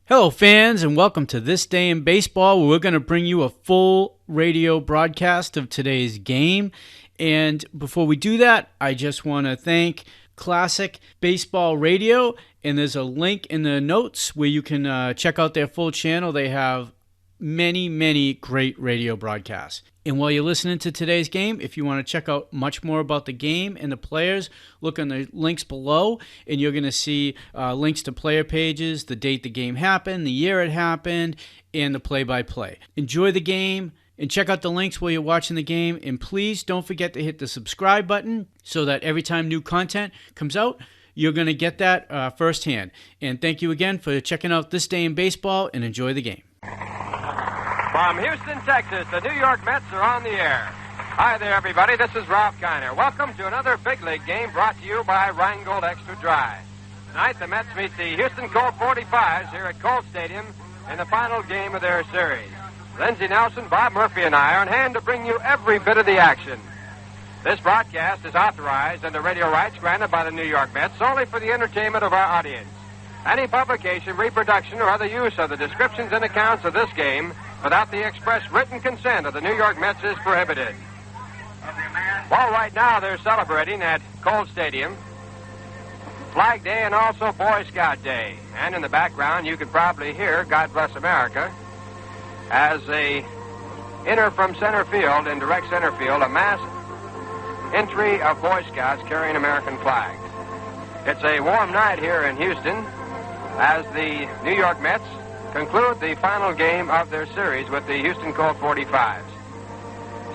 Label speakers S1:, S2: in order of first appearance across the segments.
S1: Hello, fans, and welcome to This Day in Baseball, where we're going to bring you a full radio broadcast of today's game. And before we do that, I just want to thank Classic Baseball Radio, and there's a link in the notes where you can check out their full channel. They have many great radio broadcasts. And while you're listening to today's game, if you want to check out much more about the game and the players, look on the links below, and you're going to see links to player pages, the date the game happened, the year it happened, and the play-by-play. Enjoy the game, and check out the links while you're watching the game, and please don't forget to hit the subscribe button so that every time new content comes out, you're going to get that firsthand. And thank you again for checking out This Day in Baseball, and enjoy the game.
S2: From Houston, Texas, the New York Mets are on the air. Hi there, everybody. This is Ralph Kiner. Welcome to another big league game brought to you by Rheingold Extra Dry. Tonight, the Mets meet the Houston-Colt-45s here at Colt Stadium in the final game of their series. Lindsey Nelson, Bob Murphy, and I are on hand to bring you every bit of the action. This broadcast is authorized under radio rights granted by the New York Mets solely for the entertainment of our audience. Any publication, reproduction, or other use of the descriptions and accounts of this game without the express written consent of the New York Mets is prohibited. Well, right now they're celebrating at Colt Stadium Flag Day and also Boy Scout Day. And in the background you can probably hear God Bless America as they enter from center field, in direct center field, a mass entry of Boy Scouts carrying American flags. It's a warm night here in Houston as the New York Mets conclude the final game of their series with the Houston Colt-45s.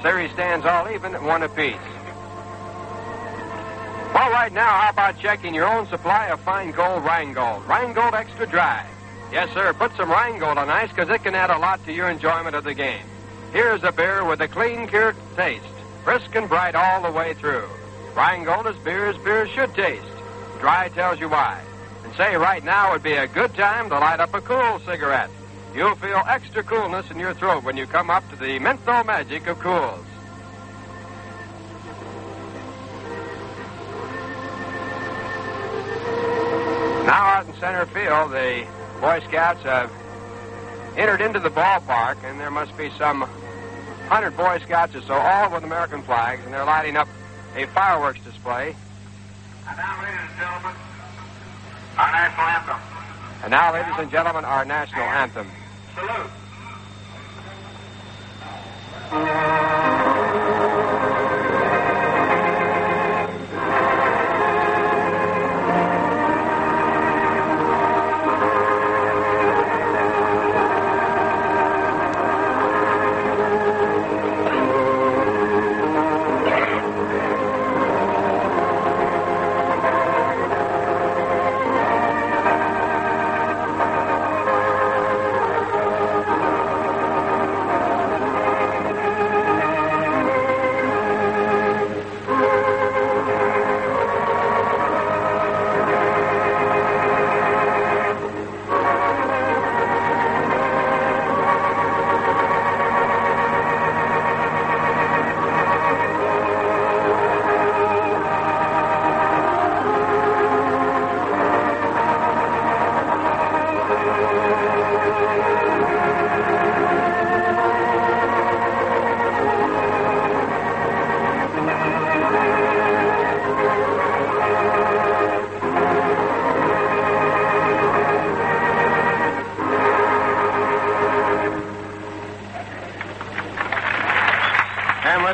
S2: Series stands all even at 1 apiece. Well, right now, how about checking your own supply of fine gold Rheingold? Rheingold Extra Dry. Yes, sir, put some Rheingold on ice because it can add a lot to your enjoyment of the game. Here's a beer with a clean, cured taste, brisk and bright all the way through. Rheingold is beers should taste. Dry tells you why. Say right now would be a good time to light up a cool cigarette. You'll feel extra coolness in your throat when you come up to the menthol magic of Cools. Now out in center field, the Boy Scouts have entered into the ballpark, and there must be some 100 Boy Scouts or so, all with American flags, and they're lighting up a fireworks display.
S3: And now, ladies and gentlemen, our national anthem.
S2: And now, ladies and gentlemen, our national anthem.
S3: Salute.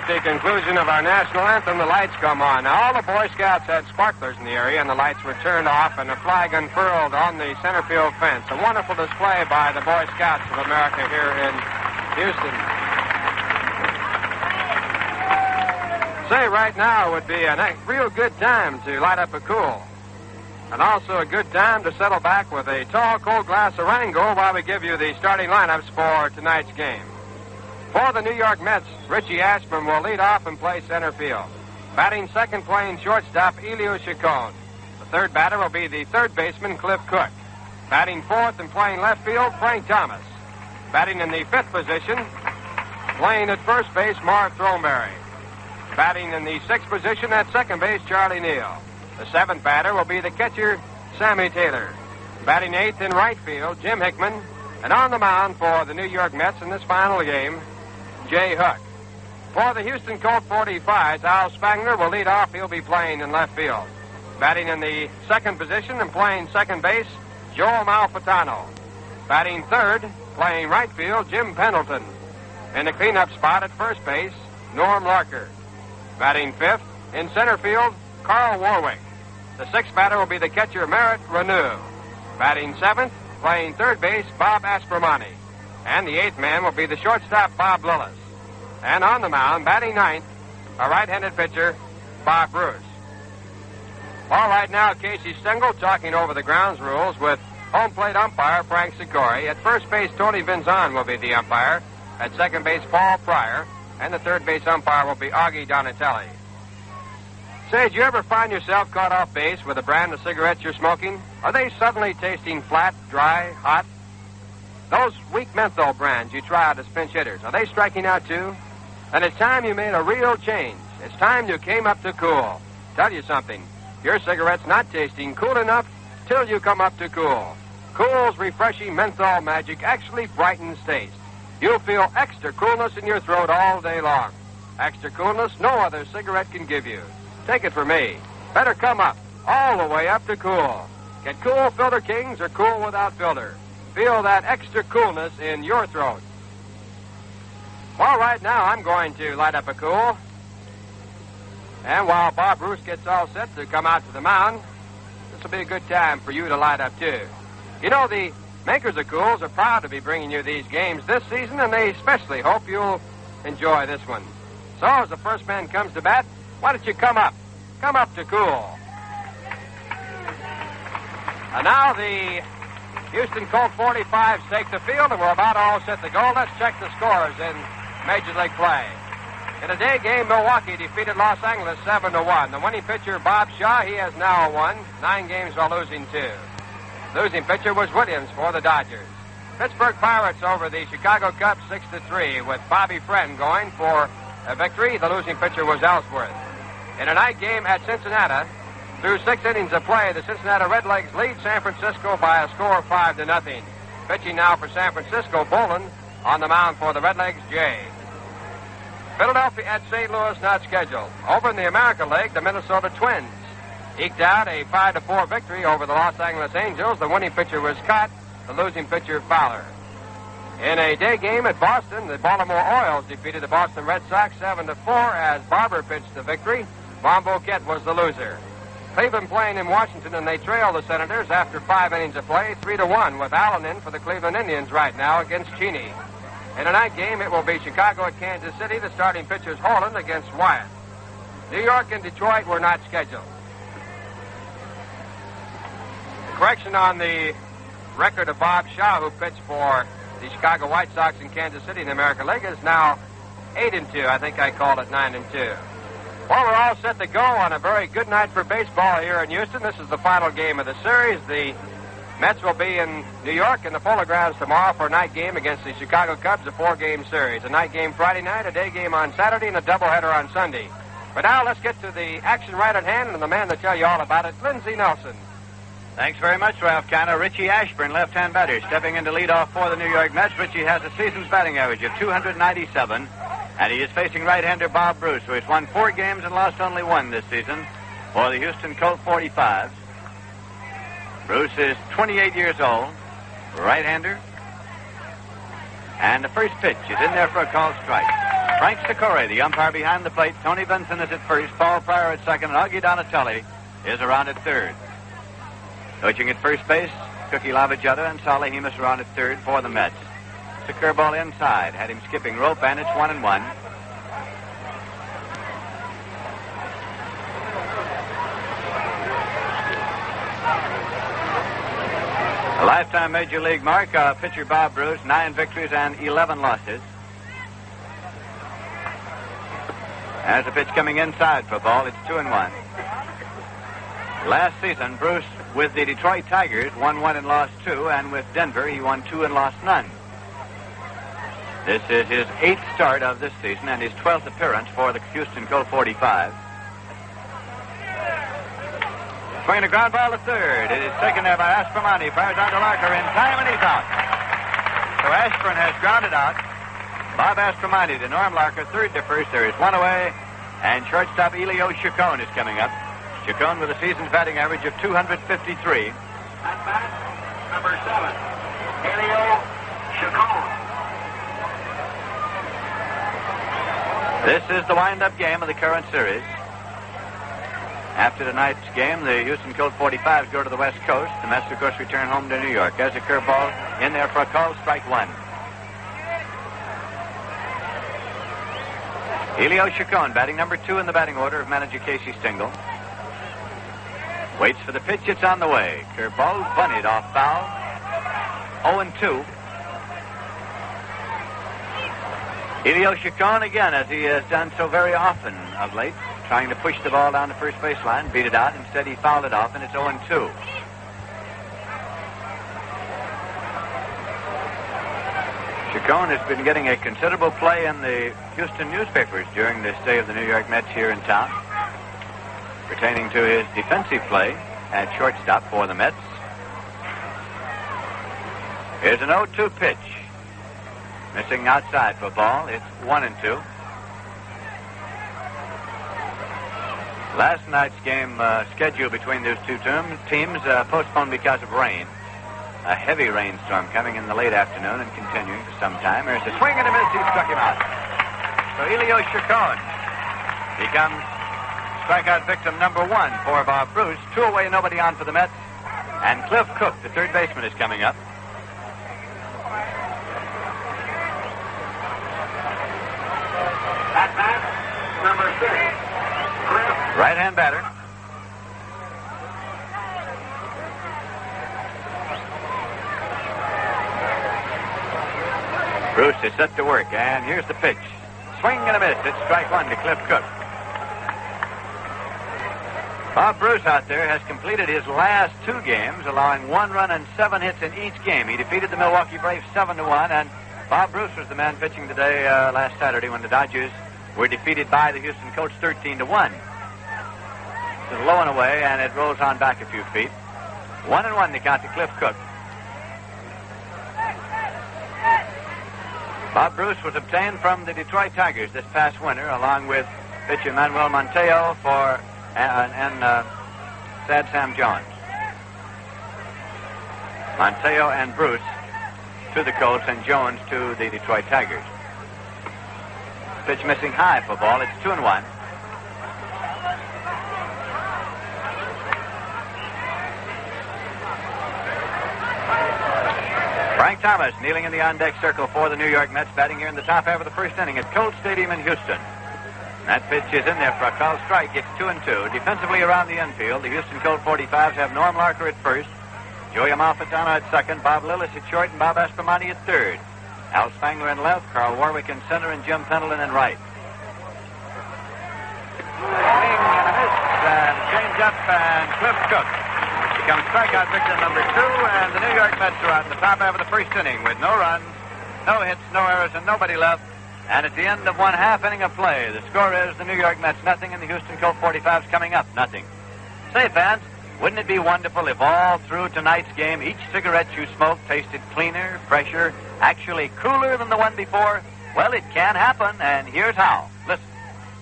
S2: The conclusion of our national anthem, the lights come on. Now, all the Boy Scouts had sparklers in the area, and the lights were turned off, and a flag unfurled on the center field fence. A wonderful display by the Boy Scouts of America here in Houston. Say, right now would be a real good time to light up a cool. And also a good time to settle back with a tall, cold glass of Rheingold while we give you the starting lineups for tonight's game. For the New York Mets, Richie Ashburn will lead off and play center field. Batting second, playing shortstop, Elio Chacon. The third batter will be the third baseman, Cliff Cook. Batting fourth and playing left field, Frank Thomas. Batting in the fifth position, playing at first base, Mark Throneberry. Batting in the sixth position at second base, Charlie Neal. The seventh batter will be the catcher, Sammy Taylor. Batting eighth in right field, Jim Hickman. And on the mound for the New York Mets in this final game, Jay Hook. For the Houston Colt-45s, Al Spangler will lead off. He'll be playing in left field. Batting in the second position and playing second base, Joel Malfitano. Batting third, playing right field, Jim Pendleton. In the cleanup spot at first base, Norm Larker. Batting fifth, in center field, Carl Warwick. The sixth batter will be the catcher, Merritt Renew. Batting seventh, playing third base, Bob Aspromani. And the eighth man will be the shortstop, Bob Lillis. And on the mound, batting ninth, a right-handed pitcher, Bob Bruce. All right, now Casey Stengel talking over the grounds rules with home plate umpire Frank Sikori. At first base, Tony Vinzon will be the umpire. At second base, Paul Pryor. And the third base umpire will be Augie Donatelli. Say, did you ever find yourself caught off base with a brand of cigarettes you're smoking? Are they suddenly tasting flat, dry, hot? Those weak menthol brands you try out as pinch hitters, are they striking out too? And it's time you made a real change. It's time you came up to Cool. Tell you something, your cigarette's not tasting cool enough till you come up to Cool. Cool's refreshing menthol magic actually brightens taste. You'll feel extra coolness in your throat all day long. Extra coolness no other cigarette can give you. Take it from me. Better come up, all the way up to Cool. Get Cool Filter Kings or Cool Without Filter. Feel that extra coolness in your throat. Well, right now I'm going to light up a Cool. And while Bob Bruce gets all set to come out to the mound, this will be a good time for you to light up too. You know, the makers of Cools are proud to be bringing you these games this season, and they especially hope you'll enjoy this one. So as the first man comes to bat, why don't you come up? Come up to Cool. And now the Houston Colt-45s take the field, and we're about all set to go. Let's check the scores in Major League play. In a day game, Milwaukee defeated Los Angeles 7-1. The winning pitcher, Bob Shaw, he has now won 9 games while losing 2. Losing pitcher was Williams for the Dodgers. Pittsburgh Pirates over the Chicago Cubs 6-3 with Bobby Friend going for a victory. The losing pitcher was Ellsworth. In a night game at Cincinnati, through 6 innings of play, the Cincinnati Redlegs lead San Francisco by a score of 5-0. Pitching now for San Francisco, Bolin. On the mound for the Redlegs, Jay. Philadelphia at St. Louis not scheduled. Over in the America League, the Minnesota Twins eked out a 5-4 victory over the Los Angeles Angels. The winning pitcher was Cott, the losing pitcher Fowler. In a day game at Boston, the Baltimore Orioles defeated the Boston Red Sox 7-4 as Barber pitched the victory. Von Boquette was the loser. Cleveland playing in Washington, and they trail the Senators after 5 innings of play, 3-1, with Allen in for the Cleveland Indians right now against Cheney. In a night game, it will be Chicago at Kansas City. The starting pitcher is Holland against Wyatt. New York and Detroit were not scheduled. Correction on the record of Bob Shaw, who pitched for the Chicago White Sox in Kansas City in the American League, is now 8-2. I think I called it 9-2. Well, we're all set to go on a very good night for baseball here in Houston. This is the final game of the series. The Mets will be in New York in the Polo Grounds tomorrow for a night game against the Chicago Cubs, a 4-game series. A night game Friday night, a day game on Saturday, and a doubleheader on Sunday. But now let's get to the action right at hand, and the man to tell you all about it, Lindsey Nelson.
S4: Thanks very much, Ralph Kiner. Richie Ashburn, left-hand batter, stepping in to lead off for the New York Mets. Richie has a season's batting average of .297, and he is facing right-hander Bob Bruce, who has won 4 games and lost only 1 this season for the Houston Colt-45s. Bruce is 28 years old, right-hander, and the first pitch is in there for a called strike. Frank Sikori, the umpire behind the plate. Tony Benson is at first, Paul Pryor at second, and Augie Donatelli is around at third. Coaching at first base, Cookie Lavajetta and Solly Hemus around at third for the Mets. The curveball inside, had him skipping rope, and it's 1-1. A lifetime Major League mark, pitcher Bob Bruce, 9 victories and 11 losses. As the pitch coming inside for a ball, it's 2-1. Last season, Bruce with the Detroit Tigers won 1 and lost 2, and with Denver he won 2 and lost none. This is his 8th start of this season and his 12th appearance for the Houston Colt-45. Swinging a ground ball to third. It is taken there by Aspromonte. Fires on to Larker in time, and he's out. So Ashburn has grounded out Bob Aspromonte to Norm Larker, third to first. There is one away, and shortstop Elio Chacon is coming up. Chacon with a season's batting average of 253.
S3: At bat, number 7, Elio Chacon.
S4: This is the wind-up game of the current series. After tonight's game, the Houston Colt-45s go to the West Coast. The Mets, of course, return home to New York. There's a curveball in there for a call, strike one. Elio Chacon, batting number 2 in the batting order of manager Casey Stengel. Waits for the pitch. It's on the way. Curveball bunted off foul. 0-2. Elio Chacon again, as he has done so very often of late, trying to push the ball down the first baseline, beat it out. Instead, he fouled it off, and it's 0-2. Chacon has been getting a considerable play in the Houston newspapers during the stay of the New York Mets here in town, pertaining to his defensive play at shortstop for the Mets. Here's an 0-2 pitch. Missing outside for ball. It's 1-2. Last night's game schedule between those two teams postponed because of rain. A heavy rainstorm coming in the late afternoon and continuing for some time. There's a swing and a miss. He struck him out. So Elio Chacon becomes strikeout victim number 1 for Bob Bruce. 2 away, nobody on for the Mets. And Cliff Cook, the third baseman, is coming up.
S3: At bat, number 6, Cliff.
S4: Right-hand batter. Bruce is set to work, and here's the pitch. Swing and a miss. It's strike one to Cliff Cook. Bob Bruce out there has completed his last 2 games, allowing 1 run and 7 hits in each game. He defeated the Milwaukee Braves 7-1, and Bob Bruce was the man pitching today last Saturday when the Dodgers were defeated by the Houston Colts 13-1. It's low and away, and it rolls on back a few feet. 1-1 to count to Cliff Cook. Bob Bruce was obtained from the Detroit Tigers this past winter, along with pitcher Manuel Monteo and Sad Sam Jones. Monteo and Bruce to the Colts and Jones to the Detroit Tigers. Pitch missing high for ball. It's 2-1. Frank Thomas kneeling in the on-deck circle for the New York Mets, batting here in the top half of the first inning at Colt Stadium in Houston. That pitch is in there for a call strike. It's 2-2. Defensively around the infield, the Houston Colt-45s have Norm Larker at first, Joey Amalfitano at second, Bob Lillis at short, and Bob Aspromonte at third. Al Spangler in left, Carl Warwick in center, and Jim Pendleton in right. Swing and a miss, and change up, and Cliff Cook becomes strikeout victim number 2, and the New York Mets are out in the top half of the first inning with no runs, no hits, no errors, and nobody left. And at the end of 1/2 inning of play, the score is the New York Mets nothing, and the Houston Colt-45s coming up nothing. Say, fans, wouldn't it be wonderful if all through tonight's game, each cigarette you smoked tasted cleaner, fresher, actually cooler than the one before? Well, it can happen, and here's how. Listen.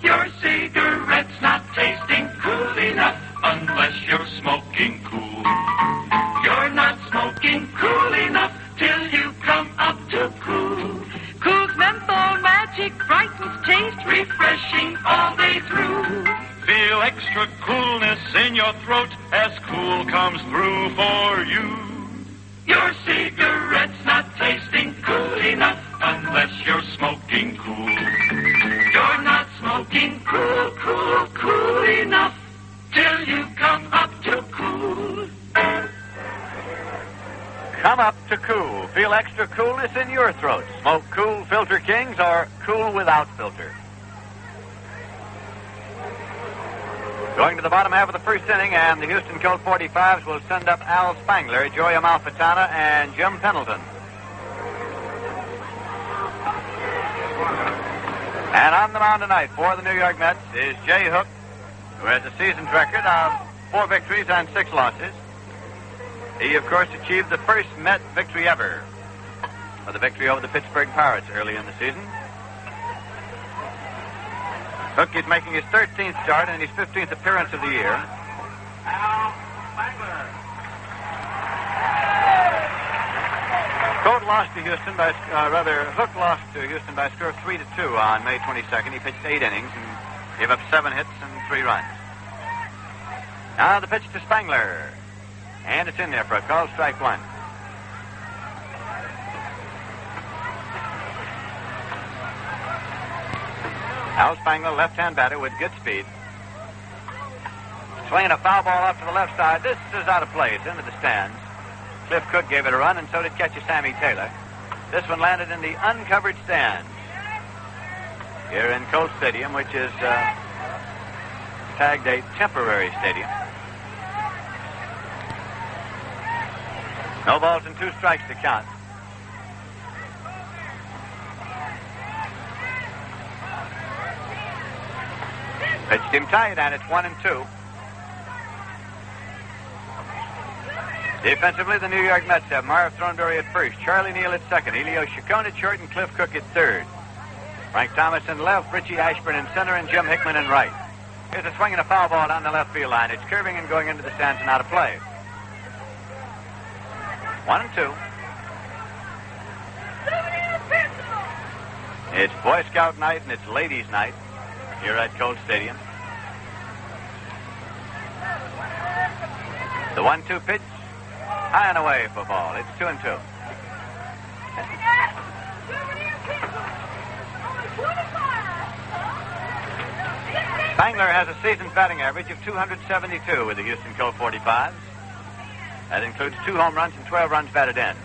S5: Your cigarette's not tasting cool enough unless you're smoking cool. You're not smoking cool enough till you come up to cool. Cool's menthol magic brightens taste, refreshing all day through. Feel extra coolness in your throat as cool comes through for you. Your cigarette's not tasting cool enough unless you're smoking cool. You're not smoking cool, cool, cool enough till you come up to cool.
S4: Come up to cool. Feel extra coolness in your throat. Smoke Cool Filter Kings or Cool Without Filter. Going to the bottom half of the first inning, and the Houston Colt-45s will send up Al Spangler, Joey Amalfitano, and Jim Pendleton. And on the mound tonight for the New York Mets is Jay Hook, who has a season's record of 4 victories and 6 losses. He, of course, achieved the first Met victory ever with a victory over the Pittsburgh Pirates early in the season. Hook is making his 13th start and his 15th appearance of the year.
S3: Al Spangler.
S4: Hook lost to Houston by a score of 3-2 on May 22nd. He pitched 8 innings and gave up 7 hits and 3 runs. Now the pitch to Spangler. And it's in there for a call, strike 1. Al Spangler, left-hand batter with good speed. Swinging a foul ball up to the left side. This is out of play. It's into the stands. Cliff Cook gave it a run, and so did catcher Sammy Taylor. This one landed in the uncovered stands here in Colt Stadium, which is tagged a temporary stadium. No balls and 2 strikes to count. Pitched him tight, and it's 1-2. Defensively, the New York Mets have Marv Thornberry at first, Charlie Neal at second, Elio Chacon at short, and Cliff Cook at third. Frank Thomas in left, Richie Ashburn in center, and Jim Hickman in right. Here's a swing and a foul ball down the left field line. It's curving and going into the stands and out of play. 1-2. It's Boy Scout night and it's Ladies night here at Colt Stadium. The 1-2 pitch, high and away for ball. It's 2-2. Spangler has a season's batting average of 272 with the Houston Colt-45s. That includes 2 home runs and 12 runs batted in.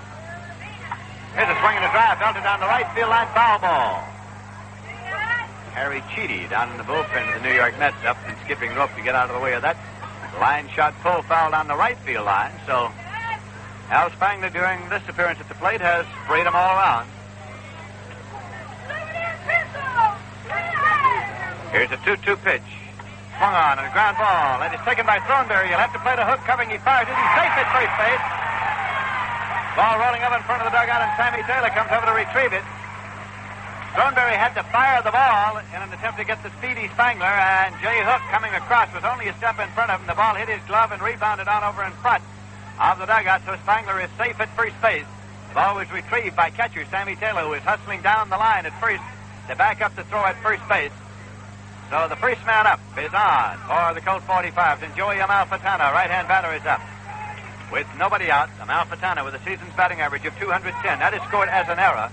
S4: Here's a swing and a drive, belted down the right field line, foul ball. Harry Cheedy down in the bullpen of the New York Mets, up and skipping rope to get out of the way of that line shot pull foul down the right field line. So Al Spangler during this appearance at the plate has sprayed them all around. Here's a 2-2 pitch. Swung on and a ground ball. That is taken by Thornberry. He'll have to play the hook covering. He fires it. He's safe at first base. Ball rolling up in front of the dugout, and Sammy Taylor comes over to retrieve it. Thornberry had to fire the ball in an attempt to get the speedy Spangler, and Jay Hook coming across was only a step in front of him. The ball hit his glove and rebounded on over in front of the dugout, so Spangler is safe at first base. The ball was retrieved by catcher Sammy Taylor, who is hustling down the line at first to back up the throw at first base. So the first man up is on for the Colt-45s, and Joey Amalfitano, right-hand batter, is up. With nobody out, Amalfitano with a season's batting average of 210. That is scored as an error.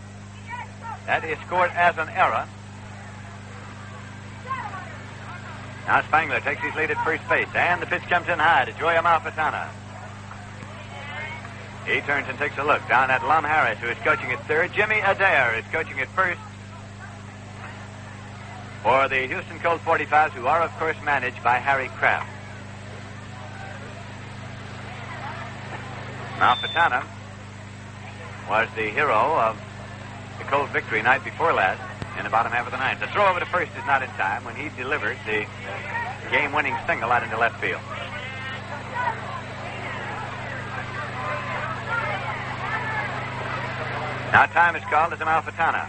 S4: Now Spangler takes his lead at first base, and the pitch comes in high to Joey Amalfitano. He turns and takes a look down at Lum Harris, who is coaching at third. Jimmy Adair is coaching at first. For the Houston Colt-45s, who are, of course, managed by Harry Kraft. Amalfitano was the hero of the Colt victory night before last in the bottom half of the ninth. The throw over to first is not in time when he delivered the game-winning single out into left field. Now time is called as Amalfitano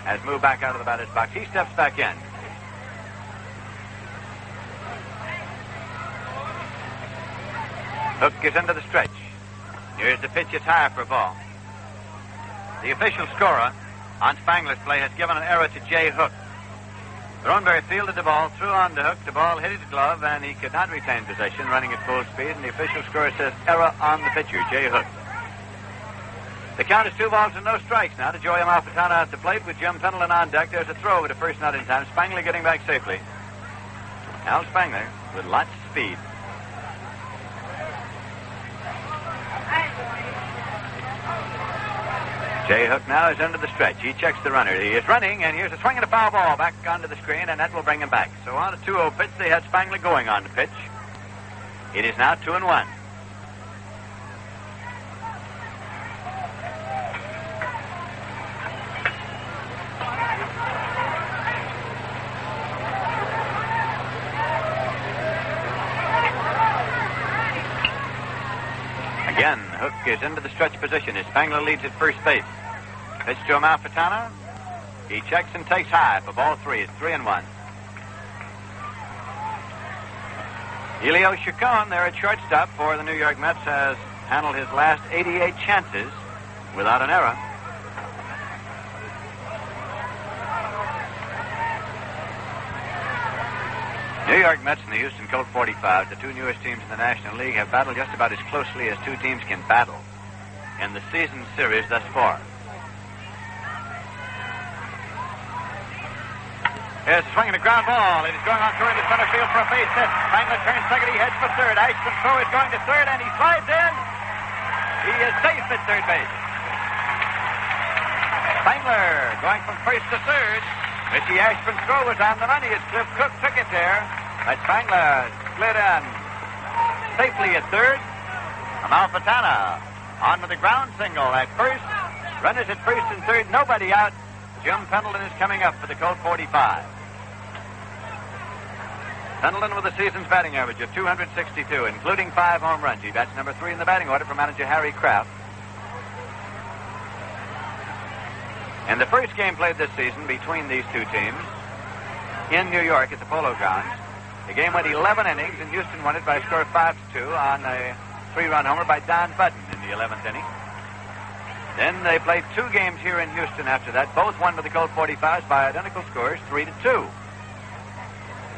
S4: has moved back out of the batter's box. He steps back in. Hook is into the stretch. Here's the pitch. It's high for a ball. The official scorer on Spangler's play has given an error to Jay Hook. Thornberry fielded the ball, threw on to Hook. The ball hit his glove, and he could not retain possession, running at full speed, and the official scorer says error on the pitcher, Jay Hook. The count is 2 balls and no strikes now to Joey Amalfitano at the plate with Jim Pendleton on deck. There's a throw over to first, not in time. Spangler getting back safely. Al Spangler with lots of speed. Jay Hook now is into the stretch. He checks the runner. He is running, and here's a swing and a foul ball back onto the screen, and that will bring him back. So on a 2-0 pitch, they had Spangler going on the pitch. It is now 2-1. is into the stretch position as Spangler leads at first base. Pitch to Amalfitano. He checks and takes high for ball 3. It's 3-1. Elio Chacon there at shortstop for the New York Mets has handled his last 88 chances without an error. New York Mets and the Houston Colt-45, the two newest teams in the National League, have battled just about as closely as two teams can battle in the season series thus far. Here's a swing and a ground ball. It is going on through into center field for a base hit. Spangler turns second. He heads for third. Ashburn's throw is going to third, and he slides in. He is safe at third base. Spangler going from first to third. Richie Ashburn's throw was on the money as Cliff Cook took it there. But Spangler slid in safely at third. Amalfitano on to the ground single at first. Runners at first and third. Nobody out. Jim Pendleton is coming up for the Colt 45. Pendleton with the season's batting average of 262, including 5 home runs. He bats number 3 in the batting order for manager Harry Kraft. In the first game played this season between these two teams in New York at the Polo Grounds, the game went 11 innings, and Houston won it by a score of 5-2 on a 3-run homer by Don Button in the 11th inning. Then they played 2 games here in Houston after that, both won by the Colt 45s by identical scores, 3-2.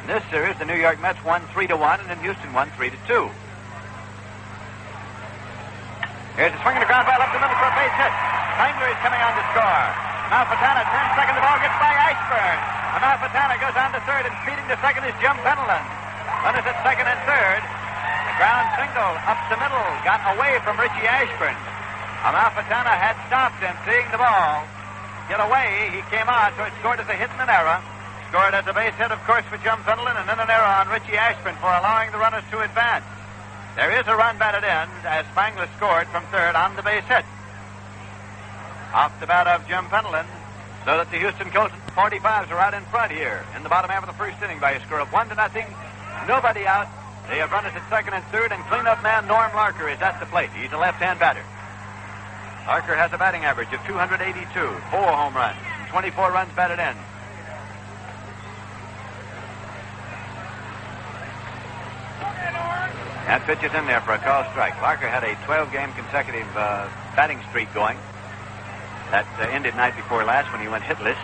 S4: In this series, the New York Mets won 3-1, and then Houston won 3-2. Here's a swing and a ground ball up the middle for a base hit. Spangler is coming on to score. Amalfitano turns second. The ball gets by Ashburn. Amalfitano goes on to third, and speeding to second is Jim Pendleton. Runners at second and third. The ground single up the middle got away from Richie Ashburn. Amalfitano had stopped him, seeing the ball get away. He came on, so it scored as a hit and an error. Scored as a base hit, of course, for Jim Pendleton, and then an error on Richie Ashburn for allowing the runners to advance. There is a run batted in as Spangler scored from third on the base hit. Off the bat of Jim Pendleton, so that the Houston Colt 45s are out in front here in the bottom half of the first inning by a score of 1-0. Nobody out. They have runners at second and third, and cleanup man Norm Larker is at the plate. He's a left-hand batter. Larker has a batting average of 282, 4 home runs, and 24 runs batted in. That pitch is in there for a call strike. Larker had a 12-game consecutive batting streak going. That ended night before last when he went hitless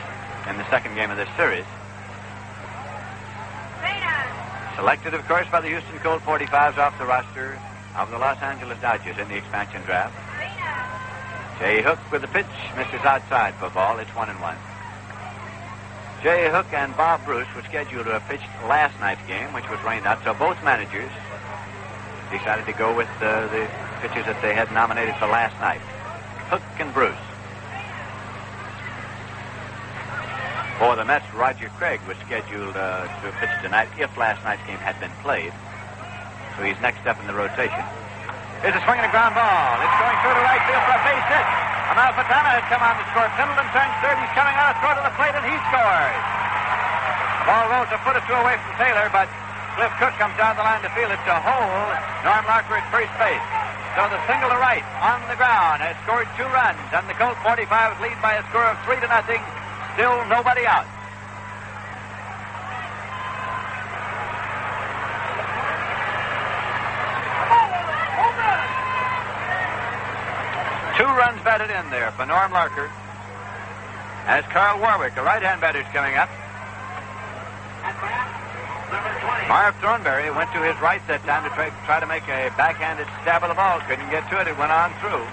S4: in the second game of this series. Selected, of course, by the Houston Colt 45s off the roster of the Los Angeles Dodgers in the expansion draft. Jay Hook with the pitch, misses outside for ball. It's 1-1. Jay Hook and Bob Bruce were scheduled to have pitched last night's game, which was rained out, so both managers decided to go with the pitchers that they had nominated for last night, Hook and Bruce. For the Mets, Roger Craig was scheduled to pitch tonight if last night's game had been played, so he's next up in the rotation. Here's a swing and a ground ball. It's going through to right field for a base hit. Amalfitano has come on to score. Pendleton turns third. He's coming on a throw to the plate, and he scores. The ball rolls a foot or two away from Taylor, but Cliff Cook comes down the line to field it to hold Norm Larker at first base. So the single to right on the ground has scored 2 runs, and the Colt 45s lead by a score of 3-0. Still nobody out. Two runs batted in there for Norm Larker. As Carl Warwick, a right-hand batter, is coming up. Marv Thornberry went to his right that time to try to make a backhanded stab of the ball. Couldn't get to it. It went on through.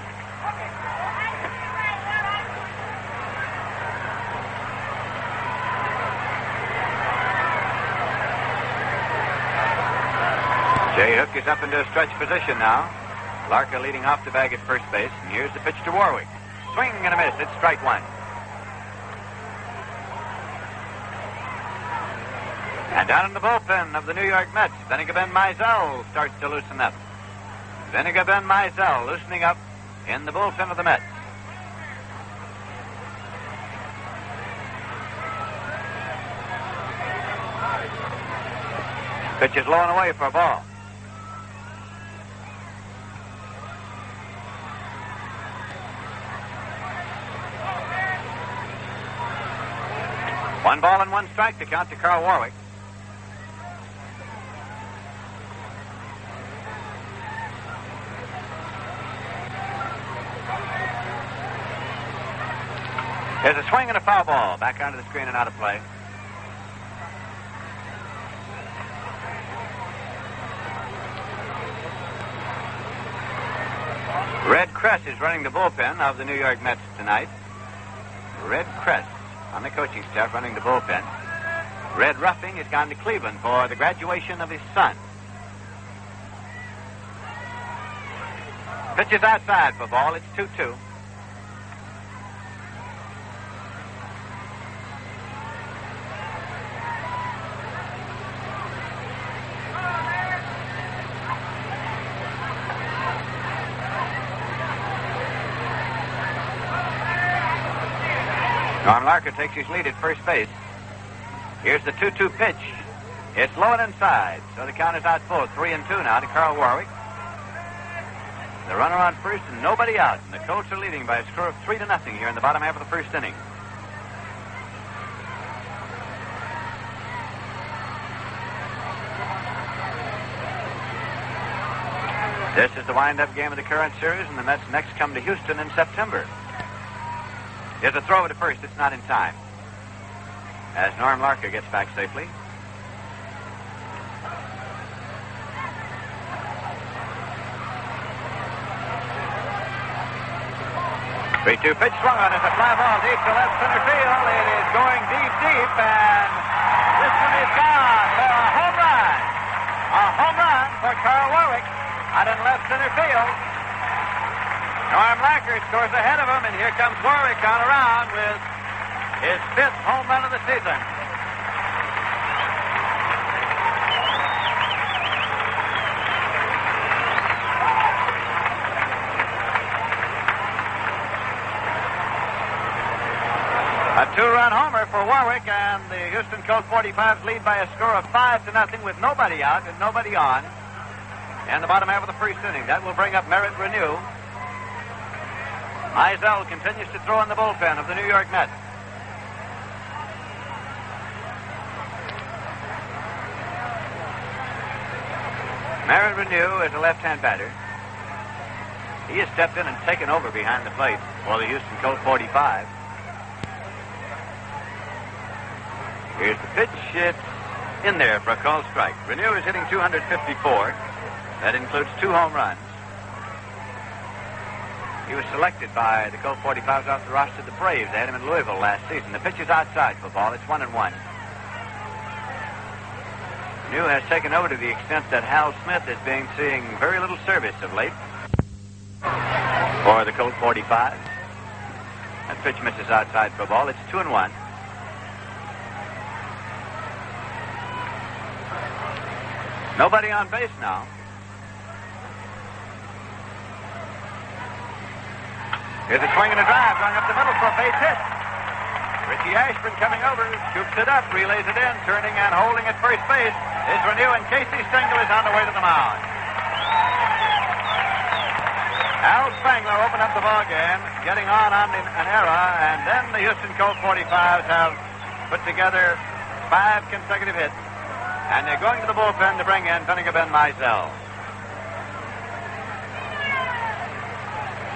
S4: Jay Hook is up into a stretch position now. Larker leading off the bag at first base. And here's the pitch to Warwick. Swing and a miss. It's strike 1. And down in the bullpen of the New York Mets, Vinegar Ben Mizell starts to loosen up. Vinegar Ben Mizell loosening up in the bullpen of the Mets. Pitch is low and away for a ball. 1 ball and 1 strike to count to Carl Warwick. There's a swing and a foul ball. Back onto the screen and out of play. Red Crest is running the bullpen of the New York Mets tonight. Red Crest on the coaching staff running the bullpen. Red Ruffing has gone to Cleveland for the graduation of his son. Pitch is outside for ball. It's 2-2. Norm Larker takes his lead at first base. Here's the 2-2 pitch. It's low and inside, so the count is out full. 3-2 now to Carl Warwick. The runner on first and nobody out, and the Colts are leading by a score of 3-0 here in the bottom half of the first inning. This is the wind-up game of the current series, and the Mets next come to Houston in September. Here's a throw to first. It's not in time. As Norm Larker gets back safely. Three-two pitch swung on. It's a fly ball deep to left center field. It is going deep, and this one is gone for a home run. A home run for Carl Warwick out in left center field. Norm Larker scores ahead of him, and here comes Warwick on around with his 5th home run of the season. A 2-run homer for Warwick, and the Houston Colt-45s lead by a score of 5-0 with nobody out and nobody on. And the bottom half of the first inning. That will bring up Merritt Renew. Mizell continues to throw in the bullpen of the New York Mets. Merritt Renew is a left-hand batter. He has stepped in and taken over behind the plate for the Houston Colt-45. Here's the pitch. It's in there for a called strike. Renew is hitting .254. That includes 2 home runs. He was selected by the Colt-45s off the roster of the Braves. They had him in Louisville last season. The pitch is outside for ball. It's 1-1. Renew has taken over to the extent that Hal Smith is seeing very little service of late for the Colt-45. That pitch misses outside for ball. It's 2-1. Nobody on base now. Here's a swing and a drive going up the middle for a base hit. Richie Ashburn coming over, scoops it up, relays it in, turning and holding at first base is Renew, and Casey Stengel is on the way to the mound. Al Spangler opened up the ball game, getting on an error, and then the Houston Colt-45s have put together 5 consecutive hits, and they're going to the bullpen to bring in Vinegar Ben Mizell.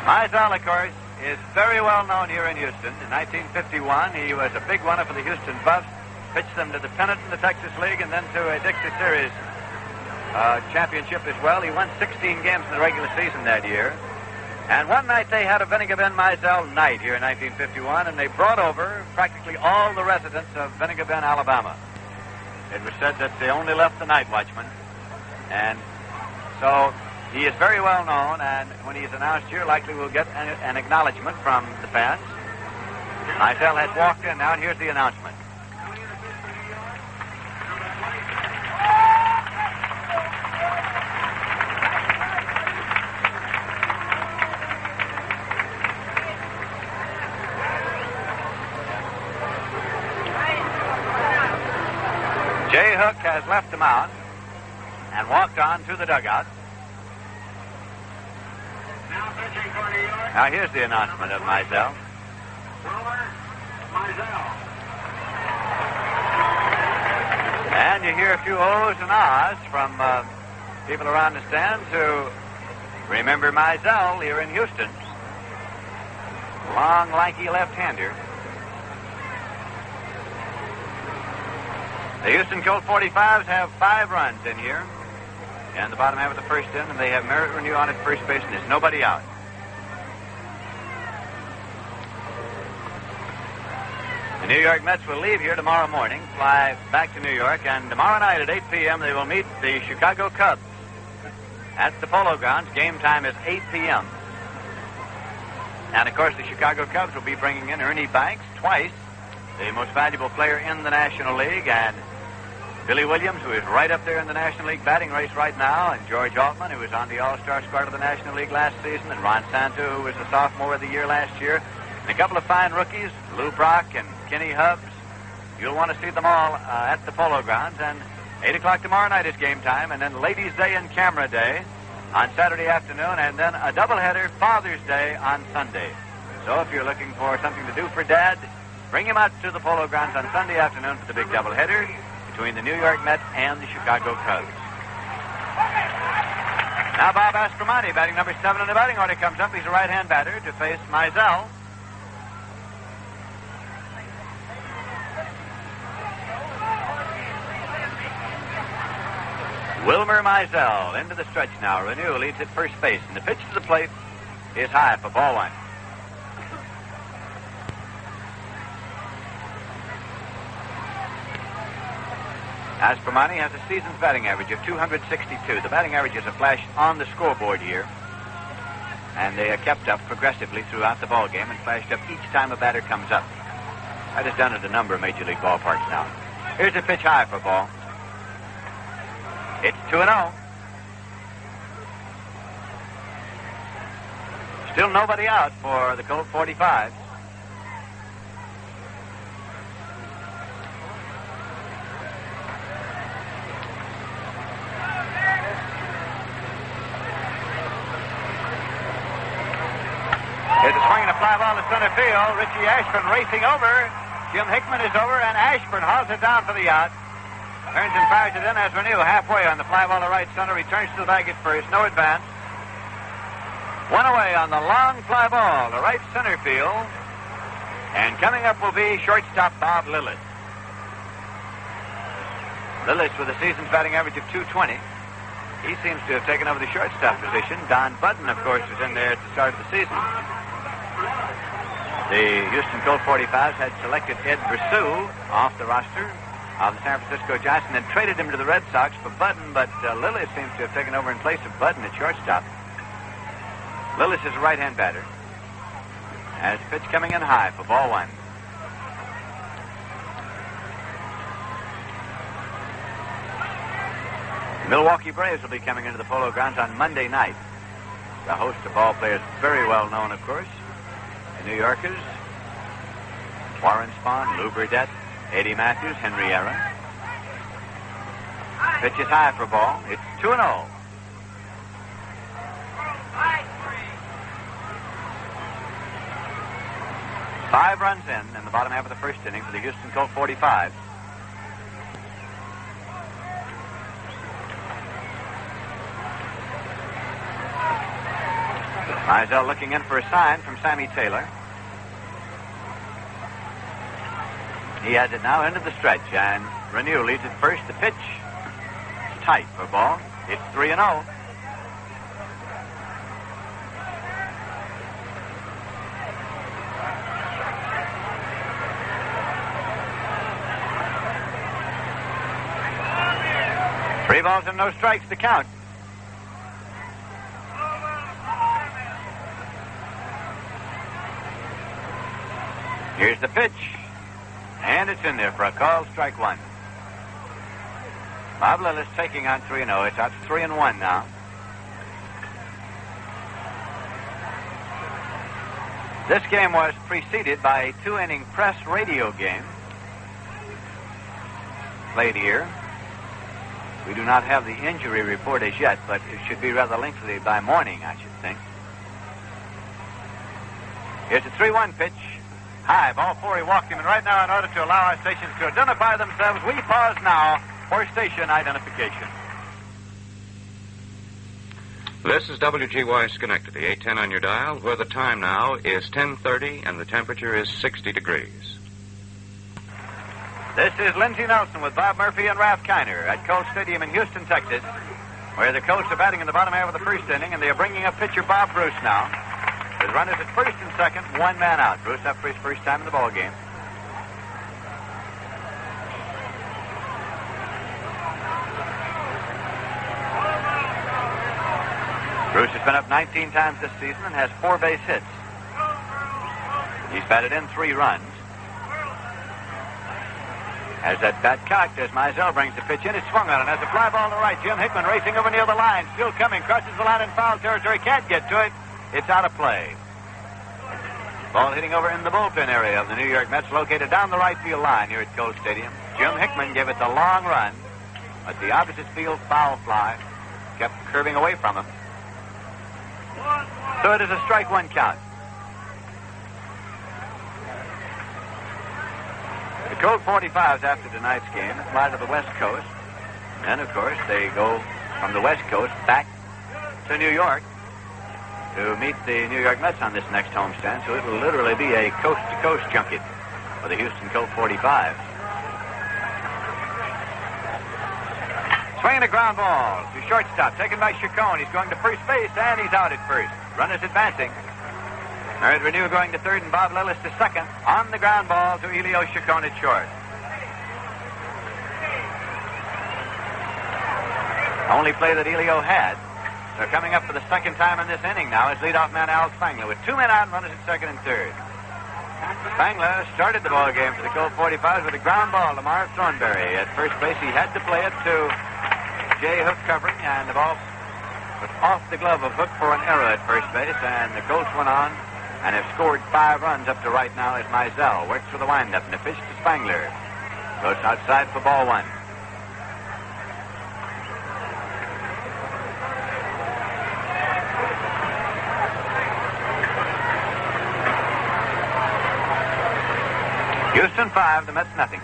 S4: Mizell, of course, is very well known here in Houston. In 1951, he was a big winner for the Houston Buffs, pitched them to the pennant in the Texas League and then to a Dixie Series championship as well. He won 16 games in the regular season that year. And one night they had a Vinegar Ben Mizell night here in 1951, and they brought over practically all the residents of Vinegar Bend, Alabama. It was said that they only left the night watchman. And so he is very well known, and when he is announced here, likely we'll get an acknowledgement from the fans. Mizell has walked in now, and here's the announcement. Jay Hook has left the mound and walked on to the dugout. Now here's the announcement of Mizell. And you hear a few ohs and ahs from people around the stands who remember Mizell here in Houston. Long, lanky left-hander. The Houston Colt-45s have 5 runs in here. And the bottom half of the first inning, and they have Merritt Renew on at first base, and there's nobody out. The New York Mets will leave here tomorrow morning, fly back to New York, and tomorrow night at 8 p.m. they will meet the Chicago Cubs at the Polo Grounds. Game time is 8 p.m. And, of course, the Chicago Cubs will be bringing in Ernie Banks twice, the most valuable player in the National League, and Billy Williams, who is right up there in the National League batting race right now, and George Altman, who was on the All-Star squad of the National League last season, and Ron Santo, who was the sophomore of the year last year, and a couple of fine rookies, Lou Brock and Kenny Hubbs. You'll want to see them all at the Polo Grounds, and 8 o'clock tomorrow night is game time, and then Ladies' Day and Camera Day on Saturday afternoon, and then a doubleheader, Father's Day on Sunday. So if you're looking for something to do for Dad, bring him out to the Polo Grounds on Sunday afternoon for the big doubleheader between the New York Mets and the Chicago Cubs. Now Bob Aspromonte, batting number 7 in the batting order, comes up. He's a right-hand batter to face Mizell. Wilmer Mizell into the stretch now. Renew leads at first base, and the pitch to the plate is high for ball 1. Aspromonte has a season's batting average of 262. The batting average is a flash on the scoreboard here, and they are kept up progressively throughout the ball game and flashed up each time a batter comes up. That is done at a number of Major League ballparks now. Here's a pitch high for ball. It's 2-0. Still nobody out for the Colt 45. There's a swing and a fly ball to center field. Richie Ashburn racing over. Jim Hickman is over, and Ashburn hauls it down for the out. Turns and fires it in as Renew halfway on the fly ball to right center. Returns to the bag at first. No advance. 1 away on the long fly ball to right center field. And coming up will be shortstop Bob Lillis. Lillis with a season's batting average of 220. He seems to have taken over the shortstop position. Don Budden, of course, was in there at the start of the season. The Houston Colt 45s had selected Ed Brissou off the roster of the San Francisco Giants and had traded him to the Red Sox for Budden, but Lillis seems to have taken over in place of Budden at shortstop. Lillis is a right-hand batter. As pitch coming in high for ball 1. The Milwaukee Braves will be coming into the Polo Grounds on Monday night. The host of ball players very well known, of course. The New Yorkers, Warren Spahn, Lou Burdette, Eddie Matthews, Henry Aaron. Pitch is high for ball. It's 2-0. Five runs in the bottom half of the first inning for the Houston Colt 45. Mizell looking in for a sign from Sammy Taylor. He has it now into the stretch, and Renew leads at first. The pitch is tight for ball. It's 3-0. Three balls and no strikes to count. Here's the pitch. And it's in there for a call, strike 1. Bob Lillis taking on 3-0. It's out 3-1 now. This game was preceded by a 2-inning press radio game played here. We do not have the injury report as yet, but it should be rather lengthy by morning, I should think. Here's a 3-1 pitch. High, ball 4, he walked him, and right now, in order to allow our stations to identify themselves, we pause now for station identification.
S6: This is WGY Schenectady, 810 on your dial, where the time now is 10:30 and the temperature is 60 degrees.
S4: This is Lindsey Nelson with Bob Murphy and Ralph Kiner at Colt Stadium in Houston, Texas, where the Colts are batting in the bottom half of the first inning, and they are bringing up pitcher Bob Bruce now. With runners at first and second, one man out. Bruce up for his first time in the ball game. Bruce has been up 19 times this season and has 4 base hits. He's batted in 3 runs. As that bat cocked, as Mizell brings the pitch in, it's swung on, and as a fly ball to right, Jim Hickman racing over near the line, still coming, crosses the line in foul territory, can't get to it. It's out of play. Ball hitting over in the bullpen area of the New York Mets, located down the right field line here at Colt Stadium. Jim Hickman gave it the long run, but the opposite field foul fly kept curving away from him. So it is a strike 1 count. The Colt 45s after tonight's game fly to the West Coast. And, of course, they go from the West Coast back to New York to meet the New York Mets on this next homestand. So it will literally be a coast-to-coast junket for the Houston Colt 45s. Swinging a ground ball to shortstop, taken by Chacon. He's going to first base, and he's out at first. Runners advancing. Merit Renew going to third, and Bob Lillis to second on the ground ball to Elio Chacon at short. Only play that Elio had. They're coming up for the second time in this inning now as leadoff man Al Spangler with 2 men out and runners at second and third. Spangler started the ball game for the Colt 45s with a ground ball to Marv Thornberry. At first base, he had to play it to Jay Hook covering, and the ball was off the glove of Hook for an error at first base, and the Colts went on and have scored 5 runs up to right now as Mizell works for the windup, and the pitch to Spangler. Goes outside for ball 1. Houston 5, the Mets nothing.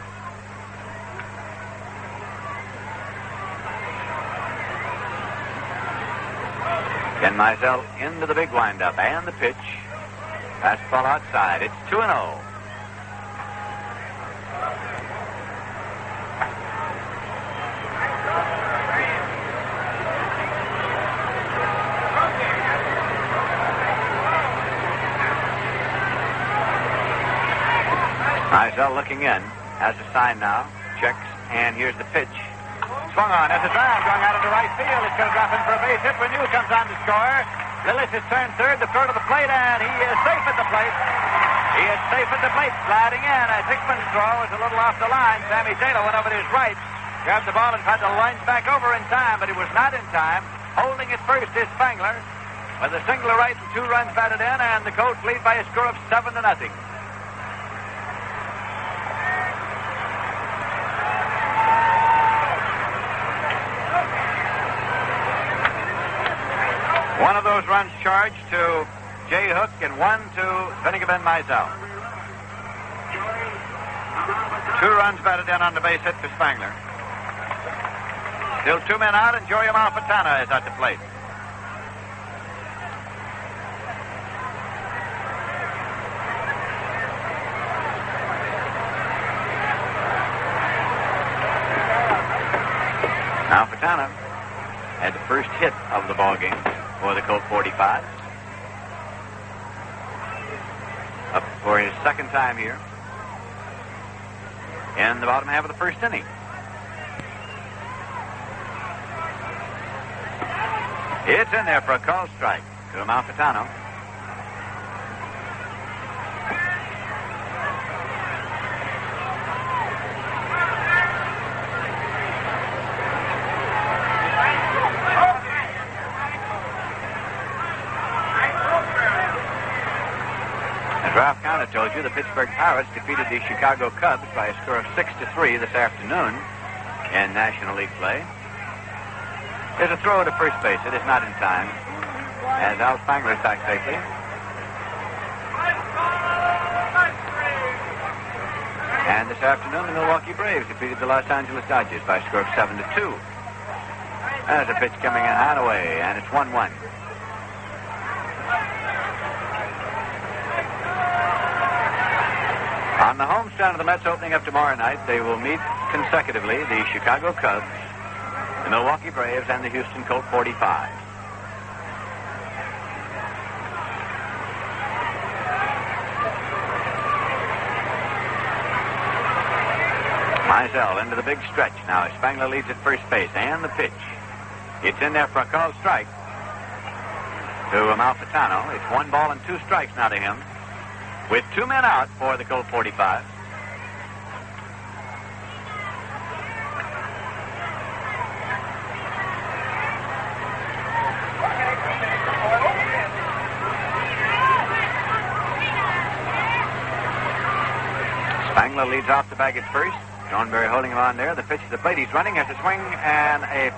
S4: Ken Mizell into the big windup and the pitch. Fastball outside. It's 2-0. Mizell looking in. Has a sign now. Checks, and here's the pitch. Swung on. There's a drive going out into right field. It's going to drop in for a base hit. Renew comes on to score. Lillis has turned third to throw to the plate, and he is safe at the plate. He is safe at the plate, sliding in. As Hickman's throw was a little off the line. Sammy Taylor went over to his right, grabbed the ball and tried to lunge back over in time, but he was not in time. Holding it first is Spangler with a single to right and 2 runs batted in, and the Colts lead by a score of 7-0. One of those runs charged to Jay Hook and 1 to Vinegar Ben Mizell. 2 runs batted in on the base hit to Spangler. Still 2 men out, and Joey Amalfitano is at the plate. Amalfitano had the first hit of the ball game for the Colt 45. Up for his second time here in the bottom half of the first inning. It's in there for a call strike to Amalfitano. Ralph Kiner told you the Pittsburgh Pirates defeated the Chicago Cubs by a score of 6-3 this afternoon in National League play. There's a throw to first base. It is not in time, as Al Spangler is back safely. And the this afternoon, the Milwaukee Braves defeated the Los Angeles Dodgers by a score of 7-2. There's a pitch coming in high and away, and it's 1-1. On the homestand of the Mets opening up tomorrow night, they will meet consecutively the Chicago Cubs, the Milwaukee Braves, and the Houston Colt-45. Mizell into the big stretch now as Spangler leads at first base, and the pitch. It's in there for a called strike to Amalfitano. It's 1-2 strikes now to him, with 2 men out for the Colt 45. Spangler leads off the bag at first. Thornberry holding him on there. The pitch to the plate. He's running. Has a swing and a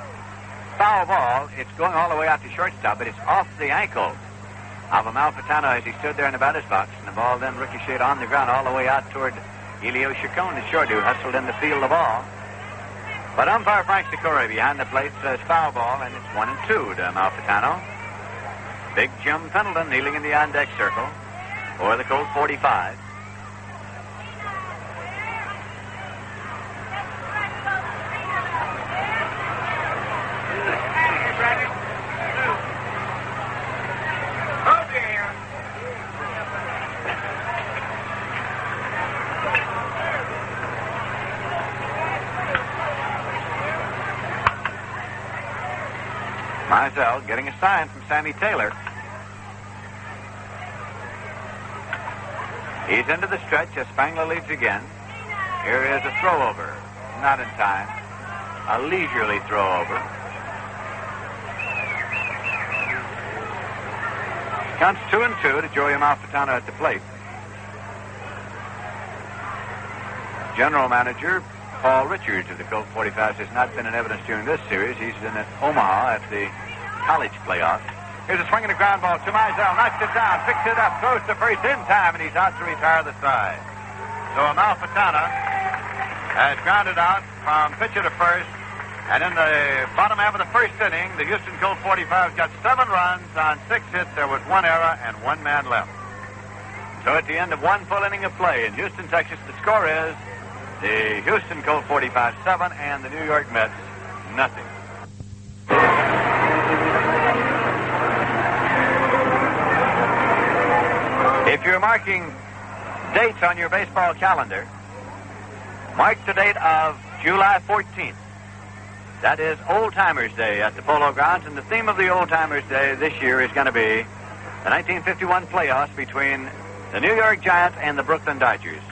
S4: foul ball. It's going all the way out to shortstop, but it's off the ankle of Amalfitano as he stood there in the batter's box. And the ball then ricocheted on the ground all the way out toward Elio Chacon, the short, who hustled in to field the ball. But umpire Frank Sikora behind the plate says foul ball, and it's 1-2 to Amalfitano. Big Jim Pendleton kneeling in the on-deck circle for the Colt 45. Mizell getting a sign from Sammy Taylor. He's into the stretch as Spangler leads again. Here is a throw over. Not in time. A leisurely throw over. Counts 2-2 to Joey Amalfitano at the plate. General manager Paul Richards of the Colt 45 has not been in evidence during this series. He's in Omaha at the college playoff. Here's a swing and a ground ball to Mizell. Knocks it down, picks it up, throws to first in time, and he's out to retire the side. So Amalfitano has grounded out from pitcher to first. And in the bottom half of the first inning, the Houston Colt 45 got 7 runs on 6 hits. There was 1 error and 1 man left. So at the end of 1 full inning of play in Houston, Texas, the score is the Houston Colt 45 7 and the New York Mets nothing. If you're marking dates on your baseball calendar, mark the date of July 14th. That is Old Timers Day at the Polo Grounds, and the theme of the Old Timers Day this year is going to be the 1951 playoffs between the New York Giants and the Brooklyn Dodgers.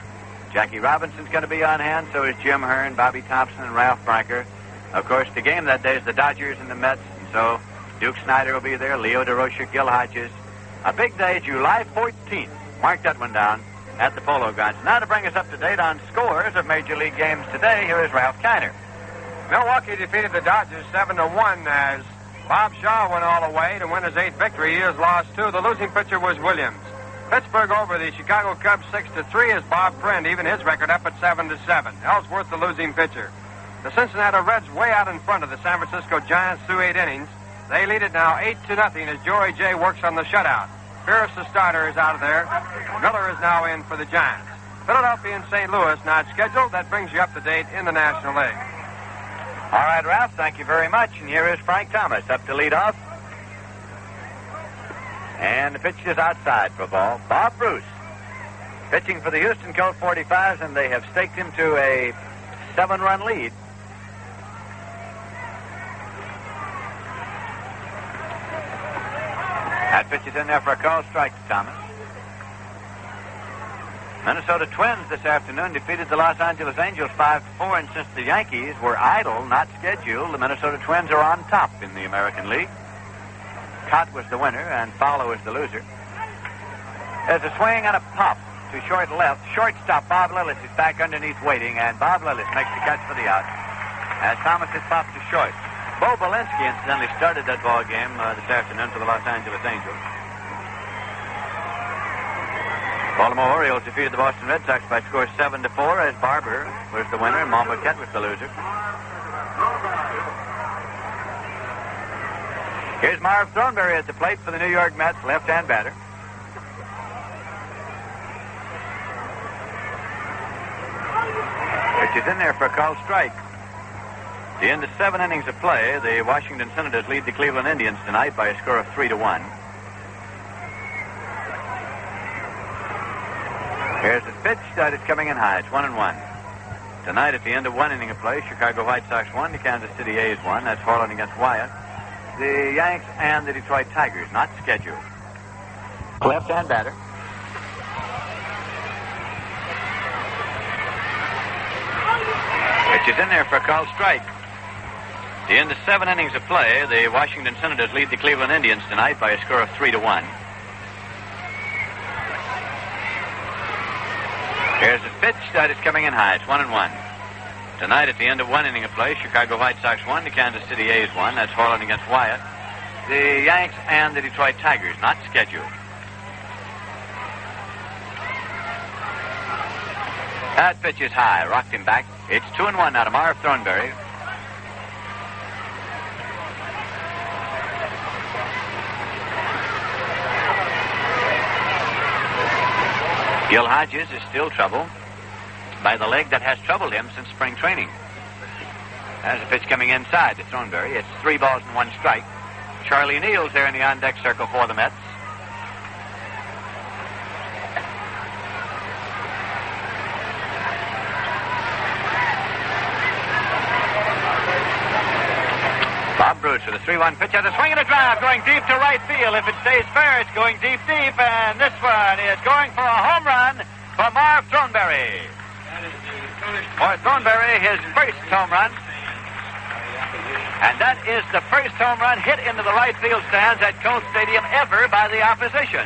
S4: Jackie Robinson's going to be on hand, so is Jim Hearn, Bobby Thompson, and Ralph Branker. Of course, the game that day is the Dodgers and the Mets, and so Duke Snyder will be there, Leo DeRocher, Gil Hodges. A big day, July 14th. Mark that one down at the Polo Grounds. Now to bring us up to date on scores of Major League games today, here is Ralph Kiner.
S2: Milwaukee defeated the Dodgers 7-1 as Bob Shaw went all the way to win his 8th victory. He has lost 2. The losing pitcher was Williams. Pittsburgh over the Chicago Cubs 6-3 as Bob Friend even his record up at 7-7. Ellsworth the losing pitcher. The Cincinnati Reds way out in front of the San Francisco Giants through 8 innings. They lead it now 8-0 as Joey J works on the shutout. Pierce, the starter, is out of there. Miller is now in for the Giants. Philadelphia and St. Louis not scheduled. That brings you up to date in the National League.
S4: All right, Ralph, thank you very much. And here is Frank Thomas up to lead off. And the pitch is outside for ball. Bob Bruce pitching for the Houston Colt 45s, and they have staked him to a 7-run lead. That pitch is in there for a call strike to Thomas. Minnesota Twins this afternoon defeated the Los Angeles Angels 5-4, and since the Yankees were idle, not scheduled, the Minnesota Twins are on top in the American League. Cott was the winner, and Fowler was the loser. There's a swing and a pop to short left. Shortstop Bob Lillis is back underneath waiting, and Bob Lillis makes the catch for the out as Thomas is popped to short. Bo Belinsky, incidentally, started that ball game this afternoon for the Los Angeles Angels. Baltimore Orioles defeated the Boston Red Sox by score 7-4 as Barber was the winner and Monbequette was the loser. Here's Marv Thornberry at the plate for the New York Mets, left-hand batter. Pitch is in there for a called strike. At the end of 7 innings of play, the Washington Senators lead the Cleveland Indians tonight by a score of 3-1. Here's the pitch that is coming in high. It's 1-1. Tonight, at the end of 1 inning of play, Chicago White Sox won, the Kansas City A's won. That's Holland against Wyatt. The Yanks and the Detroit Tigers, not scheduled. Left-hand batter. Pitch is in there for a called strike. At the end of 7 innings of play, the Washington Senators lead the Cleveland Indians tonight by a score of 3-1. Here's the pitch that is coming in high. It's 1-1. Tonight, at the end of 1 inning of play, Chicago White Sox won, the Kansas City A's won. That's Holland against Wyatt. The Yanks and the Detroit Tigers, not scheduled. That pitch is high, rocked him back. It's 2-1 now to Marv Thornberry. Gil Hodges is still troubled by the leg that has troubled him since spring training. There's a pitch coming inside to Thornberry. It's 3 balls and 1 strike. Charlie Neal's there in the on-deck circle for the Mets. Bob Bruce with a 3-1 pitch has a swing and a drive going deep to right field. If it stays fair, it's going deep, and this one is going for a home run for Marv Thornberry. For Thornberry, his first home run. And that is the first home run hit into the right field stands at Colt Stadium ever by the opposition.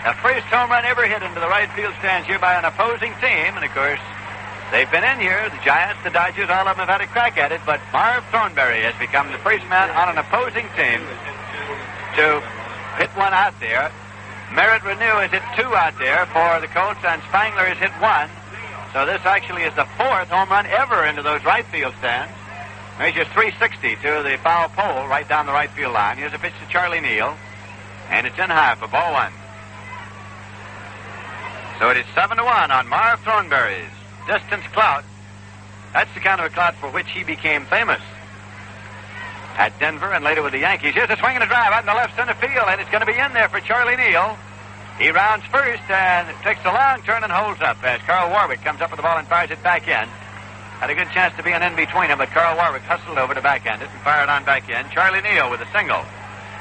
S4: The first home run ever hit into the right field stands here by an opposing team, and of course, they've been in here, the Giants, the Dodgers, all of them have had a crack at it, but Marv Thornberry has become the first man on an opposing team to hit one out there. Merritt Renew has hit 2 out there for the Colts, and Spangler has hit 1. So this actually is the 4th home run ever into those right field stands. Measures 360 to the foul pole right down the right field line. Here's a pitch to Charlie Neal, and it's in high for ball 1. So it is 7-1 on Marv Thornberry's distance clout. That's the kind of a clout for which he became famous at Denver and later with the Yankees. Here's a swing and a drive out in the left center field, and it's going to be in there for Charlie Neal. He rounds first and takes a long turn and holds up as Carl Warwick comes up with the ball and fires it back in. Had a good chance to be an in between him, but Carl Warwick hustled over to backhand it and fired on back in. Charlie Neal with a single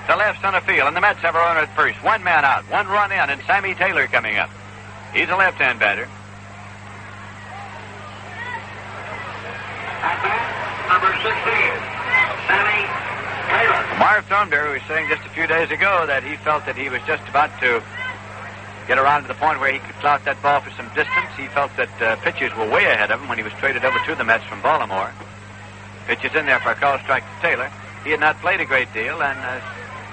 S4: to left center field, and the Mets have a runner at first. 1 man out, 1 run in, and Sammy Taylor coming up. He's a left-hand batter.
S3: Number 16, Sammy Taylor.
S4: Marv Thornberry was saying just a few days ago that he felt that he was just about to get around to the point where he could clout that ball for some distance. He felt that pitchers were way ahead of him when he was traded over to the Mets from Baltimore. Pitch is in there for a call strike to Taylor. He had not played a great deal and has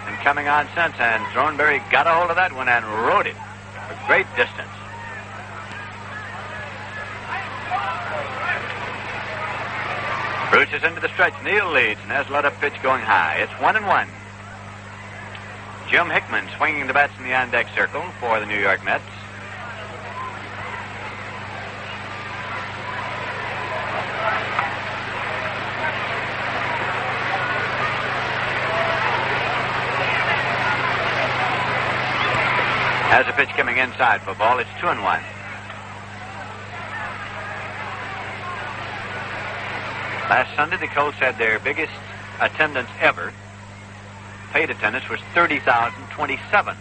S4: been coming on since, and Thornberry got a hold of that one and rode it a great distance. Bruce is into the stretch. Neal leads and has let up pitch going high. It's 1-1. Jim Hickman swinging the bats in the on-deck circle for the New York Mets. Has a pitch coming inside for ball. It's 2-1. Last Sunday, the Colts had their biggest attendance ever. Paid attendance was 30,027.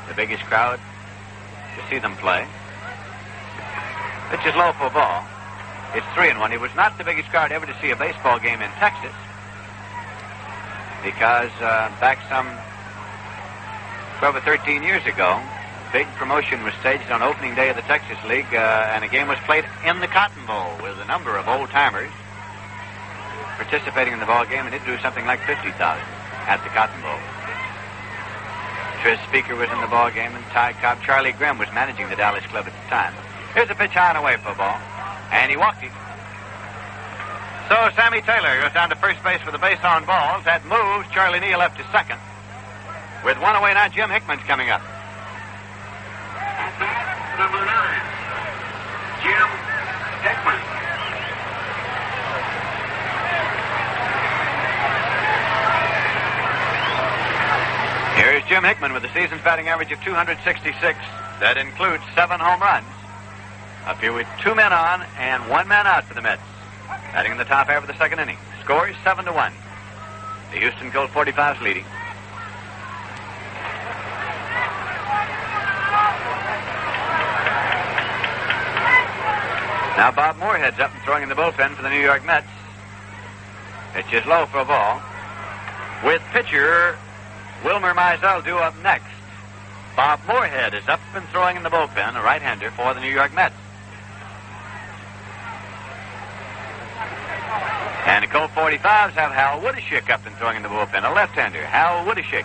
S4: The biggest crowd to see them play. Pitch is low for a ball. It's 3-1. It was not the biggest crowd ever to see a baseball game in Texas, because back some 12 or 13 years ago, big promotion was staged on opening day of the Texas League, and a game was played in the Cotton Bowl with a number of old-timers participating in the ball game, and it drew something like 50,000 at the Cotton Bowl. Tris Speaker was in the ball game, and Ty Cobb. Charlie Grimm was managing the Dallas club at the time. Here's a pitch high and away for a ball, and he walked it. So Sammy Taylor goes down to first base with a base on balls. That moves Charlie Neal up to second. With one away now, Jim Hickman's coming up.
S3: Number 9, Jim Hickman.
S4: Here's Jim Hickman with a season's batting average of 266. That includes 7 home runs. Up here with 2 men on and 1 man out for the Mets. Batting in the top half of the second inning. Score is 7-1. The Houston-Colt-45's leading. Now Bob Moorhead's up and throwing in the bullpen for the New York Mets. Pitch is low for a ball. With pitcher Wilmer Mizell due up next. Bob Moorhead is up and throwing in the bullpen, a right-hander for the New York Mets. And the Colt 45s have Hal Woodishick up and throwing in the bullpen, a left-hander, Hal Woodishick.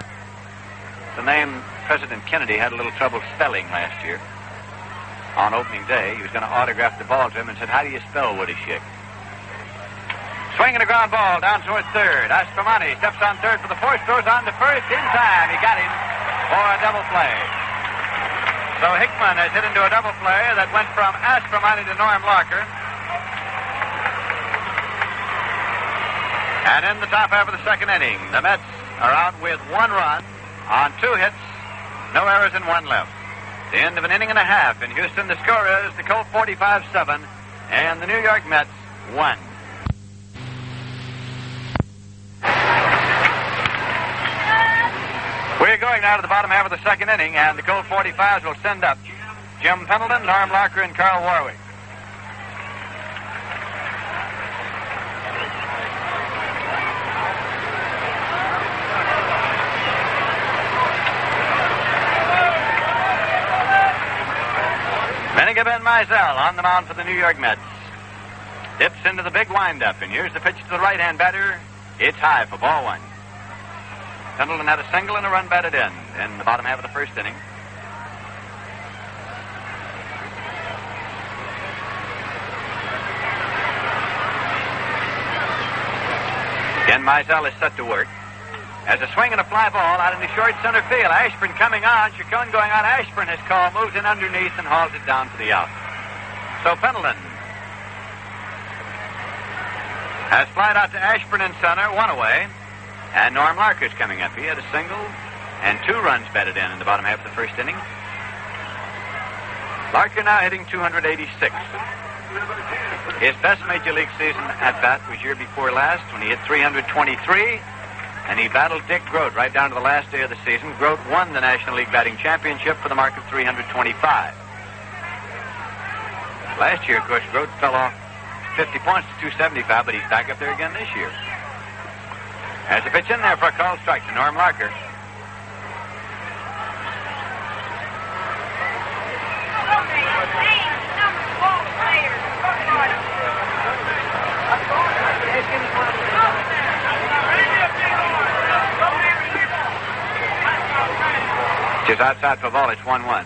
S4: The name President Kennedy had a little trouble spelling last year. On opening day, he was going to autograph the ball to him and said, "How do you spell Woodishick?" Swinging a ground ball down towards third. Aspromani steps on third for the force, throws on to first in time. He got him for a double play. So Hickman has hit into a double play that went from Aspromani to Norm Larker. And in the top half of the second inning, the Mets are out with 1 run on 2 hits, no errors and 1 left. The end of an inning and a half in Houston. The score is the Colt 45 7 and the New York Mets 1. We're going now to the bottom half of the second inning, and the Colt 45s will send up Jim Pendleton, Norm Larker, and Carl Warwick. Ben Mizell on the mound for the New York Mets. Dips into the big windup, and here's the pitch to the right-hand batter. It's high for ball 1. Pendleton had a single and a run batted in the bottom half of the first inning. Again, Mizell is set to work. As a swing and a fly ball out in the short center field. Ashburn coming on. Chacon going on. Ashburn has called, moves in underneath, and hauls it down for the out. So Pendleton has flied out to Ashburn in center, 1 away. And Norm Larker's coming up. He had a single and 2 runs batted in the bottom half of the first inning. Larker now hitting 286. His best major league season at bat was year before last when he hit 323. And he battled Dick Grote right down to the last day of the season. Grote won the National League batting championship for the mark of 325. Last year, of course, Grote fell off 50 points to 275, but he's back up there again this year. There's a pitch in there for a called strike to Norm Larker. Just outside for ball, it's 1-1.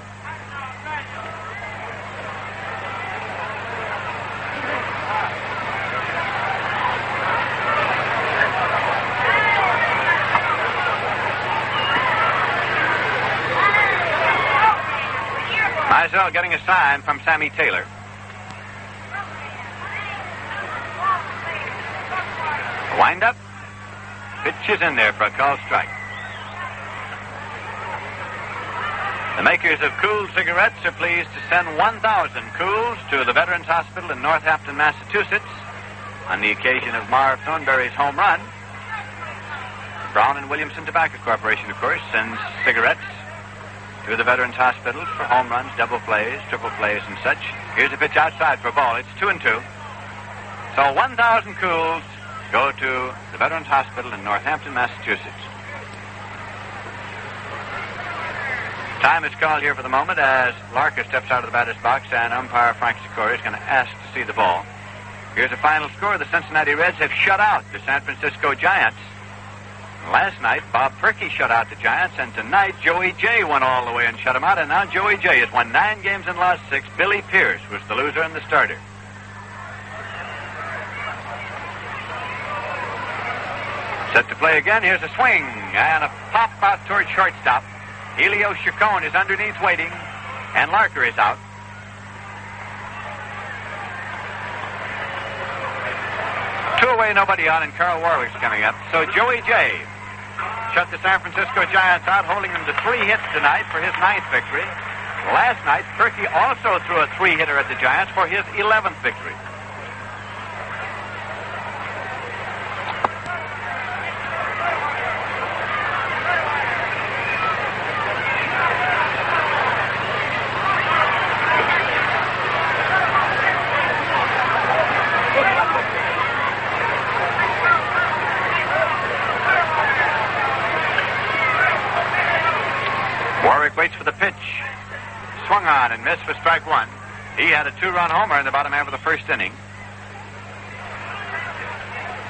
S4: Mizell getting a sign from Sammy Taylor. Wind up. Pitch is in there for a called strike. The makers of Cool cigarettes are pleased to send 1,000 Cools to the Veterans Hospital in Northampton, Massachusetts, on the occasion of Marv Thornberry's home run. Brown and Williamson Tobacco Corporation, of course, sends cigarettes to the Veterans Hospital for home runs, double plays, triple plays, and such. Here's a pitch outside for a ball. It's 2-2. So 1,000 Cools go to the Veterans Hospital in Northampton, Massachusetts. Time is called here for the moment as Larker steps out of the batter's box and umpire Frank Sikora is going to ask to see the ball. Here's the final score. The Cincinnati Reds have shut out the San Francisco Giants Last night, Bob Perky shut out the Giants, and tonight, Joey J went all the way and shut him out, and now Joey J has won 9 games and lost 6. Billy Pierce was the loser and the starter. Set to play again. Here's a swing and a pop out toward shortstop. Elio Chacon is underneath waiting, and Larker is out. Two away, nobody on, and Carl Warwick's coming up. So Joey J shut the San Francisco Giants out, holding them to 3 hits tonight for his 9th victory. Last night, Perky also threw a 3-hitter at the Giants for his 11th victory. Waits for the pitch. Swung on and missed for strike 1. He had a 2-run homer in the bottom half of the first inning.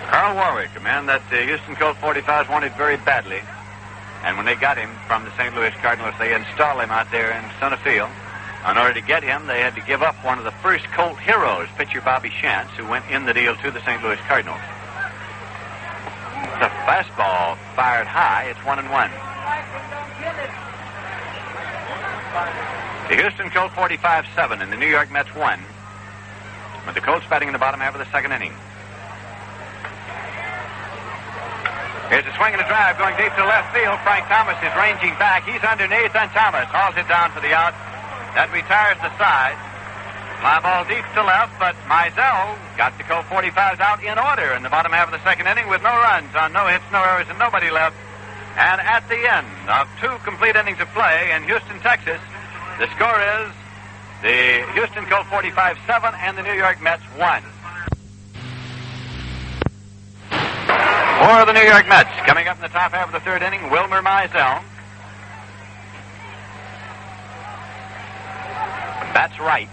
S4: Carl Warwick, a man that the Houston Colt-45s wanted very badly. And when they got him from the St. Louis Cardinals, they installed him out there in center field. In order to get him, they had to give up one of the first Colt heroes, pitcher Bobby Shantz, who went in the deal to the St. Louis Cardinals. It's a fastball fired high. It's 1-1. The Houston Colt-45 7 and the New York Mets 1, with the Colts batting in the bottom half of the second inning. Here's a swing and a drive going deep to left field. Frank Thomas is ranging back. He's underneath, and Thomas hauls it down for the out. That retires the side. Fly ball deep to left, but Mizell got the Colt-45s out in order in the bottom half of the second inning with no runs on no hits, no errors, and nobody left. And at the end of 2 complete innings of play in Houston, Texas, the score is the Houston Colt-45 7 and the New York Mets 1. For the New York Mets, coming up in the top half of the third inning, Wilmer Mizell. That's right.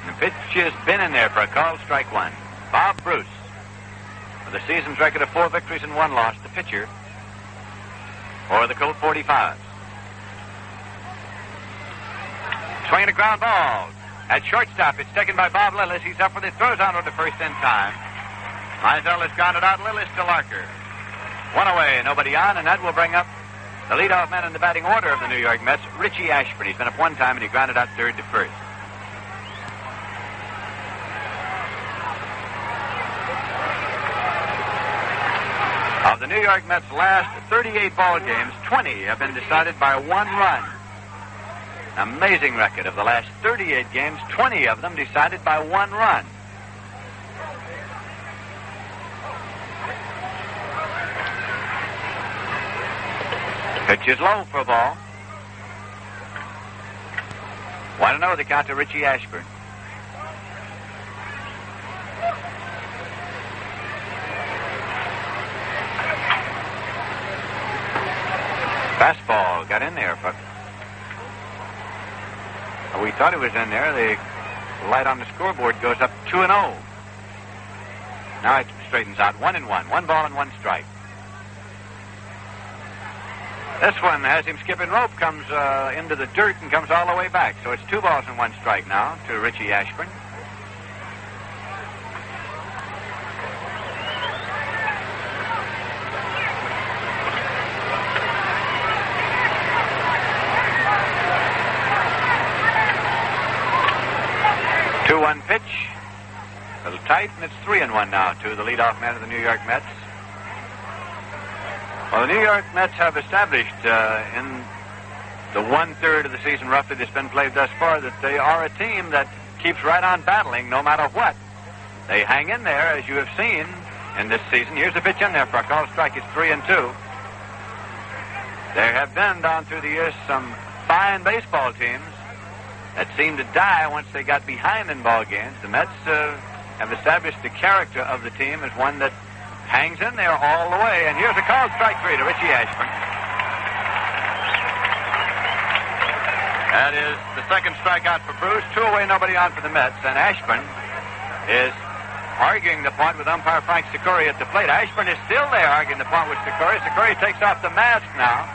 S4: The pitch has been in there for a call, strike 1. Bob Bruce, with a season's record of 4 victories and 1 loss, the pitcher for the Colt-45s. Swinging a ground ball. At shortstop, it's taken by Bob Lillis. He's up with it, throws on to the first in time. Mizell has grounded out. Lillis to Larker. 1 away, nobody on, and that will bring up the leadoff man in the batting order of the New York Mets, Richie Ashburn. He's been up 1 time, and he grounded out third to first. Of the New York Mets' last 38 ball games, 20 have been decided by 1 run. Amazing record. Of the last 38 games, 20 of them decided by 1 run. Pitch is low for a ball. 1-0 the count to Richie Ashburn. Fastball got in there, but we thought it was in there. The light on the scoreboard goes up 2-0. Now it straightens out 1-1. 1 ball and 1 strike. This one has him skipping rope, comes into the dirt and comes all the way back. So it's 2 balls and 1 strike now to Richie Ashburn. Pitch, a little tight, and it's 3-1 now to the leadoff man of the New York Mets. Well, the New York Mets have established in the 1/3 of the season roughly that's been played thus far that they are a team that keeps right on battling no matter what. They hang in there, as you have seen in this season. Here's the pitch in there for a call strike. It's 3-2. There have been down through the years some fine baseball teams that seemed to die once they got behind in ball games. The Mets have established the character of the team as one that hangs in there all the way. And here's a call, strike 3 to Richie Ashburn. That is the second strikeout for Bruce. 2 away, nobody on for the Mets. And Ashburn is arguing the point with umpire Frank Sikori at the plate. Ashburn is still there arguing the point with Sikori. Sikori takes off the mask now.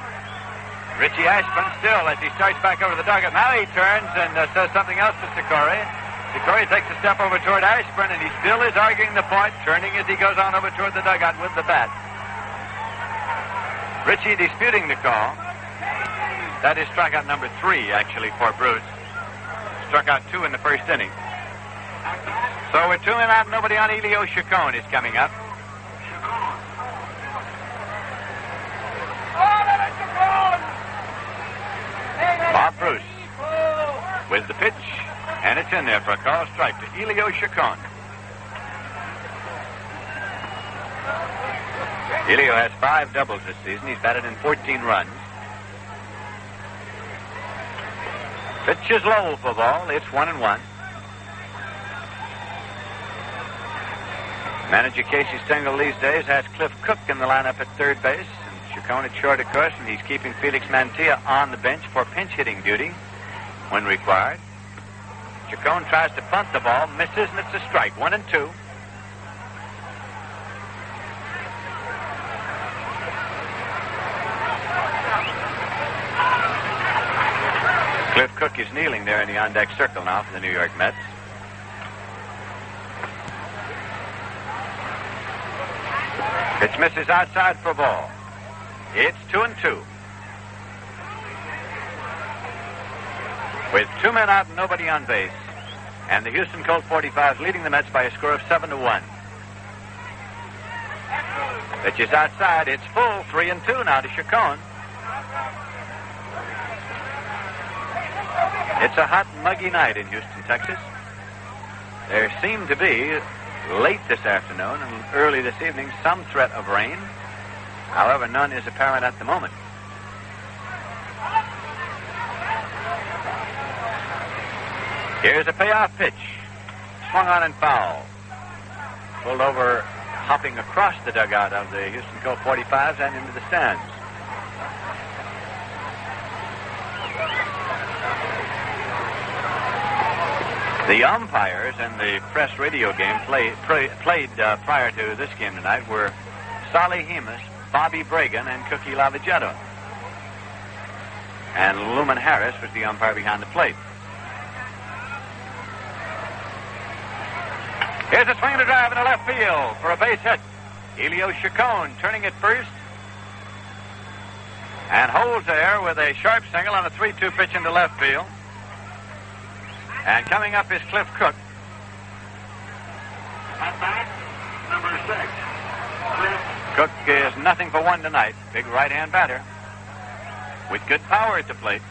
S4: Richie Ashburn still as he starts back over the dugout. Now he turns and says something else to Sikori. Sikori takes a step over toward Ashburn, and he still is arguing the point, turning as he goes on over toward the dugout with the bat. Richie disputing the call. That is strikeout number 3, actually, for Bruce. Struck out 2 in the first inning. So with 2 men out, nobody on. Elio Chacon is coming up. Bob Bruce with the pitch, and it's in there for a call strike to Elio Chacon. Elio has 5 doubles this season. He's batted in 14 runs. Pitch is low for ball. It's 1-1. Manager Casey Stengel these days has Cliff Cook in the lineup at third base, and Chacon at short, of course, and he's keeping Felix Mantilla on the bench for pinch hitting duty when required. Chacon tries to bunt the ball, misses, and it's a strike. 1-2. Cliff Cook is kneeling there in the on-deck circle now for the New York Mets. Pitch misses outside for ball. It's 2-2. With 2 men out and nobody on base, and the Houston-Colt-45 leading the Mets by a score of 7-1. Pitch is outside. It's full. 3-2 now to Chacon. It's a hot, muggy night in Houston, Texas. There seemed to be, late this afternoon and early this evening, some threat of rain. However, none is apparent at the moment. Here's a payoff pitch. Swung on and foul. Pulled over, hopping across the dugout of the Houston Colt-45s and into the stands. The umpires in the press radio game played prior to this game tonight were Solly Hemus, Bobby Bragan, and Cookie Lavagetto. And Luman Harris was the umpire behind the plate. Here's a swing and a drive in the left field for a base hit. Elio Chacon turning at first and holds there with a sharp single on a 3-2 pitch into left field. And coming up is Cliff Cook.
S3: At bat, number 6.
S4: Cook is nothing for 1 tonight. Big right-hand batter with good power at the plate.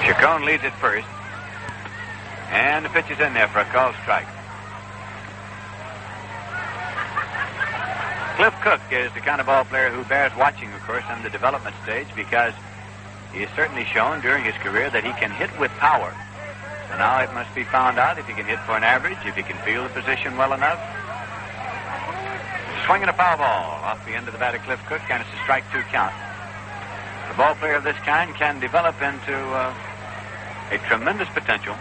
S4: Chacon leads at first. And the pitch is in there for a called strike. Cliff Cook is the kind of ball player who bears watching, of course, in the development stage because he has certainly shown during his career that he can hit with power. So now it must be found out if he can hit for an average, if he can feel the position well enough. Swinging a foul ball off the end of the bat of Cliff Cook, and it's a strike 2 count. A ball player of this kind can develop into a tremendous potential.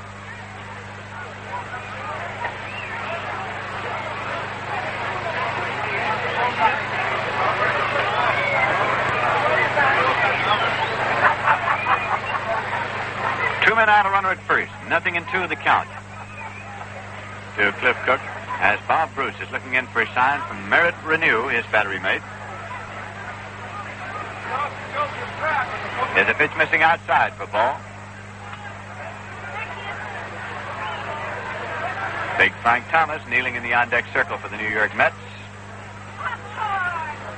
S4: Out a runner at first. 0-2 the count to Cliff Cook as Bob Bruce is looking in for a sign from Merritt Renew, his battery mate. There's a pitch missing outside for ball. Big Frank Thomas kneeling in the on-deck circle for the New York Mets.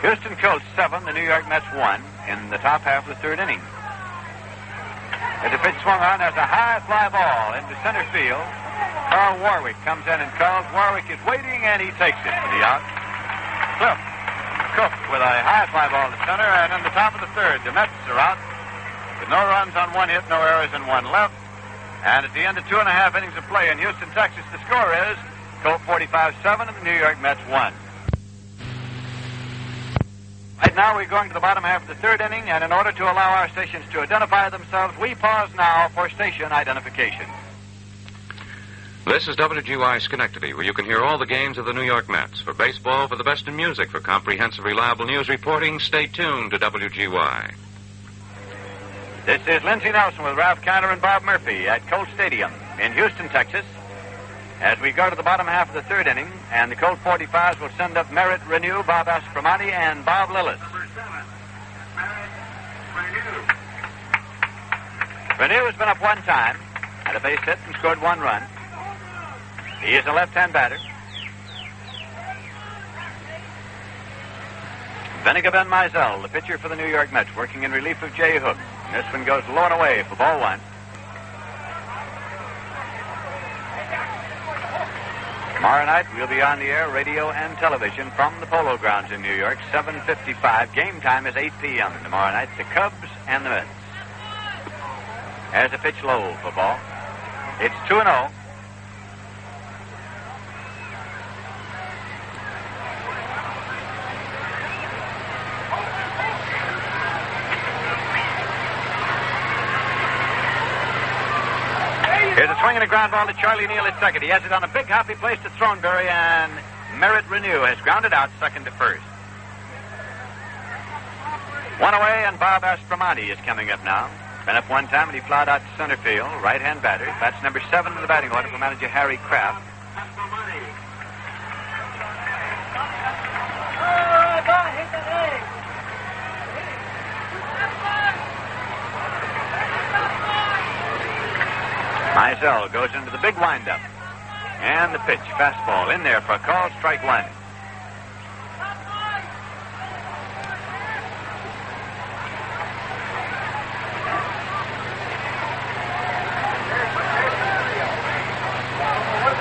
S4: Houston Colts 7, the New York Mets 1 in the top half of the 3rd inning. As the pitch swung on, there's a high fly ball into center field. Carl Warwick comes in and calls. Warwick is waiting, and he takes it for the out. Cliff Cook with a high fly ball to center, and in the top of the 3rd, the Mets are out with no runs on 1 hit, no errors, and 1 left. And at the end of 2.5 innings of play in Houston, Texas, the score is Colt 45 7 and the New York Mets 1. Right now, we're going to the bottom half of the third inning, and in order to allow our stations to identify themselves, we pause now for station identification.
S6: This is WGY Schenectady, where you can hear all the games of the New York Mets. For baseball, for the best in music, for comprehensive, reliable news reporting, stay tuned to WGY.
S4: This is Lindsey Nelson with Ralph Kiner and Bob Murphy at Colt Stadium in Houston, Texas, as we go to the bottom half of the third inning, and the Colt 45s will send up Merritt Renew, Bob Aspromati, and Bob Lillis. Renew has been up one time, had a base hit and scored one run. He is a left-hand batter. Vinegar Ben Mizell, the pitcher for the New York Mets, working in relief of Jay Hook. And this one goes low and away for ball one. Tomorrow night, we'll be on the air, radio and television from the Polo Grounds in New York, 7:55. Game time is 8 p.m. tomorrow night, the Cubs and the Mets. As a pitch low for ball. It's 2-0. Here's a swing and a ground ball to Charlie Neal at second. He has it on a big hop. He plays to Throneberry, and Merritt Renew has grounded out second to first. One away, and Bob Aspromati is coming up now. Been up one time, and he plowed out to center field. Right-hand batter. That's number 7 in the batting order for manager Harry Kraft. Mizell goes into the big windup. And the pitch, fastball, in there for a call, strike one.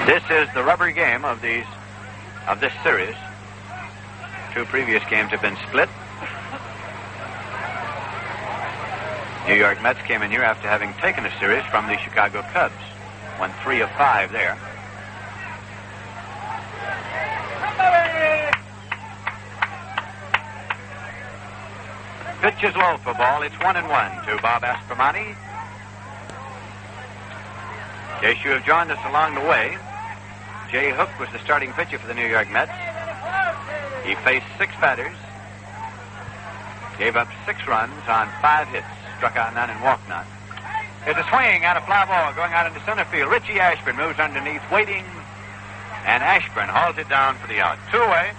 S4: This is the rubber game of this series. 2 previous games have been split. New York Mets came in here after having taken a series from the Chicago Cubs. Won 3 of 5 there. Pitch is low for ball. It's 1-1 to Bob Aspromati. In case you have joined us along the way, Jay Hook was the starting pitcher for the New York Mets. He faced 6 batters, gave up 6 runs on 5 hits. Struck out none and walked none. There's a swing and a fly ball going out into center field. Richie Ashburn moves underneath, waiting, and Ashburn hauls it down for the out. 2 away.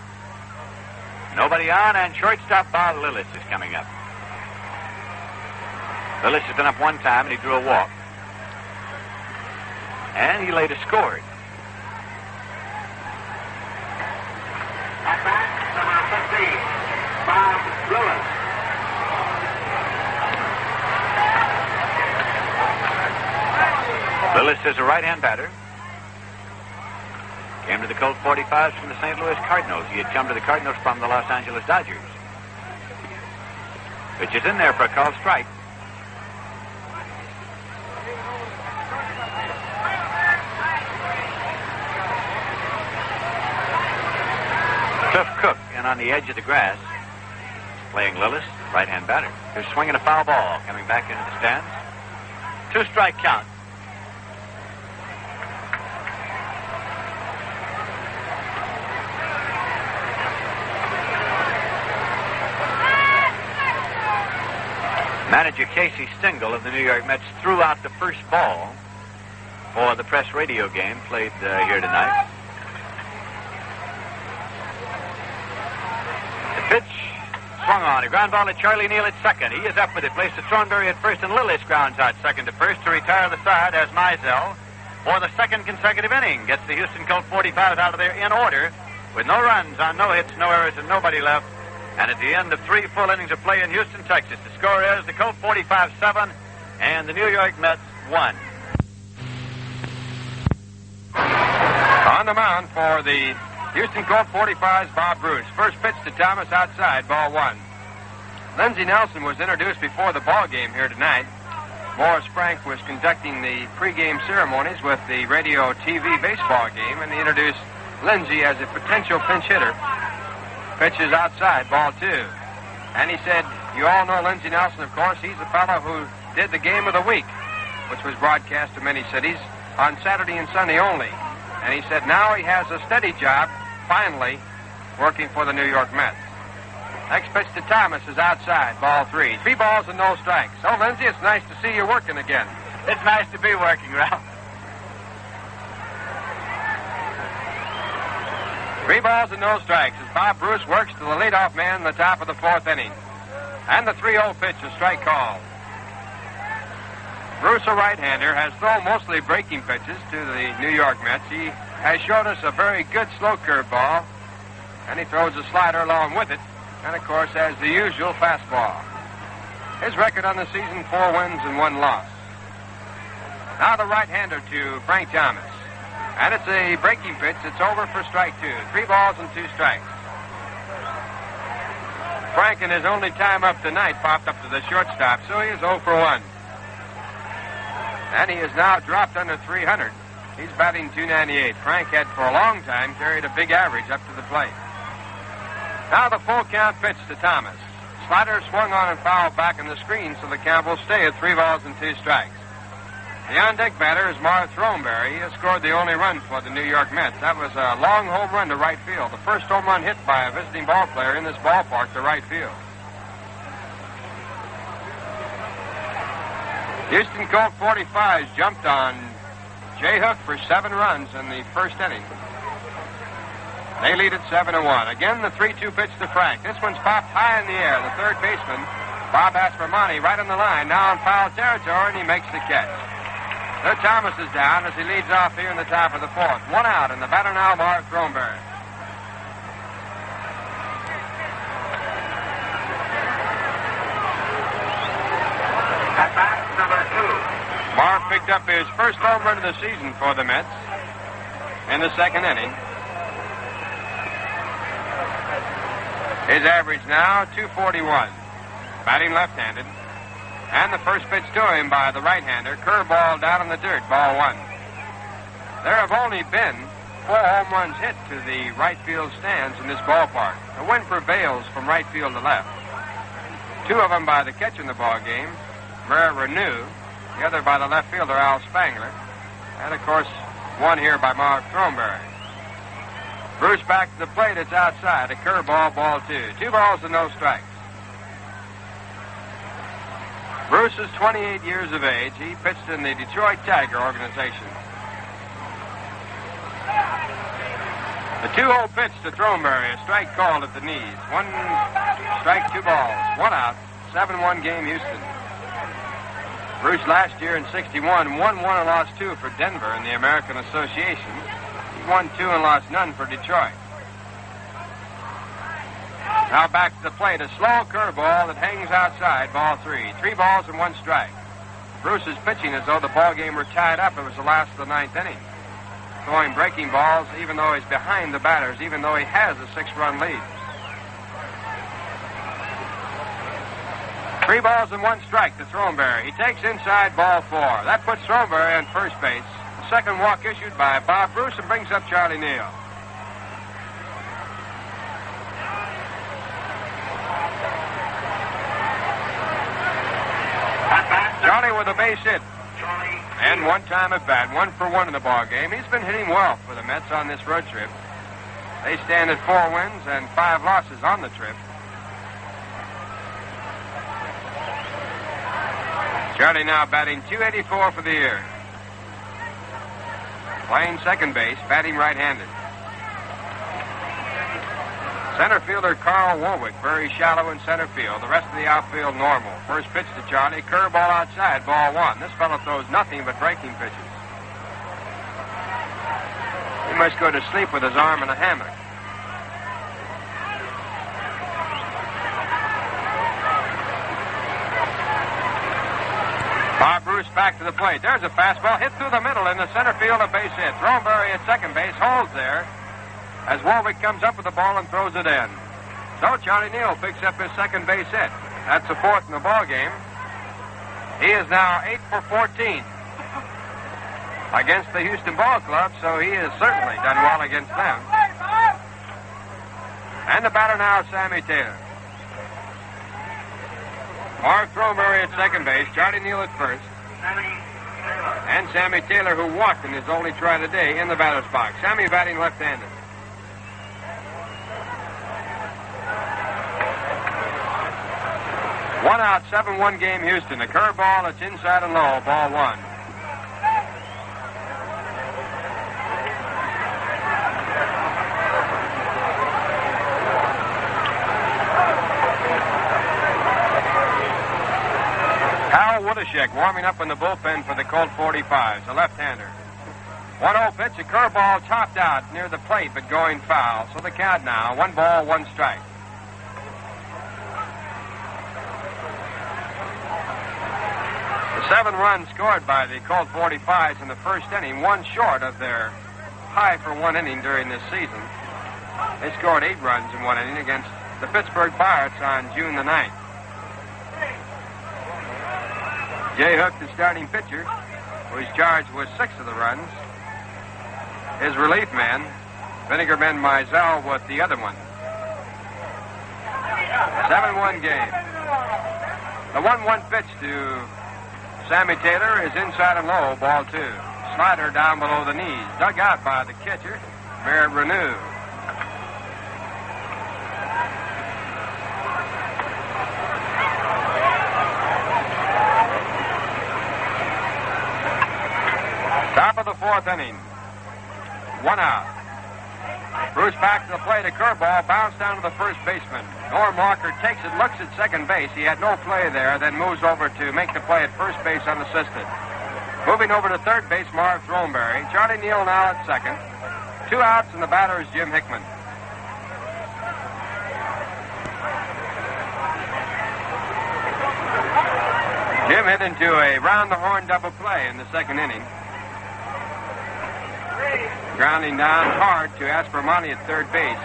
S4: Nobody on, and shortstop Bob Lillis is coming up. Lillis has been up one time, and he drew a walk. And he later scored.
S3: At bat, number 15, Bob Lillis.
S4: Lillis is a right-hand batter. Came to the Colt 45s from the St. Louis Cardinals. He had come to the Cardinals from the Los Angeles Dodgers. Pitch is in there for a called strike. Cliff Cook in on the edge of the grass, playing Lillis, right-hand batter. They're swinging a foul ball coming back into the stands. 2-strike count. Manager Casey Stengel of the New York Mets threw out the first ball for the press radio game played here tonight. The pitch swung on. A ground ball to Charlie Neal at second. He is up with it. Placed to Throneberry at first, and Lillis grounds out second to first to retire the side as Mizell, for the second consecutive inning, gets the Houston Colt 45s out of there in order with no runs on no hits, no errors, and nobody left. And at the end of 3 full innings of play in Houston, Texas, the score is the Colt 45 7 and the New York Mets 1.
S2: On the mound for the Houston Colt 45's Bob Bruce. First pitch to Thomas outside, ball 1. Lindsey Nelson was introduced before the ball game here tonight. Morris Frank was conducting the pregame ceremonies with the radio TV baseball game, and he introduced Lindsey as a potential pinch hitter. Pitch is outside, ball 2. And he said, you all know Lindsey Nelson, of course. He's the fellow who did the Game of the Week, which was broadcast to many cities on Saturday and Sunday only. And he said now he has a steady job, finally, working for the New York Mets. Next pitch to Thomas is outside, ball 3. 3 balls and no strikes. So, Lindsey, it's nice to see you working again.
S4: It's nice to be working, Ralph.
S2: 3 balls and no strikes as Bob Bruce works to the leadoff man in the top of the 4th inning. And the 3-0 pitch, a strike call. Bruce, a right-hander, has thrown mostly breaking pitches to the New York Mets. He has showed us a very good slow curveball, and he throws a slider along with it, and, of course, has the usual fastball. His record on the season, 4 wins and 1 loss. Now the right-hander to Frank Thomas. And it's a breaking pitch. It's over for strike 2. 3 balls and 2 strikes. Frank, in his only time up tonight, popped up to the shortstop, so he is 0 for 1. And he has now dropped under 300. He's batting .298. Frank had for a long time carried a big average up to the plate. Now the full count pitch to Thomas. Slider swung on and fouled back in the screen, so the count will stay at 3 balls and 2 strikes. The on-deck batter is Mark Throneberry. He has scored the only run for the New York Mets. That was a long home run to right field. The first home run hit by a visiting ball player in this ballpark to right field. Houston-Colt-45 jumped on J. Hook for 7 runs in the first inning. They lead at 7-1. Again, the 3-2 pitch to Frank. This one's popped high in the air. The third baseman, Bob Aspermani, right on the line. Now in foul territory, and he makes the catch. So Thomas is down as he leads off here in the top of the 4th. 1 out, and the batter now, Mark Throneberry.
S3: At bat, number 2.
S2: Mark picked up his first home run of the season for the Mets in the second inning. His average now, .241. Batting left-handed. And the first pitch to him by the right-hander, curveball down in the dirt, ball 1. There have only been 4 home runs hit to the right field stands in this ballpark. The wind prevails from right field to left. 2 of them by the catcher in the ball game, Murray Renew. The other by the left fielder, Al Spangler. And, of course, 1 here by Mark Throneberry. Bruce back to the plate. It's outside. A curveball, ball 2. 2 balls and no strikes. Bruce is 28 years of age. He pitched in the Detroit Tiger organization. The 2-0 pitch to Throneberry, a strike called at the knees. 1 strike, 2 balls, 1 out, 7-1 game Houston. Bruce last year in 61 won 1 and lost 2 for Denver in the American Association. He won 2 and lost none for Detroit. Now back to the plate, a slow curveball that hangs outside, ball 3. 3 balls and 1 strike. Bruce is pitching as though the ball game were tied up. It was the last of the 9th inning. Throwing breaking balls even though he's behind the batters, even though he has a 6-run lead. 3 balls and 1 strike to Throneberry. He takes inside, ball 4. That puts Throneberry on first base. The second walk issued by Bob Bruce and brings up Charlie Neal. Charlie with a base hit. And 1 time at bat, 1 for 1 in the ball game. He's been hitting well for the Mets on this road trip. They stand at 4 wins and 5 losses on the trip. Charlie now batting .284 for the year. Playing second base, batting right-handed. Center fielder Carl Warwick, very shallow in center field. The rest of the outfield normal. First pitch to Charlie, curveball outside, ball 1. This fellow throws nothing but breaking pitches. He must go to sleep with his arm in a hammock. Bob Bruce back to the plate. There's a fastball hit through the middle in the center field, a base hit. Throneberry at second base holds there as Warwick comes up with the ball and throws it in. So Charlie Neal picks up his second base hit. That's the 4th in the ball game. He is now 8 for 14 against the Houston Ball Club, so he has certainly done well against them. And the batter now, Sammy Taylor. Mark Throneberry at second base, Charlie Neal at first, and Sammy Taylor, who walked in his only try today, in the batter's box. Sammy batting left-handed. One out, 7-1 game, Houston. A curveball, it's inside and low, ball one. Woodashek warming up in the bullpen for the Colt-45s, a left-hander. 1-0 pitch, a curveball topped out near the plate, but going foul. So the count now, 1 ball, 1 strike. The 7 runs scored by the Colt-45s in the first inning, 1 short of their high for 1 inning during this season. They scored 8 runs in 1 inning against the Pittsburgh Pirates on June the 9th. Jay Hook, the starting pitcher, who's charged with 6 of the runs. His relief man, Vinegar Ben Mizell, with the other one. 7-1 game. The 1-1 pitch to Sammy Taylor is inside and low, ball 2. Slider down below the knees, dug out by the catcher, Merritt Renew. Top of the 4th inning. 1 out. Bruce back to the plate, a curveball, bounced down to the first baseman. Norm Walker takes it, looks at second base. He had no play there, then moves over to make the play at first base unassisted. Moving over to third base, Marv Throneberry. Charlie Neal now at second. 2 outs, and the batter is Jim Hickman. Jim hit into a round-the-horn double play in the second inning. Grounding down hard to Aspermani at third base.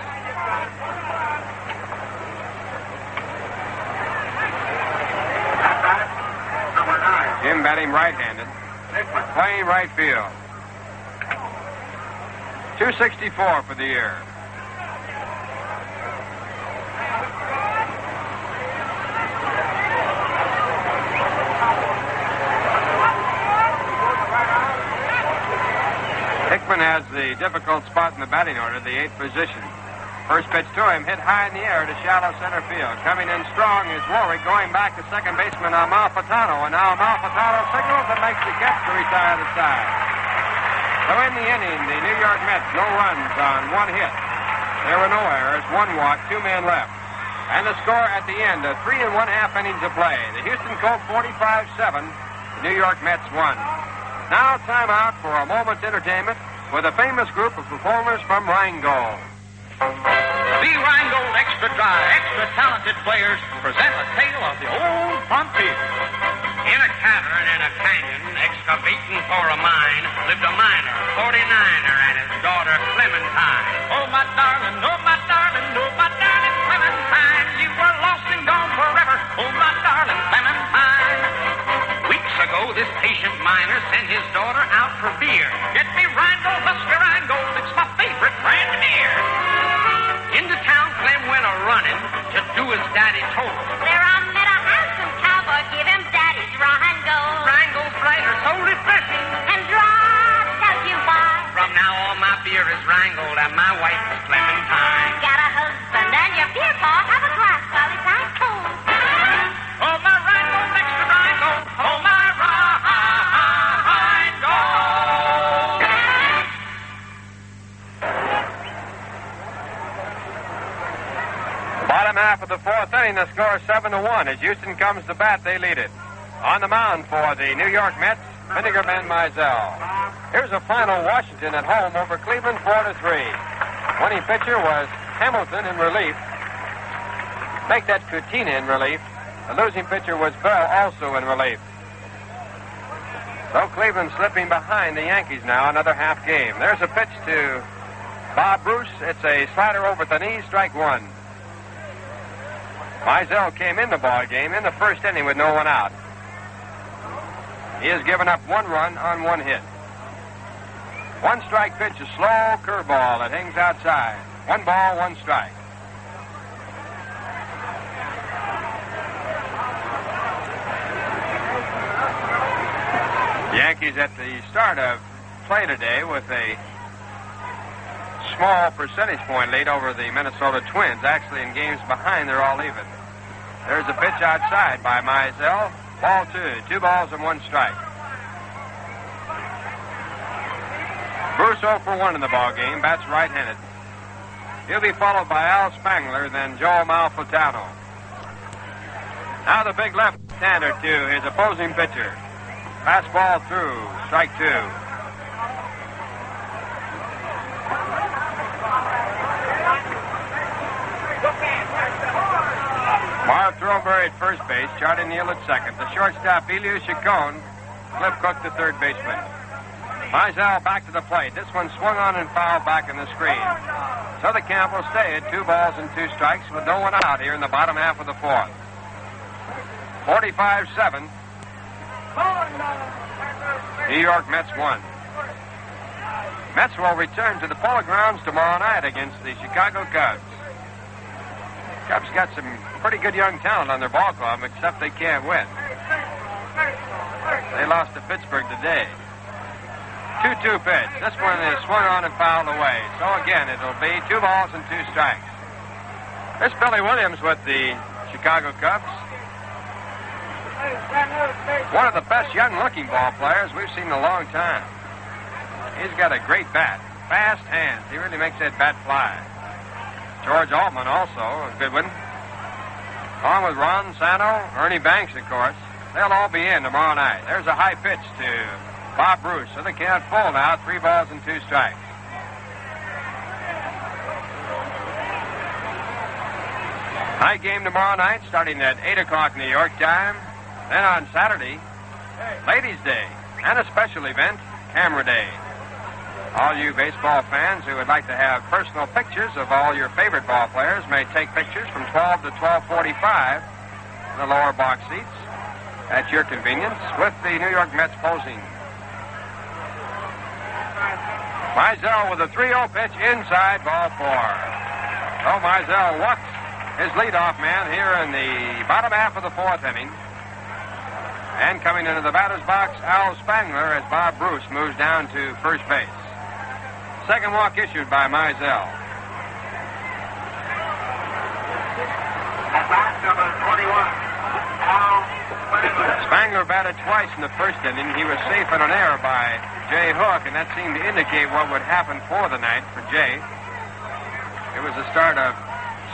S2: Jim batting right-handed. Playing right field. 264 for the year. Hickman has the difficult spot in the batting order, the 8th position. First pitch to him, hit high in the air to shallow center field. Coming in strong is Warwick, going back to second baseman Amalfitano. And now Amalfitano signals and makes the catch to retire the side. So in the inning, the New York Mets, no runs on 1 hit. There were no errors, 1 walk, 2 men left. And the score at the end, 3 1/2 innings of play. The Houston Colt 45-7, the New York Mets 1. Now time out for a moment's entertainment with a famous group of performers from Rheingold.
S7: The Rheingold Extra Dry, extra talented players present a tale of the old frontier. In a cavern in a canyon, excavating for a mine, lived a miner, 49er, and his daughter Clementine. Oh, my darling, oh, my darling, oh, my darling Clementine, you were lost and gone forever, oh, my darling Clementine. Weeks ago, this patient miner sent his daughter out for beer. Get me Rheingold, Husker Rheingold, it's my favorite brand of beer. Into town, Clem went a-running to do as Daddy told him.
S8: There I met a handsome cowboy, give him Daddy's Rheingold.
S7: Rheingold's brighter, so refreshing.
S8: And dry, tell you why.
S7: From now on, my beer is Rheingold, and my wife is Clementine.
S8: Got a husband and your beer paw, have a glass while it's ice cold.
S7: Oh, my Rheingold, extra Rheingold, oh, my Rheingold.
S2: Bottom half of the 4th inning, the score 7-1. As Houston comes to bat, they lead it. On the mound for the New York Mets, Vinegar Ben Mizell. Here's a final Washington at home over Cleveland 4-3. Winning pitcher was Hamilton in relief. Make that Coutinho in relief. The losing pitcher was Bell, also in relief. So Cleveland slipping behind the Yankees now, another half game. There's a pitch to Bob Bruce. It's a slider over the knee, strike 1. Mizell came in the ball game in the first inning with no one out. He has given up 1 run on 1 hit. 1 strike pitch, a slow curveball that hangs outside. 1 ball, 1 strike. Yankees at the start of play today with a small percentage point lead over the Minnesota Twins. Actually, in games behind, they're all even. There's a pitch outside by Mizell. Ball 2. 2 balls and 1 strike. Bruce 0 for 1 in the ball game. Bats right-handed. He'll be followed by Al Spangler, then Joe Malfitano. Now the big left-hander to his opposing pitcher. Fastball through. Strike 2. Marv Throberry at first base. Charlie Neal at second. The shortstop, Eliu Chacon. Cliff Cook, the third baseman. Mizell back to the plate. This one swung on and fouled back in the screen. So the count will stay at 2 balls and 2 strikes with no one out here in the bottom half of the fourth. 45-7. New York Mets won. Mets will return to the Polo Grounds tomorrow night against the Chicago Cubs. Cubs got some pretty good young talent on their ball club, except they can't win. They lost to Pittsburgh today. 2-2 pitch. This one is swung on and fouled away. So again, it'll be 2 balls and 2 strikes. This Billy Williams with the Chicago Cubs. One of the best young-looking ball players we've seen in a long time. He's got a great bat. Fast hands. He really makes that bat fly. George Altman also, a good one. Along with Ron Santo, Ernie Banks, of course. They'll all be in tomorrow night. There's a high pitch to Bob Bruce. So they can't full now. 3 balls and 2 strikes. Night game tomorrow night, starting at 8 o'clock New York time. Then on Saturday, Ladies' Day, and a special event, Camera Day. All you baseball fans who would like to have personal pictures of all your favorite ball players may take pictures from 12 to 12:45 in the lower box seats at your convenience with the New York Mets posing. Mizell with a 3-0 pitch inside, ball 4. So Mizell walks his leadoff man here in the bottom half of the fourth inning. And coming into the batter's box, Al Spangler as Bob Bruce moves down to first base. Second walk issued by Mizell.
S3: At bat, number 21, Al Spangler.
S2: Spangler batted twice in the first inning. He was safe on an error by Jay Hook, and that seemed to indicate what would happen for the night for Jay. It was the start of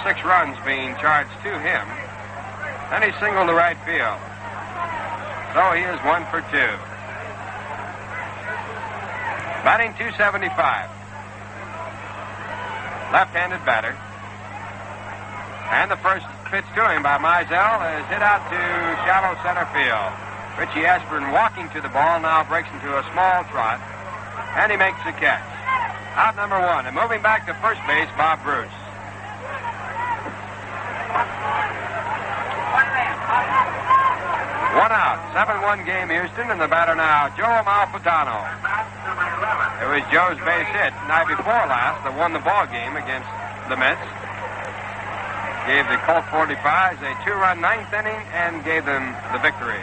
S2: 6 runs being charged to him. Then he singled to right field. So he is 1 for 2. Batting .275. Left-handed batter. And the first pitch to him by Mizell is hit out to shallow center field. Richie Ashburn walking to the ball, now breaks into a small trot. And he makes the catch. Out number 1. And moving back to first base, Bob Bruce. One out. 7-1 game, Houston, and the batter now, Joe Malfitano. It was Joe's base hit night before last that won the ball game against the Mets. Gave the Colt-45s a 2-run ninth inning and gave them the victory.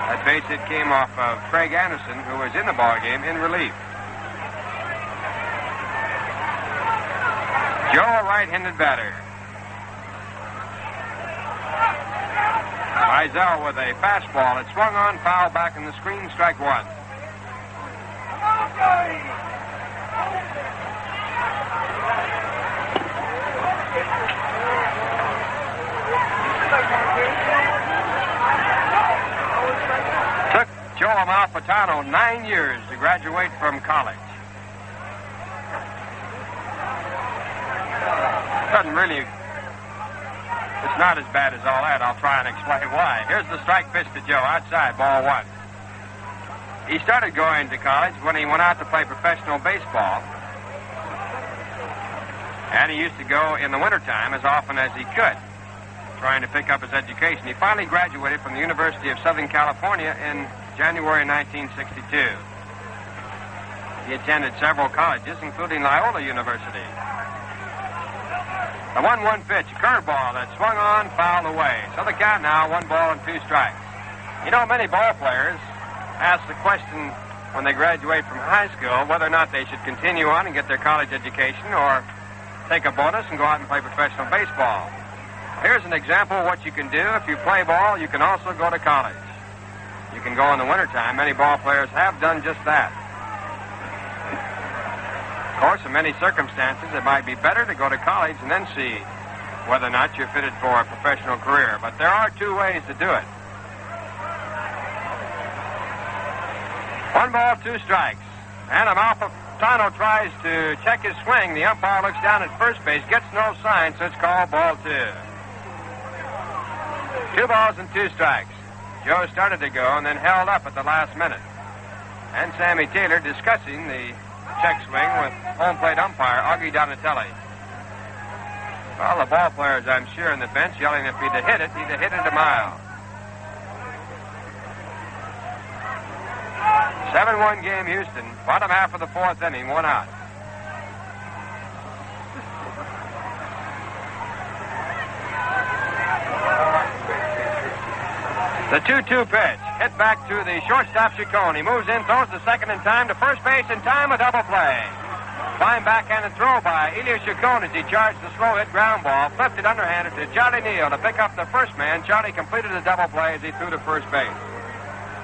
S2: That base hit came off of Craig Anderson, who was in the ball game in relief. Joe, a right-handed batter. Mizell with a fastball. It swung on, foul back in the screen, strike 1. Took Joe Malfitano 9 years to graduate from college. Doesn't really... It's not as bad as all that. I'll try and explain why. Here's the strike pitch to Joe. Outside, ball 1. He started going to college when he went out to play professional baseball. And he used to go in the wintertime as often as he could, trying to pick up his education. He finally graduated from the University of Southern California in January 1962. He attended several colleges, including Loyola University. The 1-1 pitch, a curveball that swung on, fouled away. So the count now, 1 ball and 2 strikes. You know, many ball players ask the question when they graduate from high school whether or not they should continue on and get their college education or take a bonus and go out and play professional baseball. Here's an example of what you can do. If you play ball, you can also go to college. You can go in the wintertime. Many ball players have done just that. Of course, in many circumstances, it might be better to go to college and then see whether or not you're fitted for a professional career. But there are two ways to do it. 1 ball, 2 strikes. And Amalfitano tries to check his swing. The umpire looks down at first base, gets no sign, so it's called ball 2. 2 balls and 2 strikes. Joe started to go and then held up at the last minute. And Sammy Taylor discussing the check swing with home plate umpire Augie Donatelli. Well, the ball players, I'm sure, in the bench yelling if he'd have hit it a mile. 7-1 game, Houston. Bottom half of the 4th inning, 1 out. The 2-2 pitch. Hit back to the shortstop, Chacon. He moves in, throws the second in time to first base in time, a double play. Fine backhanded throw by Elio Chacon as he charged the slow hit ground ball, flipped it underhanded to Charlie Neal to pick up the first man. Charlie completed the double play as he threw to first base.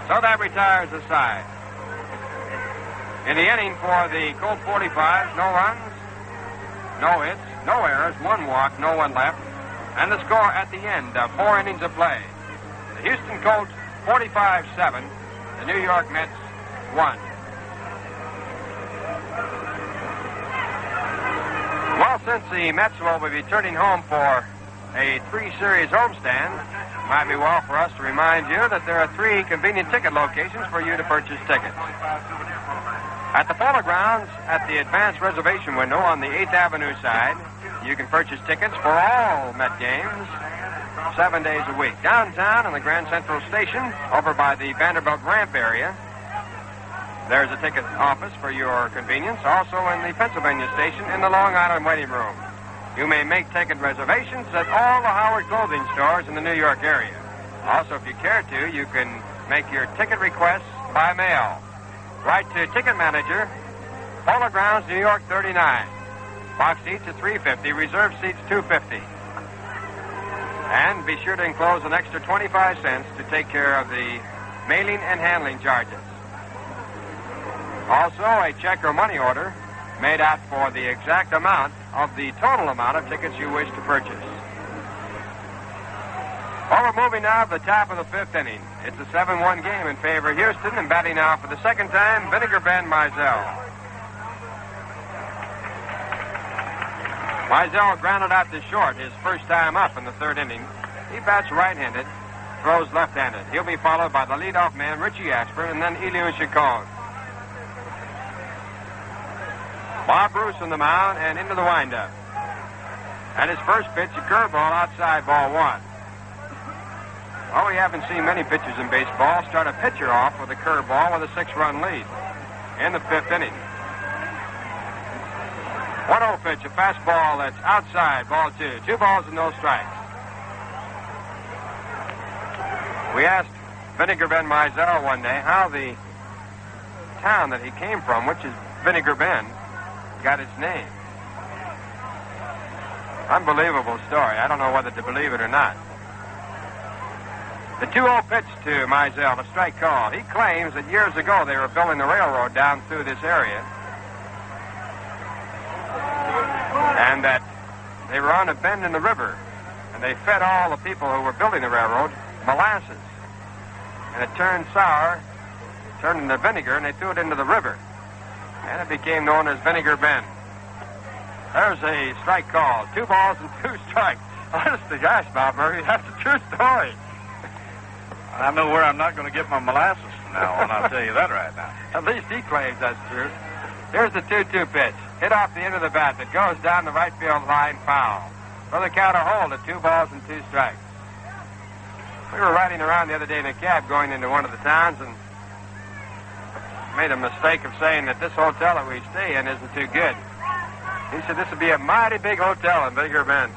S2: So that retires the side. In the inning for the Colt 45, no runs, no hits, no errors, 1 walk, no one left, and the score at the end of 4 innings of play. The Houston Colts 45-7, the New York Mets 1. Well, since the Mets will be returning home for a 3-series homestand, it might be well for us to remind you that there are 3 convenient ticket locations for you to purchase tickets. At the Polo Grounds, at the advanced reservation window on the 8th Avenue side, you can purchase tickets for all Met games 7 days a week. Downtown in the Grand Central Station, over by the Vanderbilt Ramp area, there's a ticket office for your convenience. Also in the Pennsylvania Station in the Long Island waiting room. You may make ticket reservations at all the Howard clothing stores in the New York area. Also, if you care to, you can make your ticket requests by mail. Write to Ticket Manager, Polo Grounds, New York 39. Box seats are $3.50, reserve seats $2.50. And be sure to enclose an extra 25 cents to take care of the mailing and handling charges. Also, a check or money order made out for the exact amount of the total amount of tickets you wish to purchase. Well, we're moving now to the top of the 5th inning. It's a 7-1 game in favor of Houston, and batting now for the second time, Vinegar Ben Mizell. Mizell grounded out to short his first time up in the 3rd inning. He bats right-handed, throws left-handed. He'll be followed by the leadoff man, Richie Ashburn, and then Elio Chacon. Bob Bruce on the mound and into the windup. And his first pitch, a curveball outside, ball 1. Well, we haven't seen many pitchers in baseball start a pitcher off with a curveball with a 6-run lead in the 5th inning. 1-0 pitch, a fastball that's outside, ball 2. 2 balls and no strikes. We asked Vinegar Ben Mizell one day how the town that he came from, which is Vinegar Bend, got its name. Unbelievable story. I don't know whether to believe it or not. The 2-0 pitch to Mizell, a strike call. He claims that years ago they were building the railroad down through this area, and that they were on a bend in the river, and they fed all the people who were building the railroad molasses. And it turned sour, turned into vinegar, and they threw it into the river. And it became known as Vinegar Bend. There's a strike call. 2 balls and 2 strikes. Honest to gosh, Bob Murray, that's a true story.
S9: I know where I'm not going to get my molasses from now on, I'll tell you that right now.
S2: At least he claims that's true. Here's the 2-2 pitch. Hit off the end of the bat that goes down the right field line, foul. So the count a hold at 2 balls and 2 strikes. We were riding around the other day in a cab going into one of the towns and made a mistake of saying that this hotel that we stay in isn't too good. He said this would be a mighty big hotel in Vinegar Bend.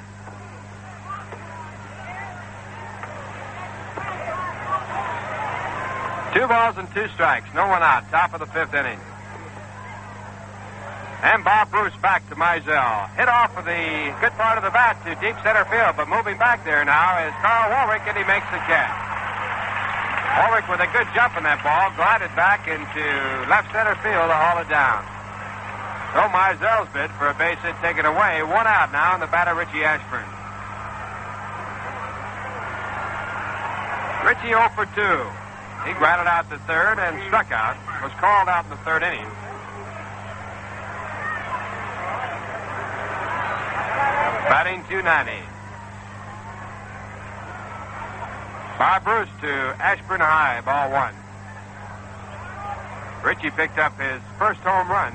S2: 2 balls and 2 strikes. No one out. Top of the 5th inning. And Bob Bruce back to Mizell. Hit off of the good part of the bat to deep center field, but moving back there now is Carl Warwick, and he makes the catch. Warwick with a good jump in that ball, glided back into left center field to haul it down. So Mizell's bid for a base hit taken away. 1 out now, and the batter Richie Ashburn. Richie 0 for 2. He grounded out the 3rd and struck out. Was called out in the 3rd inning. Batting .290. Bob Bruce to Ashburn high, ball 1. Richie picked up his first home run.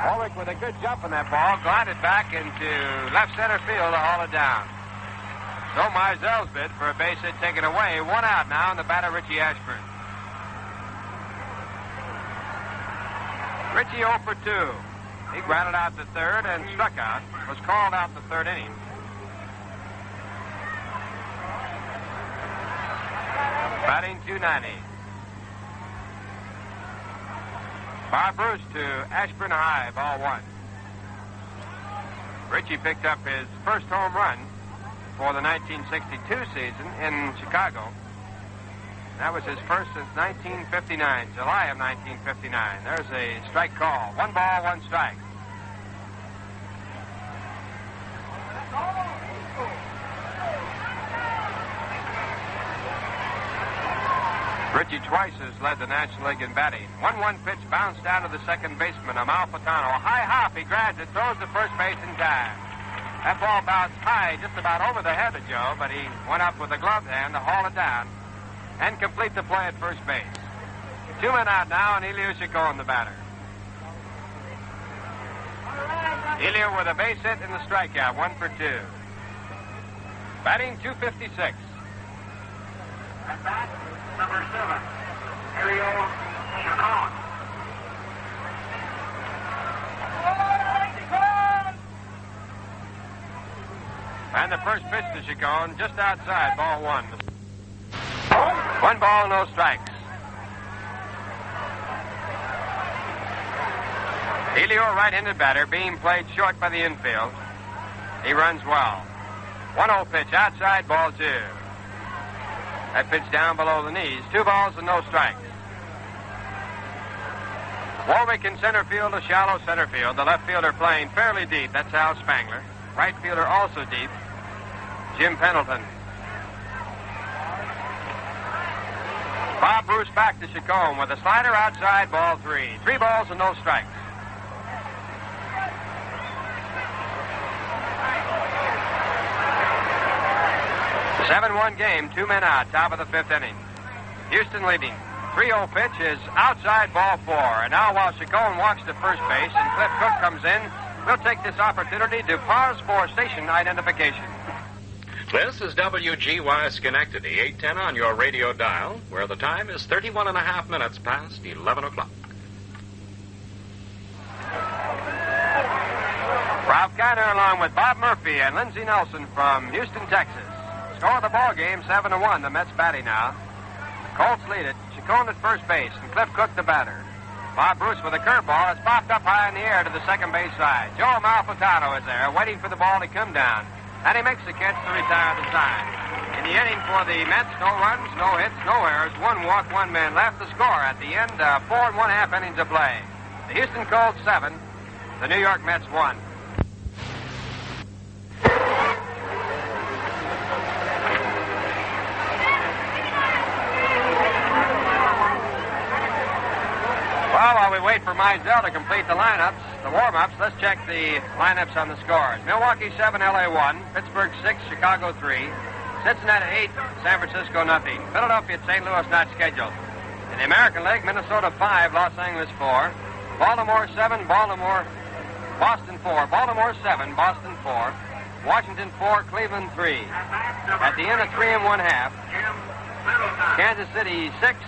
S2: Warwick with a good jump in that ball, glided back into left center field to haul it down. So Mizell's bid for a base hit taken away. 1 out now, and the batter Richie Ashburn. Richie 0 for 2. He grounded out the 3rd and struck out. Was called out in the 3rd inning. Batting .290. Bob Bruce to Ashburn high, ball 1. Richie picked up his first home run for the 1962 season in Chicago. That was his first since 1959, July of 1959. There's a strike call. 1 ball, 1 strike. Richie twice has led the National League in batting. 1-1 pitch bounced down to the second baseman, Amalfitano. High hop, he grabs it, throws to first base in time. That ball bounced high, just about over the head of Joe, but he went up with a gloved hand to haul it down and complete the play at first base. 2 men out now, and Elio Chacon, the batter. Elio with a base hit and the strikeout, 1 for 2. Batting .256.
S3: At bat, number 7, Elio Chacon.
S2: And the first pitch to Chacon, just outside, ball 1. 1 ball, no strikes. Elio, right-handed batter, being played short by the infield. He runs well. 1-0 pitch, outside, ball 2. That pitch down below the knees. 2 balls and no strikes. Warwick in center field, a shallow center field. The left fielder playing fairly deep. That's Al Spangler. Right fielder also deep. Jim Pendleton. Bob Bruce back to Chacon with a slider outside, ball 3. 3 balls and no strikes. The 7-1 game, 2 men out, top of the 5th inning. Houston leading. 3-0 pitch is outside, ball 4. And now while Chacon walks to first base and Cliff Cook comes in, we'll take this opportunity to pause for station identification.
S6: This is WGY Schenectady, 810 on your radio dial, where the time is 31 and a half minutes past 11 o'clock.
S2: Ralph Kiner along with Bob Murphy and Lindsey Nelson from Houston, Texas. Score of the ball game, 7-1. The Mets batting now. Colts lead it. Chacon at first base, and Cliff Cook the batter. Bob Bruce with a curveball. It's popped up high in the air to the second base side. Joe Amalfitano is there, waiting for the ball to come down. And he makes the catch to retire the side. In the inning for the Mets, no runs, no hits, no errors, 1 walk, 1 man left. The score at the end, 4 1/2 innings of play. The Houston Colts 7, the New York Mets 1. Well, while we wait for Mizell to complete the lineups, the warm-ups, let's check the lineups on the scores. Milwaukee 7, LA 1, Pittsburgh 6, Chicago 3, Cincinnati 8, San Francisco nothing. Philadelphia at St. Louis not scheduled. In the American League, Minnesota 5, Los Angeles 4, Baltimore 7, Boston 4, Baltimore 7, Boston 4, Washington 4, Cleveland 3. At the end of 3 1/2, Kansas City 6,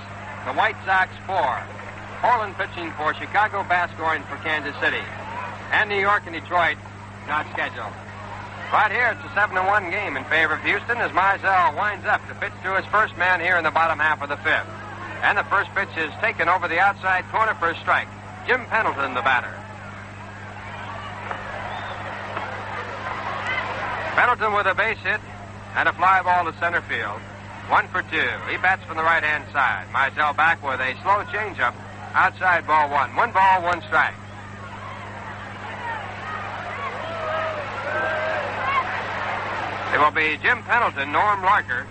S2: the White Sox 4. Portland pitching for Chicago, Bass scoring for Kansas City. And New York and Detroit not scheduled. Right here, it's a 7-1 game in favor of Houston as Mizell winds up to pitch to his first man here in the bottom half of the 5th. And the first pitch is taken over the outside corner for a strike. Jim Pendleton, the batter. Pendleton with a base hit and a fly ball to center field. 1 for 2. He bats from the right-hand side. Mizell back with a slow changeup. Outside, ball 1. 1 ball, 1 strike. It will be Jim Pendleton, Norm Larker,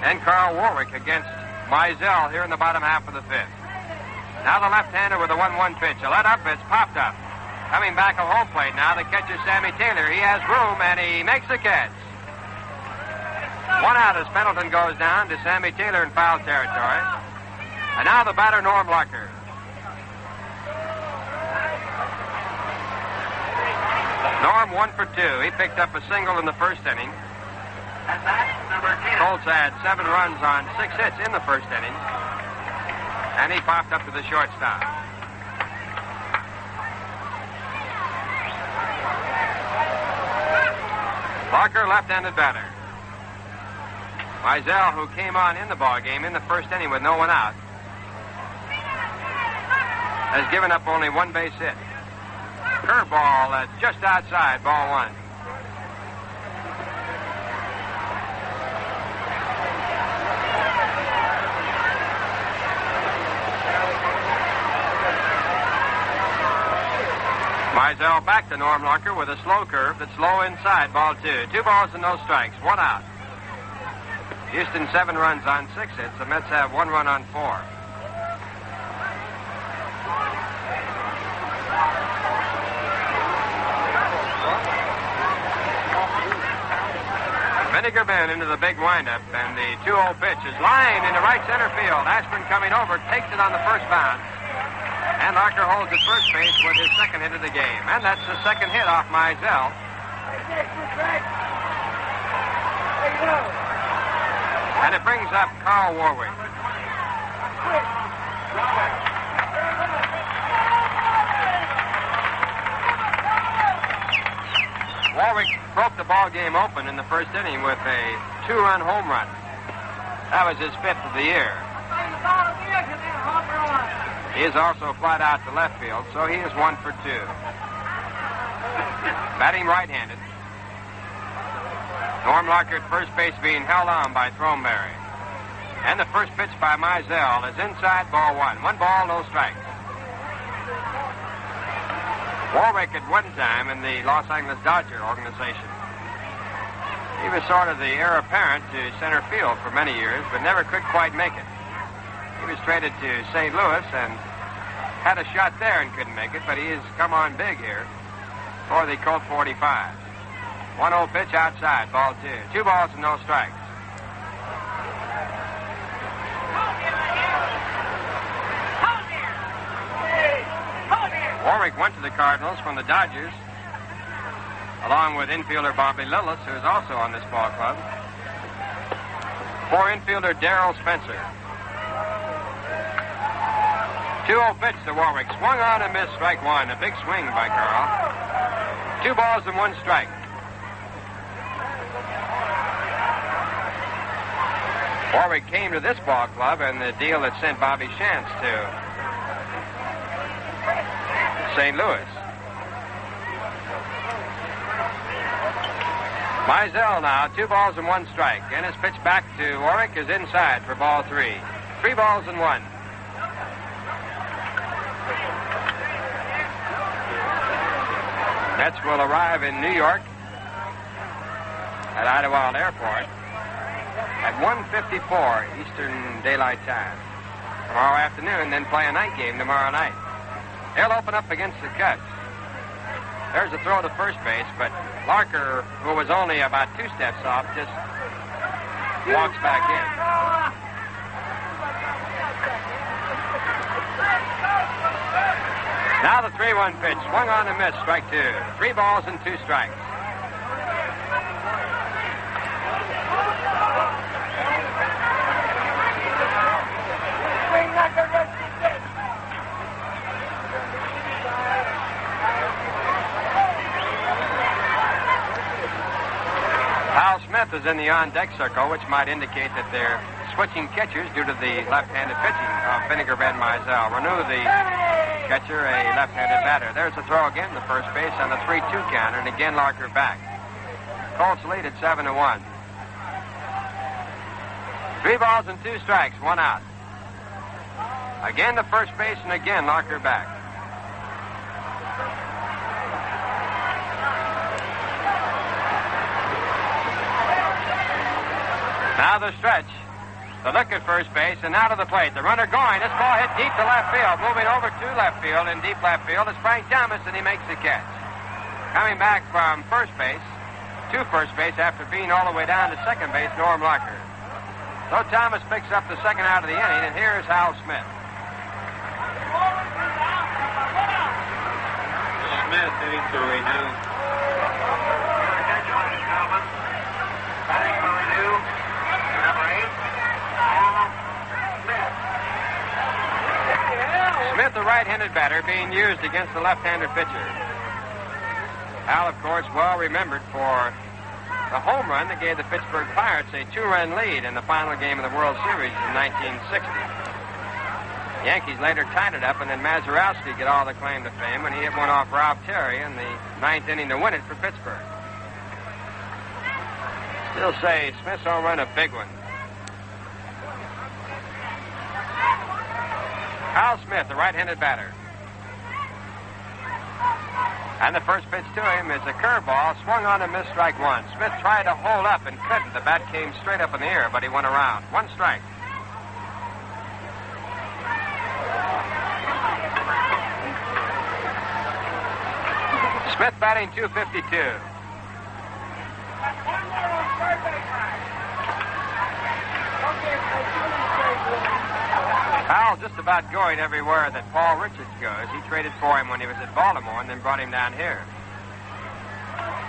S2: and Carl Warwick against Mizell here in the bottom half of the fifth. Now the left-hander with a 1-1 pitch. A let up, it's popped up. Coming back at home plate now, the catcher Sammy Taylor. He has room, and he makes the catch. 1 out as Pendleton goes down to Sammy Taylor in foul territory. And now the batter, Norm Larker. Norm 1 for 2. He picked up a single in the first inning. Colts had 7 runs on 6 hits in the first inning. And he popped up to the shortstop. Larker, left-handed batter. Mizell, who came on in the ballgame in the first inning with no one out, has given up only 1 base hit. Curveball just outside, ball 1. Mizell back to Norm Larker with a slow curve that's low inside, ball 2. 2 balls and no strikes, 1 out. Houston 7 runs on 6 hits. The Mets have 1 run on 4. Vinegar Ben into the big windup, and the 2-0 pitch is lined into right center field. Ashburn coming over, takes it on the first bounce. And Larker holds at first base with his second hit of the game. And that's the second hit off Mizell. And it brings up Carl Warwick. Warwick broke the ball game open in the first inning with a 2-run home run. That was his 5th of the year. He is also flied out to left field, so he is 1 for 2. Batting right-handed. Norm Larker at first base being held on by Throneberry. And the first pitch by Mizell is inside, ball 1. 1 ball, no strikes. Warwick at one time in the Los Angeles Dodger organization. He was sort of the heir apparent to center field for many years, but never could quite make it. He was traded to St. Louis and had a shot there and couldn't make it, but he has come on big here for the Colt-45. 1-0 pitch outside, ball 2. 2 balls and no strikes. Warwick went to the Cardinals from the Dodgers, along with infielder Bobby Lillis, who is also on this ball club. For infielder Darrell Spencer. 2-0 pitch to Warwick. Swung on and missed, strike 1. A big swing by Carl. 2 balls and 1 strike. Warwick came to this ball club, and the deal that sent Bobby Shantz to St. Louis. Mizell now, 2 balls and 1 strike. And his pitch back to Warwick is inside for ball 3. 3 balls and 1. Mets will arrive in New York at Idlewild Airport at 1:54 Eastern Daylight Time tomorrow afternoon, then play a night game tomorrow night. They'll open up against the Cubs. There's a throw to first base, but Larker, who was only about 2 steps off, just walks back in. Now the 3-1 pitch. Swung on and missed. Strike 2. 3 balls and 2 strikes. Hal Smith is in the on-deck circle, which might indicate that they're switching catchers due to the left-handed pitching of Vinegar Red Mizell. Renew, the catcher, a left-handed batter. There's a throw again to first base on the 3-2 counter, and again Larker back. Colts lead at 7-1. 3 balls and 2 strikes, 1 out. Again to first base, and again Larker back. Now the stretch. The look at first base, and now to the plate. The runner going. This ball hit deep to left field. Moving over to left field, in deep left field is Frank Thomas, and he makes the catch. Coming back from first base to first base after being all the way down to second base, Norm Larker. So Thomas picks up the second out of the inning, and here's Hal Smith.
S3: Smith hitting to renew. Attention, ladies and gentlemen. Batting for renew. Number 8, Hal Smith.
S2: Smith, the right-handed batter, being used against the left-handed pitcher. Hal, of course, well remembered for the home run that gave the Pittsburgh Pirates a 2-run lead in the final game of the World Series in 1960. The Yankees later tied it up, and then Mazeroski got all the claim to fame when he hit one off Ralph Terry in the 9th inning to win it for Pittsburgh. Still say Smith's home run a big one. Hal Smith, the right-handed batter. And the first pitch to him is a curveball, swung on and missed, strike 1. Smith tried to hold up and couldn't. The bat came straight up in the air, but he went around. 1 strike. Smith batting .252. Hal just about going everywhere that Paul Richards goes. He traded for him when he was at Baltimore and then brought him down here.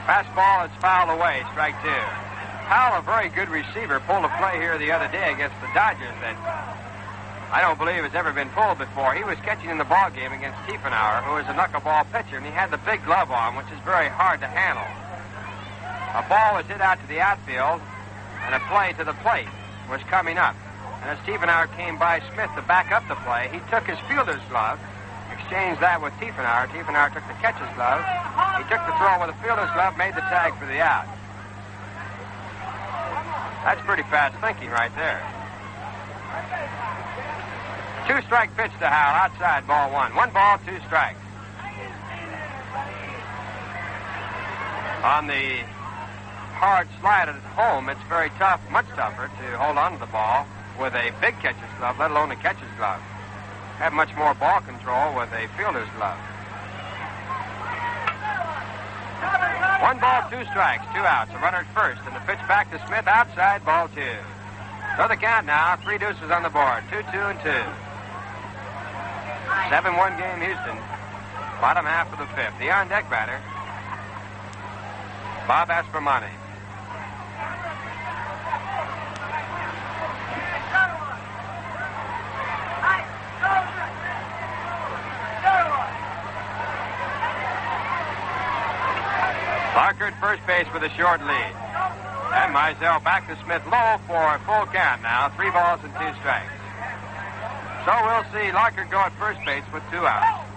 S2: Fastball is fouled away, strike 2. Hal, a very good receiver, pulled a play here the other day against the Dodgers that I don't believe has ever been pulled before. He was catching in the ball game against Tiefenauer, who is a knuckleball pitcher, and he had the big glove on, which is very hard to handle. A ball was hit out to the outfield, and a play to the plate was coming up. And as Tiefenauer came by Smith to back up the play, he took his fielder's glove, exchanged that with Tiefenauer. Tiefenauer took the catcher's glove. He took the throw with the fielder's glove, made the tag for the out. That's pretty fast thinking right there. 2-strike pitch to Hal, outside, ball 1. 1 ball, 2 strikes. On the hard slide at home, it's very tough, much tougher to hold on to the ball with a big catcher's glove, let alone a catcher's glove. Have much more ball control with a fielder's glove. 1 ball, 2 strikes, 2 outs. A runner at first, and the pitch back to Smith, outside, ball 2. So the count now, 3 deuces on the board, 2-2 and 2. 7-1 game Houston, bottom half of the 5th. The on-deck batter, Bob Aspermani. Larker at first base with a short lead. And Mizell back to Smith low for a full count now. 3 balls and 2 strikes. So we'll see Larker go at first base with 2 outs.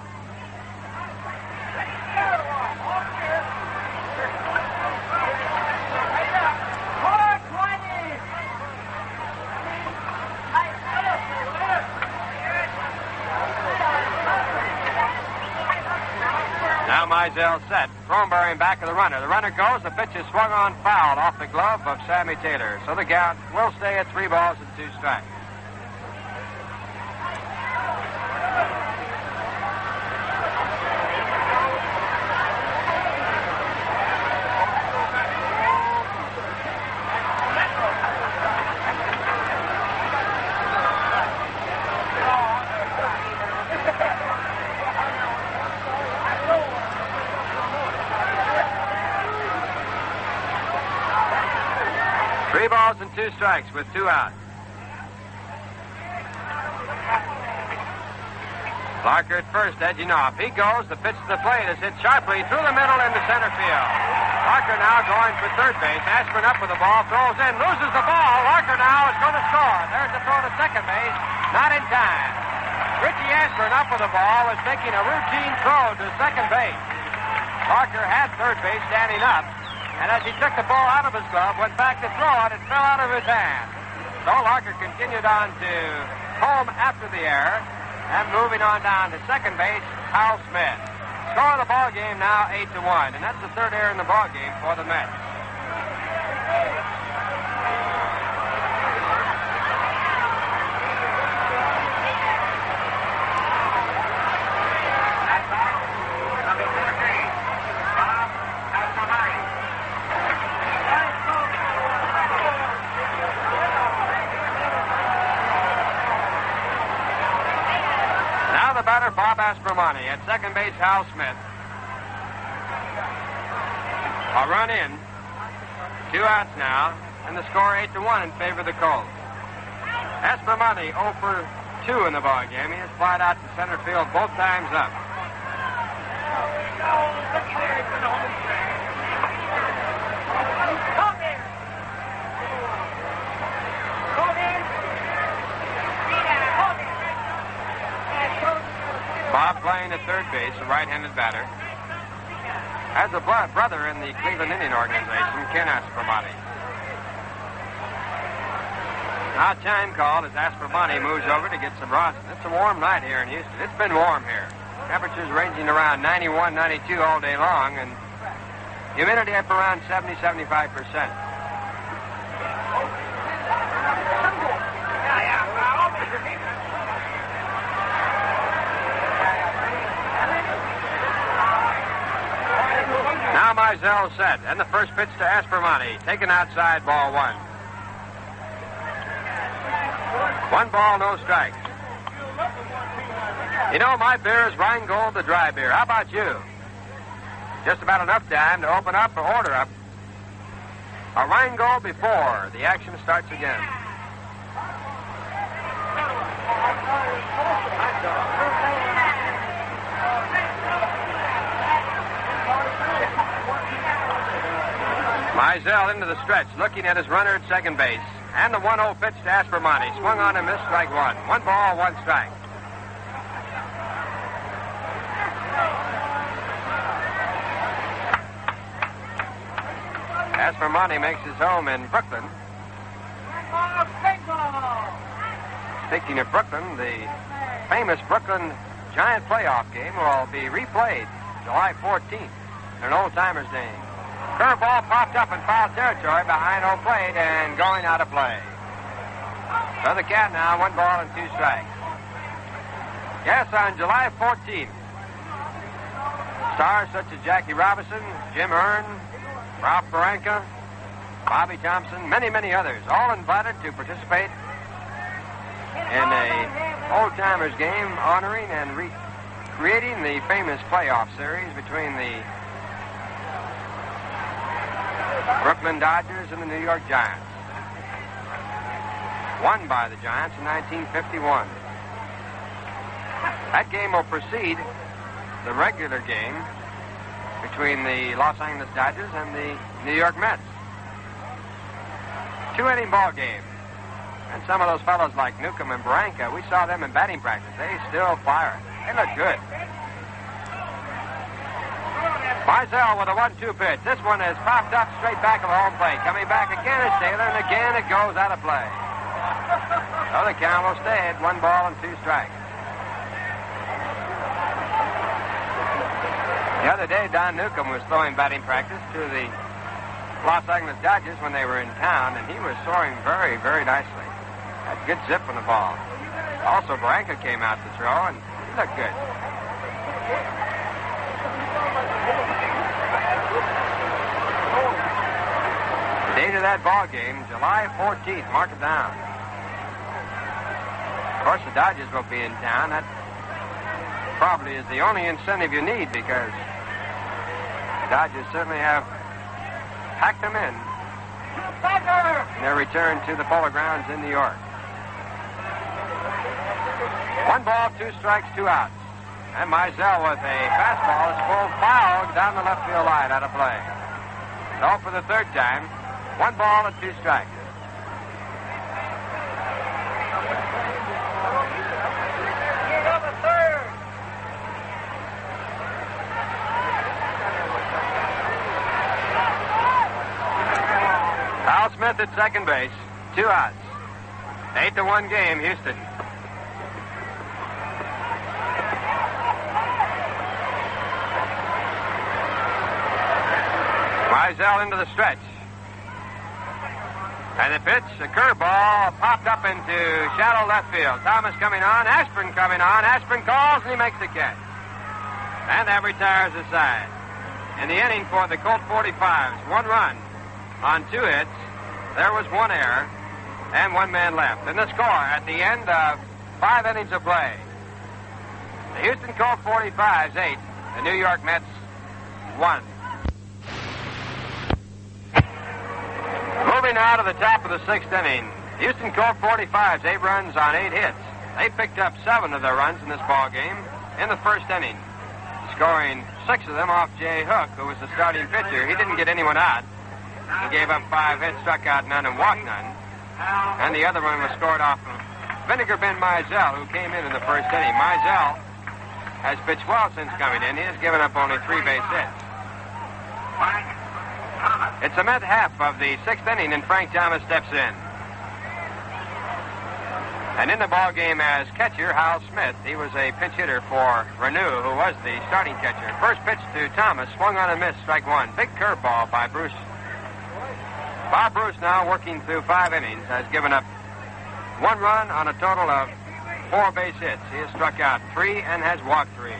S2: Now Mizell set. Throneberry back of the runner. The runner goes. The pitch is swung on foul off the glove of Sammy Taylor. So the count will stay at 3 balls and 2 strikes. Three balls and 2 strikes with 2 outs. Larker at first, edging off. He goes. The pitch to the plate is hit sharply through the middle into center field. Larker now going for third base. Ashburn up with the ball, throws in, loses the ball. Larker now is going to score. There's the throw to second base. Not in time. Richie Ashburn up with the ball was making a routine throw to second base. Larker had third base standing up, and as he took the ball out of his glove, went back to throw it, it fell out of his hand. So Larker continued on to home after the error, and moving on down to second base, Hal Smith. Score of the ball game now 8-1, and that's the third error in the ball game for the Mets. Bob Aspromonte. At second base, Hal Smith. A run in. 2 outs now, and the score 8-1 in favor of the Colts. Aspromonte 0 for 2 in the ball game. He has flied out to center field both times up. Bob playing at third base, a right-handed batter. Has a brother in the Cleveland Indian organization, Ken Aspromonte. Now time called as Aspromonte moves over to get some rosin. It's a warm night here in Houston. It's been warm here. Temperatures ranging around 91, 92 all day long, and humidity up around 70, 75%. Now Mizell set, and the first pitch to Aspromonte, taken outside, ball 1. 1 ball, no strikes. You know, my beer is Rheingold, the dry beer. How about you? Just about enough time to open up or order up a Rheingold before the action starts again. Mizell into the stretch, looking at his runner at second base. And the 1-0 pitch to Aspromonte. Swung on and missed, strike 1. 1 ball, 1 strike. Aspromonte makes his home in Brooklyn. Speaking of Brooklyn, the famous Brooklyn Giant playoff game will be replayed July 14th in an old-timer's game. Curveball popped up in foul territory behind home plate and going out of play. So the Cat now, 1 ball and 2 strikes. Yes, on July 14th, stars such as Jackie Robinson, Jim Hearn, Ralph Barranca, Bobby Thompson, many, many others, all invited to participate in a old-timers game honoring and creating the famous playoff series between the Brooklyn Dodgers and the New York Giants. Won by the Giants in 1951. That game will precede the regular game between the Los Angeles Dodgers and the New York Mets. 2-inning ball game. And some of those fellows like Newcomb and Barranca, we saw them in batting practice. They still fire. They look good. Mizell with a 1-2 pitch. This one is popped up straight back of home plate. Coming back again is Taylor, and again it goes out of play. So the count will stay at 1 ball and 2 strikes. The other day, Don Newcomb was throwing batting practice to the Los Angeles Dodgers when they were in town, and he was throwing very, very nicely. Had good zip on the ball. Also, Barranca came out to throw, and he looked good. The date of that ball game, July 14th. Mark it down. Of course, the Dodgers will be in town. That probably is the only incentive you need because the Dodgers certainly have packed them in their return to the Polo Grounds in New York. 1 ball, 2 strikes, 2 outs. And Mizell with a fastball is pulled foul down the left field line out of play. So for the third time, 1 ball and 2 strikes. Hal Smith at second base. 2 outs. 8-1 game, Houston. Mizell into the stretch. And the pitch, a curveball, popped up into shallow left field. Thomas coming on, Ashburn coming on. Ashburn calls, and he makes the catch. And that retires the side. In the inning for the Colt 45s, 1 run on 2 hits. There was 1 error and 1 man left. And the score at the end of 5 innings of play. The Houston Colt 45s, 8. The New York Mets, 1. Moving now to the top of the 6th inning. Houston Colt 45s, 8 runs on 8 hits. They picked up 7 of their runs in this ball game in the 1st inning, scoring 6 of them off Jay Hook, who was the starting pitcher. He didn't get anyone out. He gave up 5 hits, struck out none, and walked none. And the other one was scored off of Vinegar Ben Mizell, who came in the 1st inning. Mizell has pitched well since coming in. He has given up only 3 base hits. It's the Met half of the 6th inning, and Frank Thomas steps in. And in the ball game as catcher, Hal Smith. He was a pinch hitter for Renew, who was the starting catcher. First pitch to Thomas, swung on and missed, strike 1. Big curveball by Bruce. Bob Bruce, now working through 5 innings, has given up 1 run on a total of 4 base hits. He has struck out 3 and has walked 3.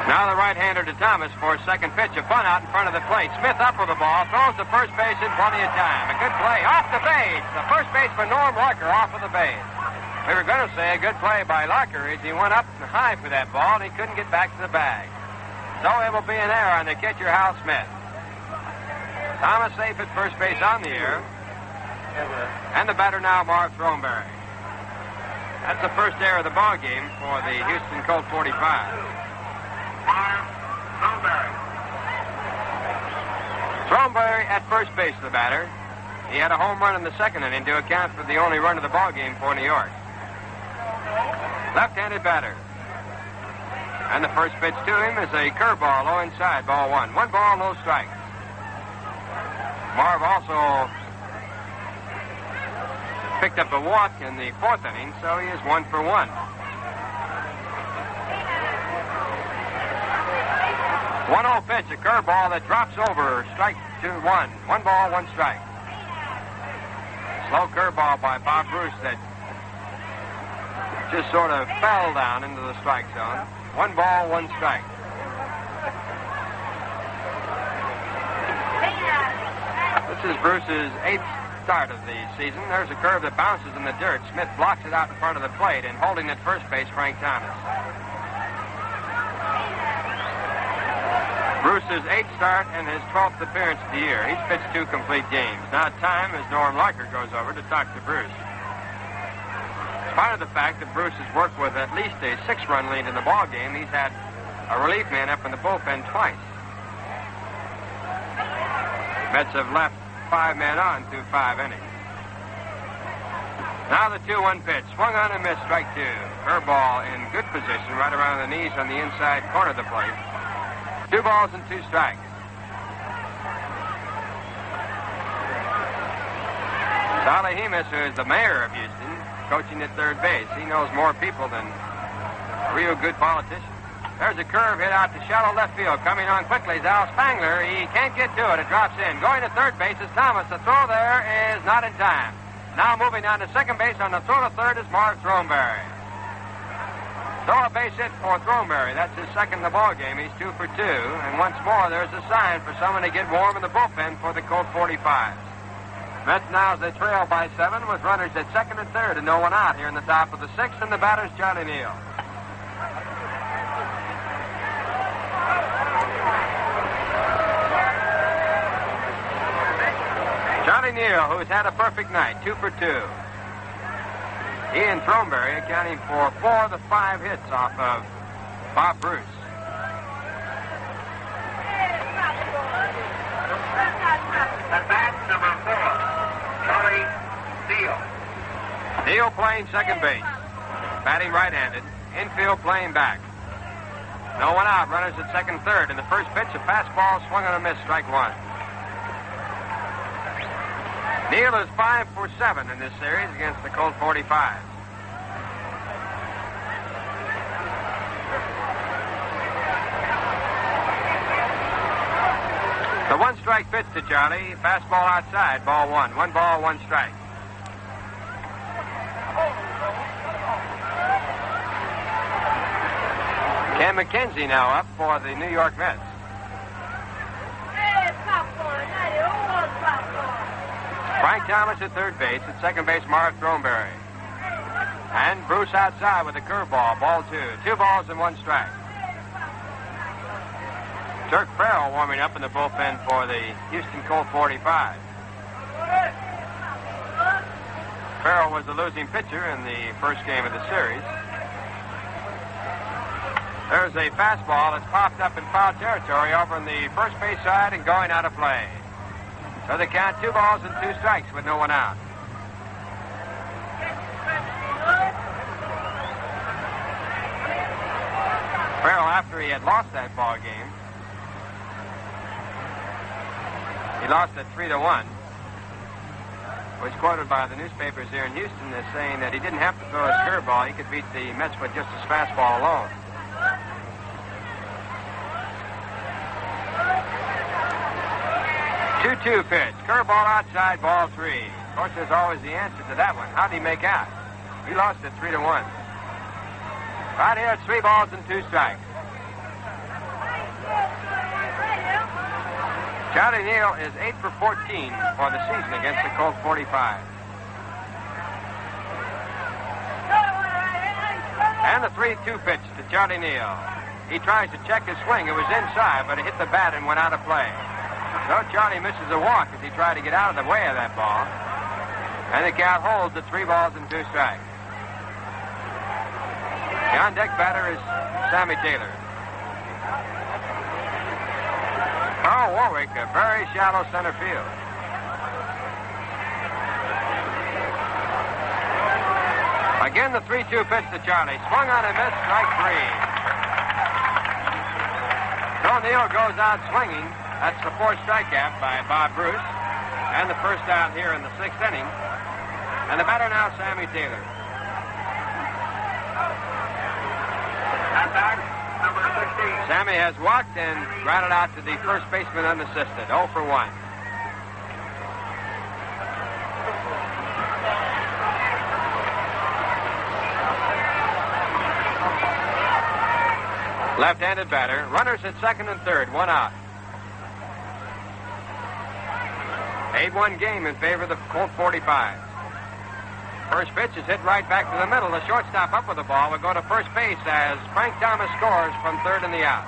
S2: Now the right-hander to Thomas for second pitch. A bunt out in front of the plate. Smith up with the ball. Throws to first base in plenty of time. A good play. Off the base. The first baseman, Norm Larker, off of the base. We were going to say a good play by Larker as he went up and high for that ball, and he couldn't get back to the bag. So it will be an error on the catcher, Hal Smith. Thomas safe at first base on the air. And the batter now, Marv Throneberry. That's the first error of the ball game for the Houston Colt 45. Throneberry at first base, the batter. He had a home run in the 2nd inning to account for the only run of the ball game for New York. Left-handed batter. And the first pitch to him is a curveball, low inside, ball 1. 1 ball, no strike. Marv also picked up a walk in the 4th inning, so he is 1 for 1. 1-0 pitch, a curveball that drops over, strike 1. 1 ball, 1 strike. Slow curveball by Bob Bruce that just sort of fell down into the strike zone. 1 ball, 1 strike. This is Bruce's 8th start of the season. There's a curve that bounces in the dirt. Smith blocks it out in front of the plate, and holding at first base, Frank Thomas. Bruce's 8th start and his 12th appearance of the year. He's pitched 2 complete games. Now time as Norm Larker goes over to talk to Bruce. In spite of the fact that Bruce has worked with at least a 6-run lead in the ball game, he's had a relief man up in the bullpen twice. Mets have left 5 men on through 5 innings. Now the 2-1 pitch. Swung on and missed, strike 2. Curveball in good position right around the knees on the inside corner of the plate. 2 balls and 2 strikes. Sally Hemus, who is the mayor of Houston, coaching at third base. He knows more people than a real good politician. There's a curve hit out to shallow left field. Coming on quickly is Al Spangler. He can't get to it. It drops in. Going to third base is Thomas. The throw there is not in time. Now moving on to second base on the throw to third is Marv Throneberry. So a base hit for Throneberry. That's his 2nd in the ball game. He's 2 for 2. And once more, there's a sign for someone to get warm in the bullpen for the Colt 45. Mets now as they trail by 7 with runners at 2nd and 3rd and no one out here in the top of the 6th, and the batter's Johnny Neal. Johnny Neal, who's had a perfect night, 2 for 2. He and Throneberry accounting for 4 of the 5 hits off of Bob Bruce.
S3: At bat, number 4, Charlie Neal.
S2: Neal playing second base. Batting right-handed. Infield playing back. No one out. Runners at second, third. In the first pitch, a fastball swung on a miss. Strike one. Neal is 5 for 7 in this series against the Colt 45. The one-strike pitch to Charlie. Fastball outside. Ball one. 1 ball, 1 strike. Ken McKenzie now up for the New York Mets. Frank Thomas at third base. At second base, Marv Throneberry. And Bruce outside with a curveball. Ball 2. 2 balls and 1 strike. Turk Farrell warming up in the bullpen for the Houston Colt 45. Farrell was the losing pitcher in the first game of the series. There's a fastball that's popped up in foul territory over on the first base side and going out of play. So they count 2 balls and 2 strikes with no one out. Farrell, after he had lost that ball game, he lost at 3-1, was quoted by the newspapers here in Houston as saying that he didn't have to throw his curveball. He could beat the Mets with just his fastball alone. 2-2 pitch. Curveball outside, ball 3. Of course, there's always the answer to that one. How did he make out? He lost it 3-1. Right here, it's 3 balls and 2 strikes. Charlie Neal is 8 for 14 for the season against the Colt 45. And the 3-2 pitch to Charlie Neal. He tries to check his swing. It was inside, but it hit the bat and went out of play. So Charlie misses a walk as he tried to get out of the way of that ball. And the count holds at 3 balls and 2 strikes. The on-deck batter is Sammy Taylor. Carl Warwick, a very shallow center field. Again, the 3-2 pitch to Charlie. Swung on and missed, strike 3. So Neal goes out swinging. That's the 4th strikeout by Bob Bruce. And the first out here in the 6th inning. And the batter now, Sammy Taylor.
S3: At bat, number 16.
S2: Sammy has walked and grounded out to the first baseman unassisted. 0 for 1. Left-handed batter. Runners at second and third. 1 out. 8-1 game in favor of the Colt 45. First pitch is hit right back to the middle. The shortstop up with the ball will go to first base as Frank Thomas scores from third in the out.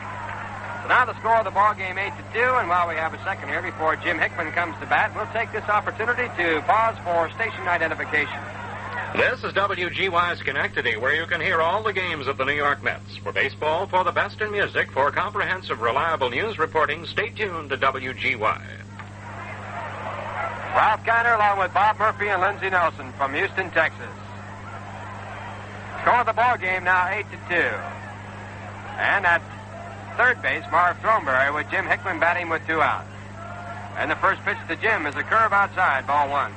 S2: So now the score of the ball game 8-2, and while we have a second here before Jim Hickman comes to bat, we'll take this opportunity to pause for station identification.
S6: This is WGY Schenectady, where you can hear all the games of the New York Mets. For baseball, for the best in music, for comprehensive, reliable news reporting, stay tuned to WGY.
S2: Ralph Kiner along with Bob Murphy and Lindsey Nelson from Houston, Texas. Score of the ball game now 8-2. And at third base, Marv Throneberry with Jim Hickman batting with 2 out. And the first pitch to Jim is a curve outside, ball 1.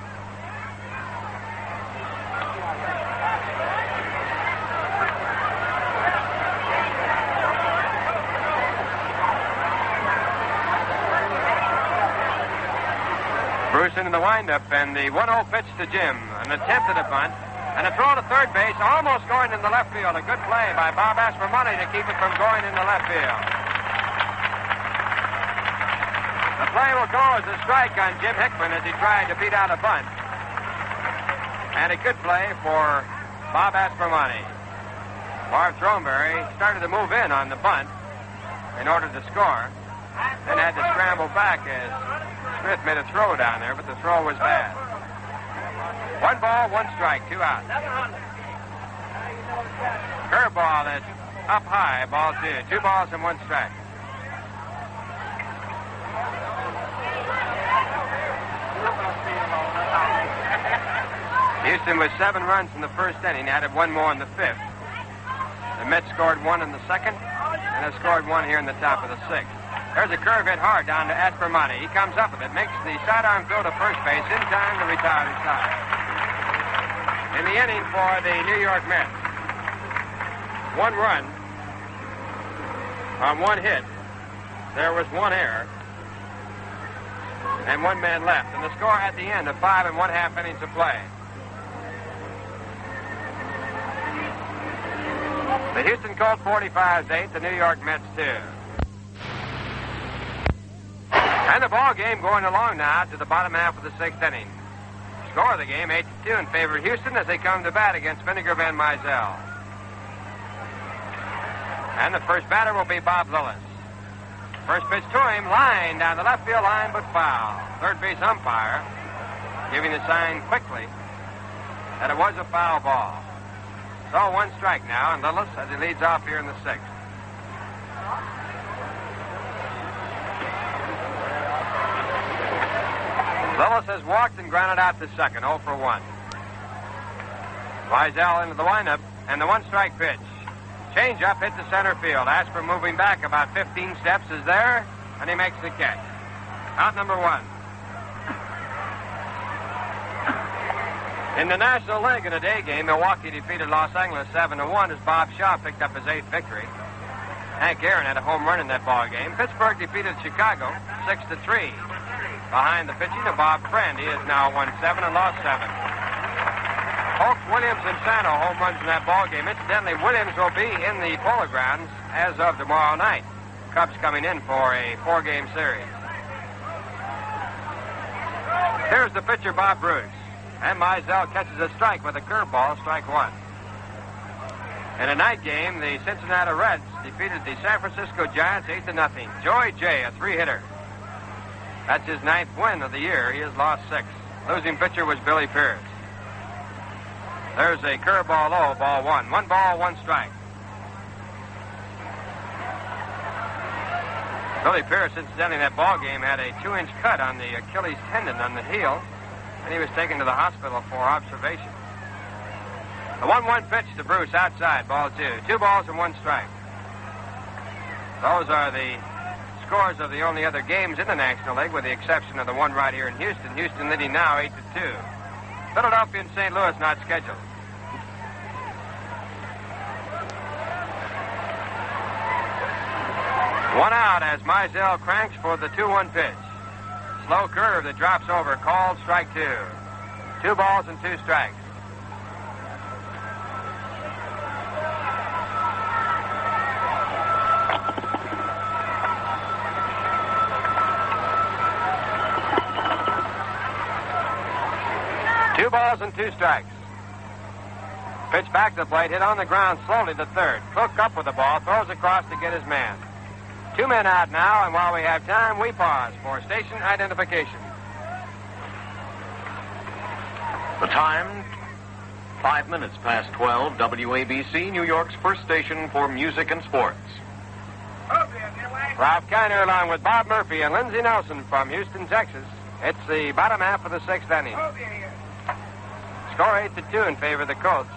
S2: Bruce into the windup, and the 1-0 pitch to Jim. An attempt at a bunt, and a throw to third base, almost going in the left field. A good play by Bob Aspermoney to keep it from going in the left field. The play will go as a strike on Jim Hickman as he tried to beat out a bunt. And a good play for Bob Aspermoney. Marv Throneberry started to move in on the bunt in order to score, then had to scramble back as Smith made a throw down there, but the throw was bad. 1 ball, 1 strike, 2 out. Curveball that Up high, ball 2. 2 balls and 1 strike. Houston with 7 runs in the first inning, added 1 more in the 5th. The Mets scored 1 in the 2nd, and have scored 1 here in the top of the 6th. There's a curve hit hard down to Aspermonte. He comes up with it, makes the sidearm throw to first base in time to retire the side. In the inning for the New York Mets, 1 run on 1 hit. There was 1 error and 1 man left. And the score at the end of 5 1/2 innings of play. The Houston Colt-45's 8, the New York Mets 2. And the ball game going along now to the bottom half of the 6th inning. Score of the game 8-2 in favor of Houston as they come to bat against Vinegar Van Mysel. And the first batter will be Bob Lillis. First pitch to him, line down the left field line, but foul. Third base umpire giving the sign quickly that it was a foul ball. So 1 strike now, and Lillis as he leads off here in the 6th. Lillis has walked and grounded out to second, 0 for 1. Mysel into the windup, and the 1-strike pitch. Change up, hit to center field. Asper moving back about 15 steps is there, and he makes the catch. Out number 1. In the National League in a day game, Milwaukee defeated Los Angeles 7-1 as Bob Shaw picked up his 8th victory. Hank Aaron had a home run in that ball game. Pittsburgh defeated Chicago 6-3. Behind the pitching of Bob Friend, he has now won 7 and lost 7. Polk, Williams, and Sano home runs in that ball game. Incidentally, Williams will be in the Polo Grounds as of tomorrow night. Cubs coming in for a 4-game series. Here's the pitcher, Bob Bruce. And Mysel catches a strike with a curveball, strike 1. In a night game, the Cincinnati Reds defeated the San Francisco Giants 8-0. Joey Jay, a 3-hitter. That's his 9th win of the year. He has lost 6. Losing pitcher was Billy Pierce. There's a curveball low, ball 1. 1 ball, 1 strike. Billy Pierce, incidentally, in that ball game had a 2-inch cut on the Achilles tendon on the heel, and he was taken to the hospital for observation. The 1-1 pitch to Bruce outside, ball 2. 2 balls and 1 strike. Those are the scores of the only other games in the National League, with the exception of the one right here in Houston. Houston leading now 8-2. Philadelphia and St. Louis not scheduled. One out as Mysel cranks for the 2-1 pitch. Slow curve that drops over, called strike 2. 2 balls and 2 strikes. Two balls and 2 strikes. Pitch back to the plate, hit on the ground slowly to third. Cook up with the ball, throws across to get his man. 2 men out now, and while we have time, we pause for station identification.
S10: The time, 5 minutes past 12, WABC, New York's first station for music and sports.
S2: Ralph Kiner along with Bob Murphy and Lindsey Nelson from Houston, Texas. It's the bottom half of the 6th inning. Score 8-2 in favor of the Colts.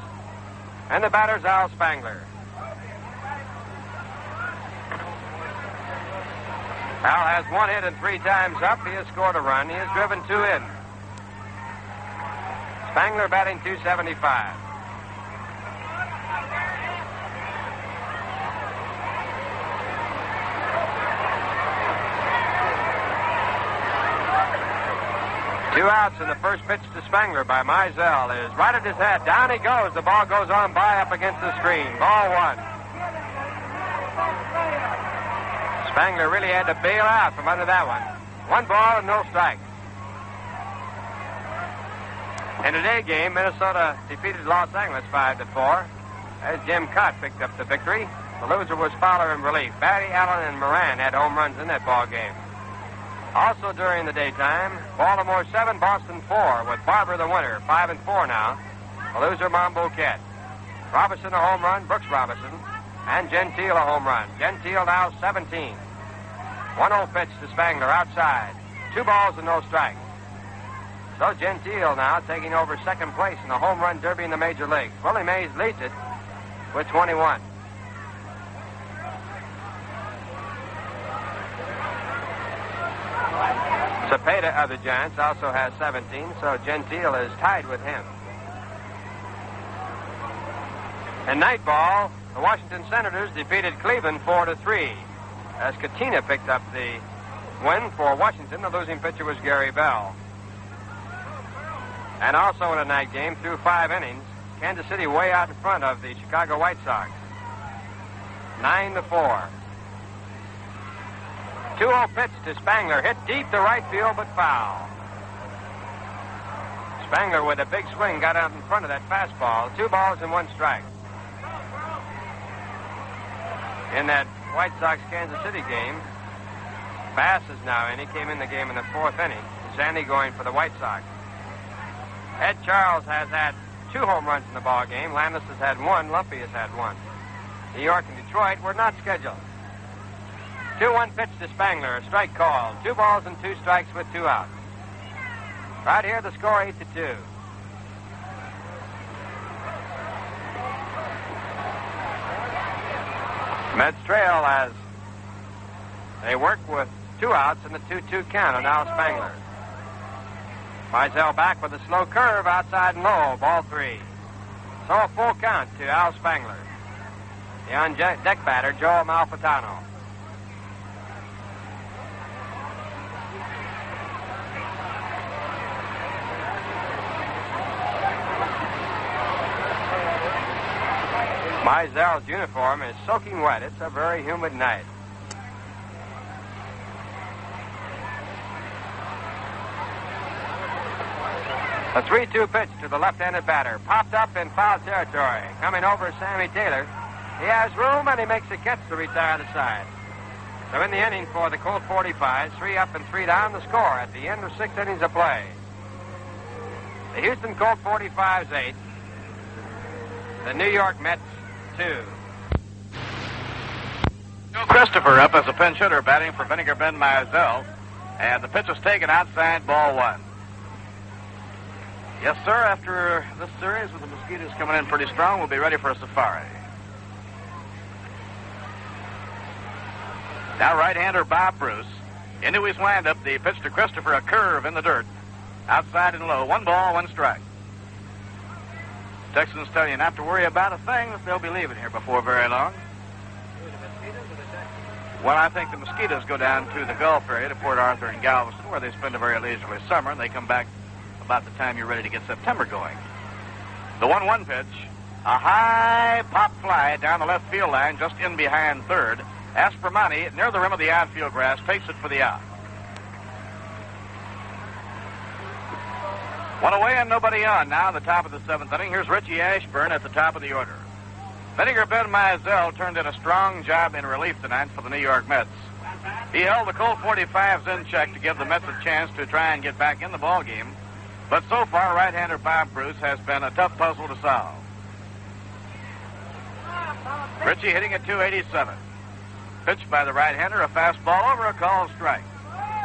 S2: And the batter's Al Spangler. Al has 1 hit and 3 times up. He has scored a run. He has driven 2 in. Spangler batting .275. Two outs, and the first pitch to Spangler by Mysel is right at his head. Down he goes. The ball goes on by up against the screen. Ball 1. Spangler really had to bail out from under that one. 1 ball and no strike. In a day game, Minnesota defeated Los Angeles 5-4. As Jim Cott picked up the victory. The loser was Fowler in relief. Barry Allen and Moran had home runs in that ball game. Also during the daytime, Baltimore 7, Boston 4, with Barber the winner, 5-4 now. The loser, Mambo Cat. Robinson a home run, Brooks Robinson. And Gentile a home run. Gentile now 17. 1-0 pitch to Spangler outside. 2 balls and no strikes. So Gentile now taking over second place in the home run derby in the major leagues. Willie Mays leads it with 21. Cepeda of the Giants also has 17, so Gentile is tied with him. In night ball, the Washington Senators defeated Cleveland 4-3 as Katina picked up the win for Washington. The losing pitcher was Gary Bell. And also in a night game, through 5 innings, Kansas City way out in front of the Chicago White Sox. 9-4. 2-0 pitch to Spangler. Hit deep to right field, but foul. Spangler with a big swing got out in front of that fastball. 2 balls and 1 strike. In that White Sox-Kansas City game, Bass is now in. He came in the game in the 4th inning. Zanny going for the White Sox. Ed Charles has had 2 home runs in the ball game. Landis has had 1. Lumpy has had 1. New York and Detroit were not scheduled. 2-1 pitch to Spangler. A strike call. 2 balls and 2 strikes with 2 outs. Right here, the score 8-2. Mets trail as they work with 2 outs in the 2-2 count on Al Spangler. Mizell back with a slow curve outside and low. Ball 3. So a full count to Al Spangler. The on-deck batter, Joe Malfitano. Mizell's uniform is soaking wet. It's a very humid night. A 3-2 pitch to the left-handed batter. Popped up in foul territory. Coming over Sammy Taylor. He has room and he makes a catch to retire the side. So in the inning for the Colt-45, 3 up and 3 down the score at the end of 6 innings of play. The Houston Colt-45's 8. The New York Mets 2.
S9: Joe Christopher up as a pinch hitter batting for Vinegar Ben Mizell. And the pitch is taken outside, ball 1. Yes, sir, after this series with the mosquitoes coming in pretty strong, we'll be ready for a safari. Now right-hander Bob Bruce. Into his windup, the pitch to Christopher, a curve in the dirt. Outside and low. 1 ball, 1 strike. Texans tell you not to worry about a thing, that they'll be leaving here before very long. Well, I think the mosquitoes go down to the Gulf area, to Port Arthur and Galveston, where they spend a very leisurely summer, and they come back about the time you're ready to get September going. The 1-1 pitch, a high pop fly down the left field line, just in behind third. Aspermani, near the rim of the outfield grass, takes it for the out. 1 away and nobody on. Now in the top of the 7th inning, here's Richie Ashburn at the top of the order. Vinegar Ben Mizell turned in a strong job in relief tonight for the New York Mets. He held the Colt-45s in check to give the Mets a chance to try and get back in the ball game. But so far, right-hander Bob Bruce has been a tough puzzle to solve. Richie hitting at 287. Pitched by the right-hander, a fastball over, a called strike.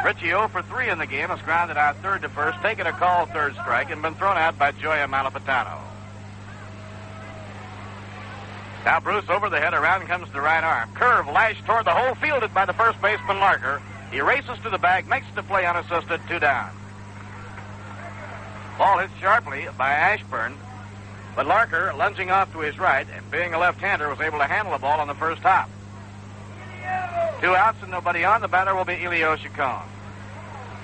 S9: Richie 0 for 3 in the game, has grounded out third to first, taken a called third strike, and been thrown out by Joey Malafitano. Now Bruce over the head, around comes the right arm. Curve lashed toward the hole, fielded by the first baseman Larker. He races to the bag, makes the play unassisted, 2 down. Ball hit sharply by Ashburn, but Larker, lunging off to his right, and being a left-hander, was able to handle the ball on the first hop. 2 outs and nobody on. The batter will be Elio Chacon.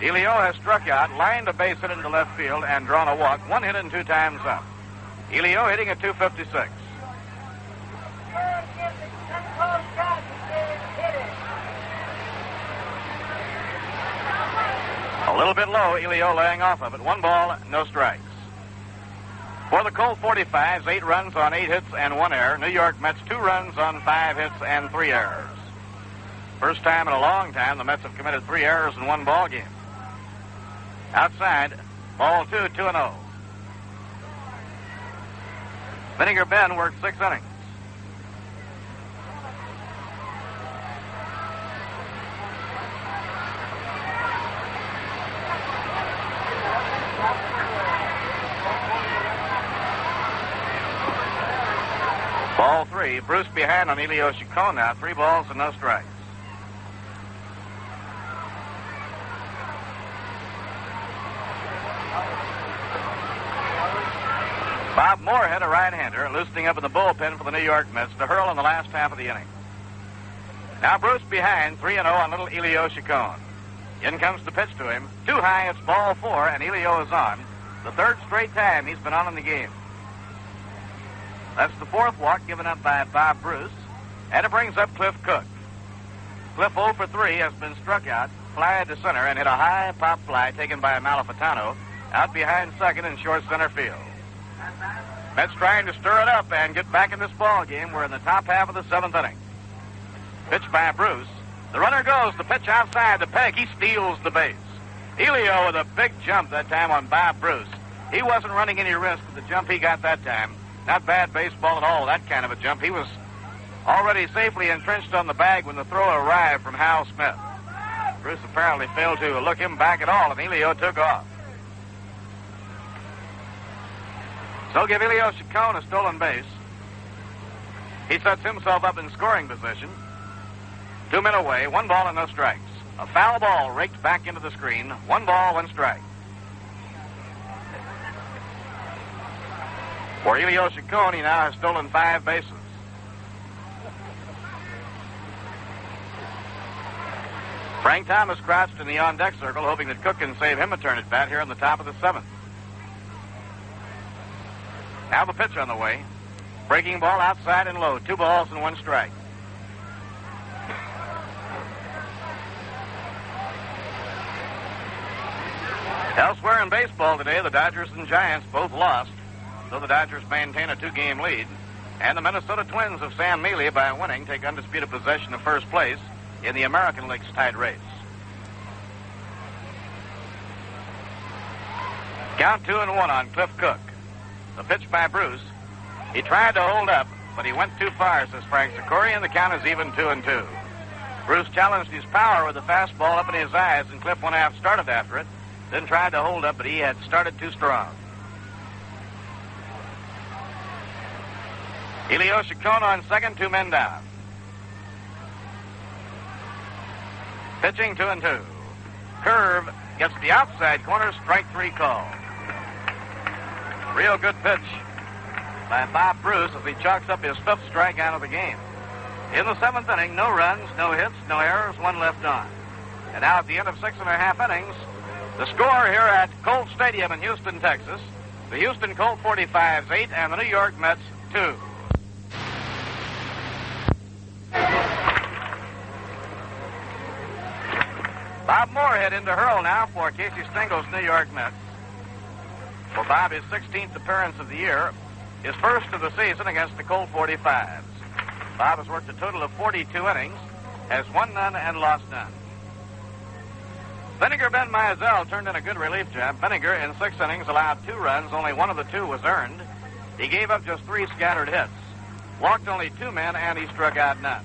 S9: Elio has struck out, lined a base hit into left field, and drawn a walk. 1 hit and 2 times up. Elio hitting at 256. A little bit low, Elio laying off of it. 1 ball, no strikes. For the Colt-45s, 8 runs on 8 hits and 1 error. New York Mets 2 runs on 5 hits and 3 errors. First time in a long time the Mets have committed 3 errors in 1 ball game. Outside, ball 2, 2-0. Vinegar Ben worked 6 innings. with Bruce behind on Elio Chacon now. 3 balls and no strikes. Bob Moorhead, a right-hander, loosening up in the bullpen for the New York Mets to hurl in the last half of the inning. Now Bruce behind, 3-0 on little Elio Chacon. In comes the pitch to him. Too high, it's ball 4, and Elio is on. The 3rd straight time he's been on in the game. That's the 4th walk given up by Bob Bruce, and it brings up Cliff Cook. Cliff 0 for 3 has been struck out, fly to center, and hit a high pop fly taken by Malafitano out behind second in short center field. Mets trying to stir it up and get back in this ball game. We're in the top half of the 7th inning. Pitch by Bruce. The runner goes. The pitch outside the peg. He steals the base. Elio with a big jump that time on Bob Bruce. He wasn't running any risk with the jump he got that time. Not bad baseball at all, that kind of a jump. He was already safely entrenched on the bag when the throw arrived from Hal Smith. Bruce apparently failed to look him back at all, and Elio took off. So give Elio Chacon a stolen base. He sets himself up in scoring position. 2 men away, 1 ball and no strikes. A foul ball raked back into the screen. 1 ball, 1 strike. For Elio Chacon, he now has stolen 5 bases. Frank Thomas crouched in the on-deck circle, hoping that Cook can save him a turn at bat here in the top of the 7th. Now the pitch on the way. Breaking ball outside and low. 2 balls and 1 strike. Elsewhere in baseball today, the Dodgers and Giants both lost, so the Dodgers maintain a 2-game lead. And the Minnesota Twins of Sam Mealy, by winning, take undisputed possession of first place in the American League's tied race. Count 2-1 on Cliff Cook. The pitch by Bruce. He tried to hold up, but he went too far, says Frank Sikori, and the count is even 2-2. Bruce challenged his power with a fastball up in his eyes, and Cliff went half started after it, then tried to hold up, but he had started too strong. Elio Chacon on second, 2 men down. Pitching 2-2. Curve gets the outside corner, strike 3 call. Real good pitch by Bob Bruce as he chalks up his 5th strikeout of the game. In the 7th inning, no runs, no hits, no errors, 1 left on. And now at the end of 6.5 innings, the score here at Colt Stadium in Houston, Texas, the Houston Colt-45's 8 and the New York Mets 2. Bob Moorhead into hurl now for Casey Stengel's New York Mets. For Bob, his 16th appearance of the year, his first of the season against the Colt-45s. Bob has worked a total of 42 innings, has won none and lost none. Vinegar Ben Mizell turned in a good relief job. Vinegar, in 6 innings, allowed 2 runs. Only 1 of the 2 was earned. He gave up just 3 scattered hits. Walked only 2 men, and he struck out none.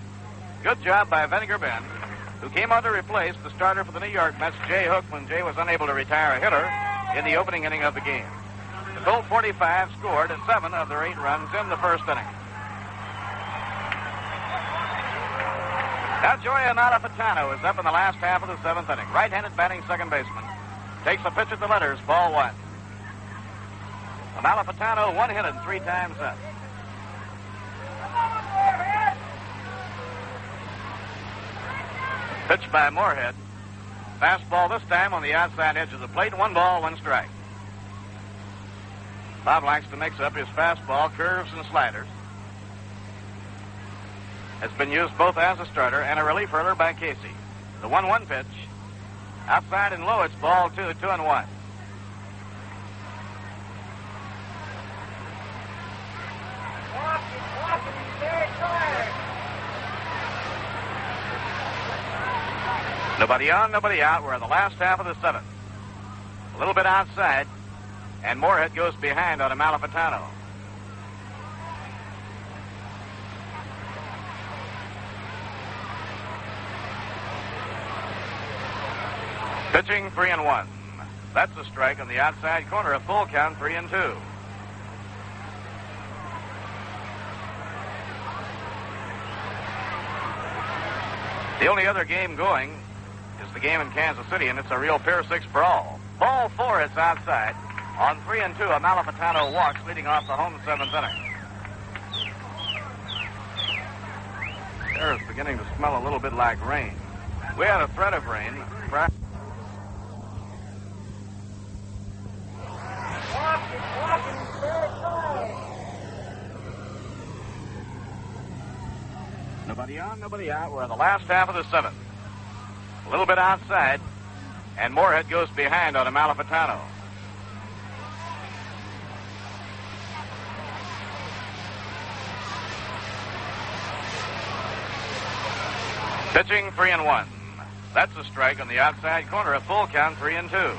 S9: Good job by Vinegar Ben, who came on to replace the starter for the New York Mets, Jay Hook, when Jay was unable to retire a hitter in the opening inning of the game. The Colt-45 scored 7 of their 8 runs in the first inning. Now Joey Malafitano is up in the last half of the 7th inning. Right-handed batting second baseman. Takes a pitch at the letters, ball 1. Malafitano 1-hitted 3 times up. Pitch by Moorhead. Fastball this time on the outside edge of the plate. 1 ball, 1 strike. Bob likes to mix up his fastball, curves, and sliders. It's been used both as a starter and a relief hurler by Casey. The 1-1 pitch. Outside and low, it's ball 2, 2-1. Nobody on, nobody out. We're in the last half of the 7th. A little bit outside, and Moorhead goes behind on a Malafitano. Pitching 3-1. That's a strike on the outside corner. A full count, 3-2. The only other game going is the game in Kansas City, and it's a real Pier 6 brawl. Ball 4, it's outside. On 3-2, Amalfitano walks, leading off the home seventh inning. Air is beginning to smell a little bit like rain. We had a threat of rain. Nobody on, nobody out. We're in the last half of the seventh. A little bit outside, and Moorhead goes behind on Amalfitano. Pitching 3-1. That's a strike on the outside corner. A full count, 3-2.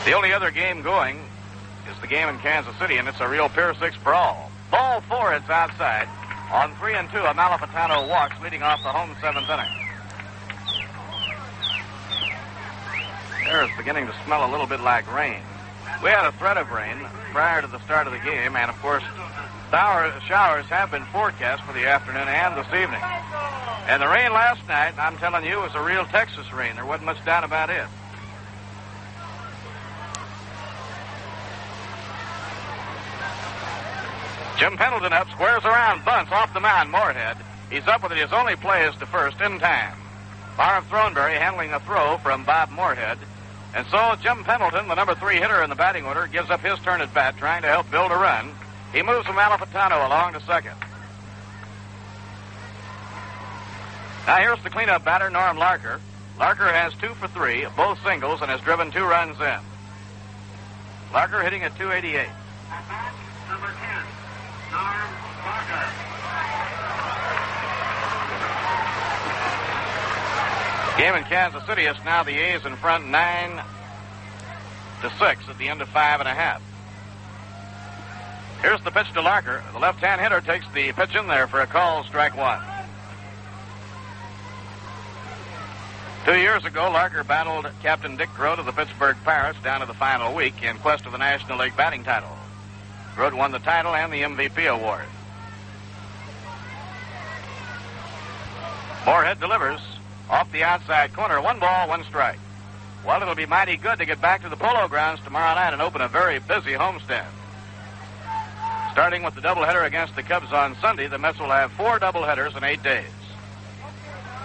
S9: The only other game going is the game in Kansas City, and it's a real Pier 6 brawl. Ball 4, it's outside. On 3-2, Amalfitano walks, leading off the home seventh inning. Air is beginning to smell a little bit like rain. We had a threat of rain prior to the start of the game, and of course, showers have been forecast for the afternoon and this evening. And the rain last night, I'm telling you, was a real Texas rain. There wasn't much doubt about it. Jim Pendleton up, squares around, bunts off the mound, Moorhead. He's up with it. His only play is to first in time. Barb Throneberry handling the throw from Bob Moorhead. And so Jim Pendleton, the number 3 hitter in the batting order, gives up his turn at bat, trying to help build a run. He moves Amalfitano along to second. Now here's the cleanup batter, Norm Larker. Larker has 2 for 3, both singles, and has driven 2 runs in. Larker hitting at .288.
S3: Number 10, Norm Larker.
S9: Game in Kansas City is now the A's in front 9-6 at the end of 5.5. Here's the pitch to Larker. The left-hand hitter takes the pitch in there for a call, strike 1. 2 years ago, Larker battled Captain Dick Grote of the Pittsburgh Pirates down to the final week in quest of the National League batting title. Grote won the title and the MVP award. Moorhead delivers off the outside corner. 1 ball, 1 strike. Well, it'll be mighty good to get back to the Polo Grounds tomorrow night and open a very busy homestand. Starting with the doubleheader against the Cubs on Sunday, the Mets will have 4 doubleheaders in 8 days.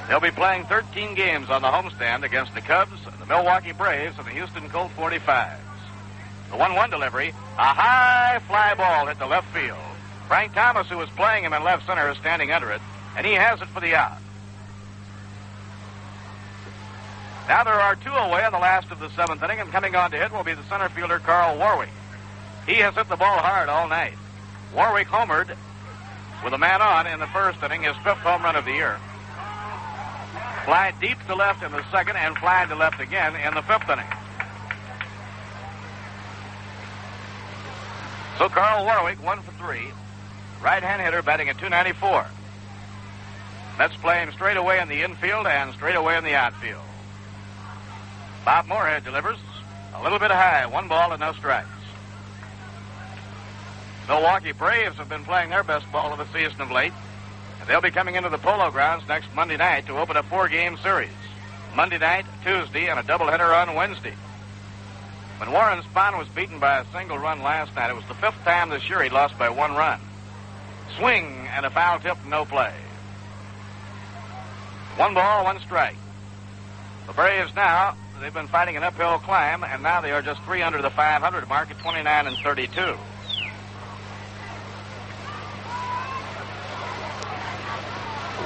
S9: They'll be playing 13 games on the homestand against the Cubs, the Milwaukee Braves, and the Houston-Colt 45s. The 1-1 delivery, a high fly ball hit the left field. Frank Thomas, who was playing him in left center, is standing under it, and he has it for the out. Now there are 2 away in the last of the 7th inning, and coming on to hit will be the center fielder, Carl Warwick. He has hit the ball hard all night. Warwick homered with a man on in the 1st inning, his 5th home run of the year. Fly deep to left in the 2nd, and fly to left again in the 5th inning. So Carl Warwick, 1 for 3. Right-hand hitter batting at .294. Let's play him straight away in the infield and straight away in the outfield. Bob Moorhead delivers a little bit high, 1 ball and no strikes. Milwaukee Braves have been playing their best ball of the season of late, and they'll be coming into the Polo Grounds next Monday night to open a 4-game series. Monday night, Tuesday, and a doubleheader on Wednesday. When Warren Spahn was beaten by a single run last night, it was the 5th time this year he lost by 1 run. Swing and a foul tip, no play. 1 ball, 1 strike. The Braves now, they've been fighting an uphill climb, and now they are just 3 under the 500 mark at 29-32.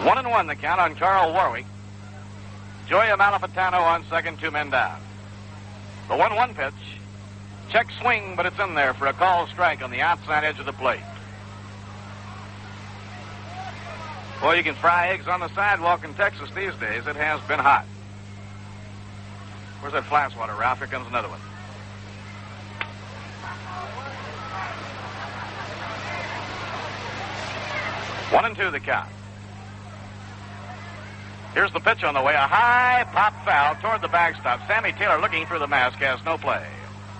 S9: One and 1 the count on Carl Warwick. Joey Amalfitano on second, 2 men down. The 1-1 pitch. Check swing, but it's in there for a call strike on the outside edge of the plate. Well, you can fry eggs on the sidewalk in Texas these days. It has been hot. Where's that flash water, Ralph? Here comes another one. One and 2 the count. Here's the pitch on the way. A high pop foul toward the backstop. Sammy Taylor looking through the mask has no play.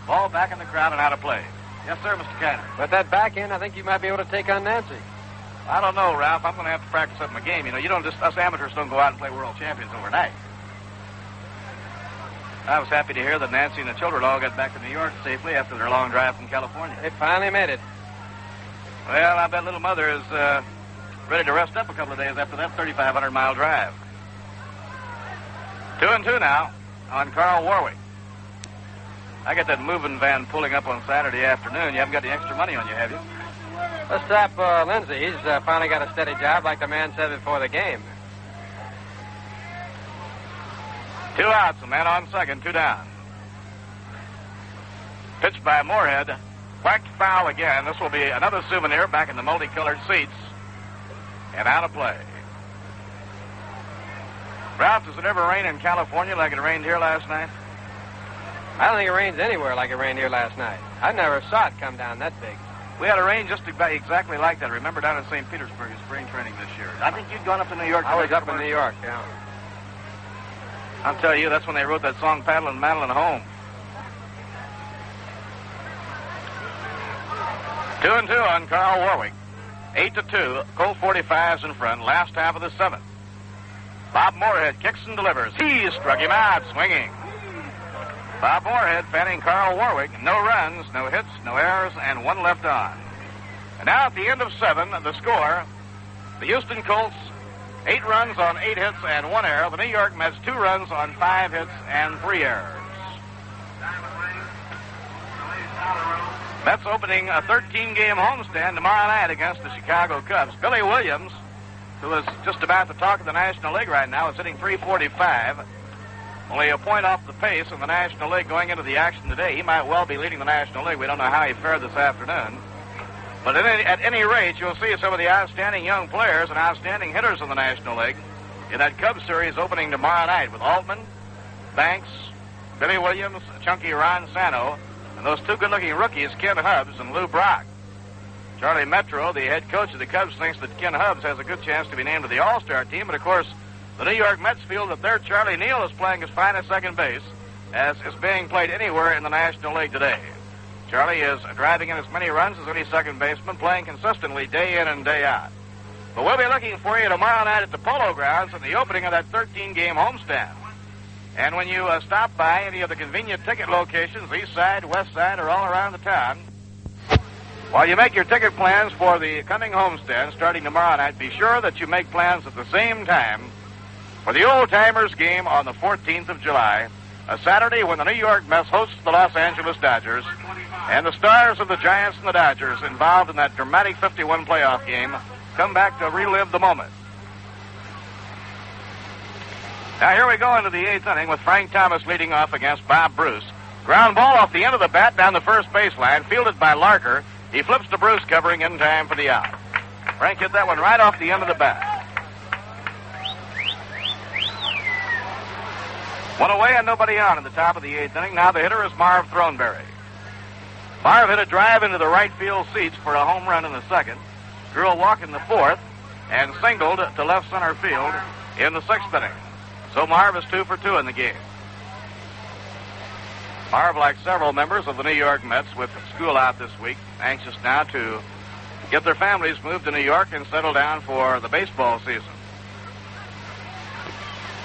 S9: Ball back in the crowd and out of play. Yes, sir, Mr. Canner.
S2: With that backhand, I think you might be able to take on Nancy.
S9: I don't know, Ralph. I'm going to have to practice up my game. You know, us amateurs don't go out and play world champions overnight. I was happy to hear that Nancy and the children all got back to New York safely after their long drive from California.
S2: They finally made it.
S9: Well, I bet little mother is ready to rest up a couple of days after that 3,500-mile drive. 2-2 now on Carl Warwick. I got that moving van pulling up on Saturday afternoon. You haven't got any extra money on you, have you?
S2: Let's stop Lindsay. He's finally got a steady job, like the man said before the game.
S9: 2 outs, a man on second, 2 down. Pitched by Moorhead. Whacked foul again. This will be another souvenir back in the multicolored seats. And out of play. Ralph, does it ever rain in California like it rained here last night?
S2: I don't think it rains anywhere like it rained here last night. I never saw it come down that big.
S9: We had a rain just exactly like that. Remember down in St. Petersburg in spring training this year. I think you'd gone up to New York.
S2: I was up in New York, yeah.
S9: I'll tell you, that's when they wrote that song, Paddlin' Madeline Home. 2-2 on Carl Warwick. 8-2. Colt-45's in front. Last half of the 7th. Bob Moorhead kicks and delivers. He struck him out, swinging. Bob Moorhead fanning Carl Warwick. No runs, no hits, no errors, and 1 left on. And now at the end of 7, the score, the Houston Colts, 8 runs on 8 hits and 1 error. The New York Mets, 2 runs on 5 hits and 3 errors. Mets opening a 13-game homestand tomorrow night against the Chicago Cubs. Billy Williams, who is just about the talk of the National League right now, is hitting .345. Only a point off the pace in the National League going into the action today. He might well be leading the National League. We don't know how he fared this afternoon. But at any rate, you'll see some of the outstanding young players and outstanding hitters in the National League in that Cubs series opening tomorrow night with Altman, Banks, Billy Williams, Chunky Ron Santo, and those 2 good-looking rookies, Ken Hubbs and Lou Brock. Charlie Metro, the head coach of the Cubs, thinks that Ken Hubbs has a good chance to be named to the All-Star team, but of course, the New York Mets feel that their Charlie Neal is playing as fine as second base as is being played anywhere in the National League today. Charlie is driving in as many runs as any second baseman, playing consistently day in and day out. But we'll be looking for you tomorrow night at the Polo Grounds at the opening of that 13-game homestand. And when you stop by any of the convenient ticket locations, east side, west side, or all around the town, while you make your ticket plans for the coming homestand starting tomorrow night, be sure that you make plans at the same time for the Old Timers game on the 14th of July, a Saturday when the New York Mets hosts the Los Angeles Dodgers, and the stars of the Giants and the Dodgers involved in that dramatic 51 playoff game come back to relive the moment. Now here we go into the 8th inning with Frank Thomas leading off against Bob Bruce. Ground ball off the end of the bat down the first baseline, fielded by Larker. He flips to Bruce, covering in time for the out. Frank hit that one right off the end of the bat. 1 away and nobody on in the top of the 8th inning. Now the hitter is Marv Throneberry. Marv hit a drive into the right field seats for a home run in the 2nd, drew a walk in the 4th, and singled to left center field in the 6th inning. So Marv is 2 for 2 in the game. Marv, like several members of the New York Mets with school out this week, anxious now to get their families moved to New York and settle down for the baseball season.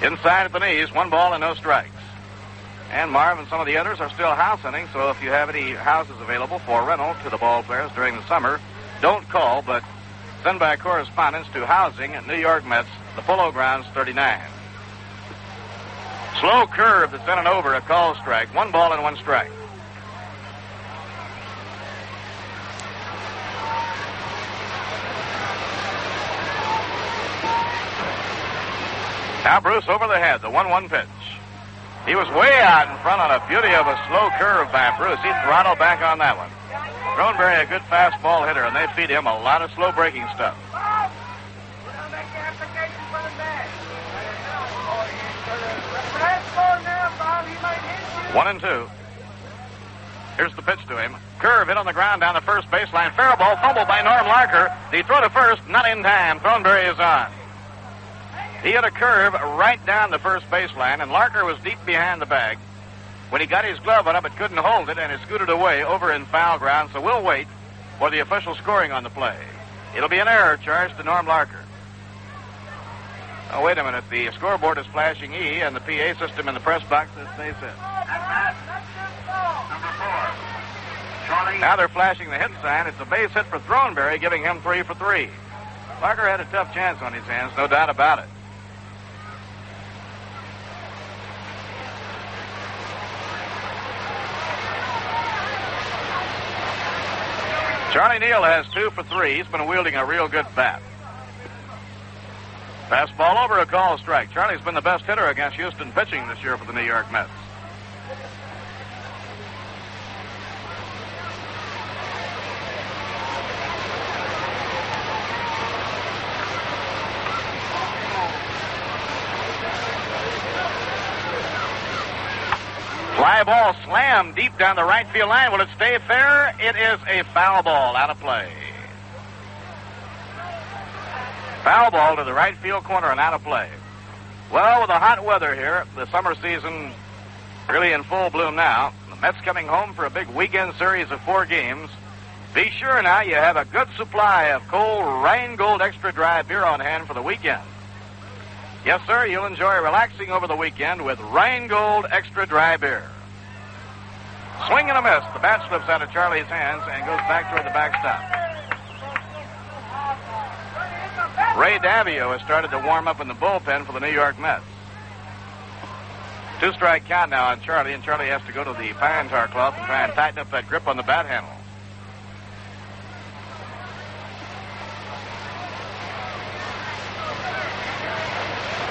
S9: Inside at the knees, 1 ball and no strikes. And Marv and some of the others are still house hunting, so if you have any houses available for rental to the ball players during the summer, don't call, but send by correspondence to Housing at New York Mets, the Polo Grounds, 39. Slow curve that's in and over, a call strike. 1 ball and 1 strike. Now Bruce over the head, the 1-1 pitch. He was way out in front on a beauty of a slow curve by Bruce. He throttled back on that one. Throneberry, a good fastball hitter, and they feed him a lot of slow breaking stuff. 1-2. Here's the pitch to him. Curve hit on the ground down the first baseline. Fair ball, fumble by Norm Larker. The throw to first, not in time. Throneberry is on. He hit a curve right down the first baseline, and Larker was deep behind the bag. when he got his glove on it but couldn't hold it, and it scooted away over in foul ground. So we'll wait for the official scoring on the play. It'll be an error charged to Norm Larker. Oh, wait a minute. The scoreboard is flashing E, and the PA system in the press box says stay set. Now they're flashing the hit sign. It's a base hit for Throneberry, giving him 3 for 3. Larker had a tough chance on his hands, no doubt about it. Charlie Neal has 2 for 3. He's been wielding a real good bat. Fastball over, a call strike. Charlie's been the best hitter against Houston pitching this year for the New York Mets. Fly ball slammed deep down the right field line. Will it stay fair? It is a foul ball out of play. Foul ball to the right field corner and out of play. Well, with the hot weather here, the summer season really in full bloom now. The Mets coming home for a big weekend series of 4 games. Be sure now you have a good supply of cold Rheingold Extra Dry beer on hand for the weekend. Yes, sir, you'll enjoy relaxing over the weekend with Rheingold Extra Dry beer. Swing and a miss. The bat slips out of Charlie's hands and goes back toward the backstop. Ray Davio has started to warm up in the bullpen for the New York Mets. 2-strike count now on Charlie, and Charlie has to go to the pine tar cloth and try and tighten up that grip on the bat handle.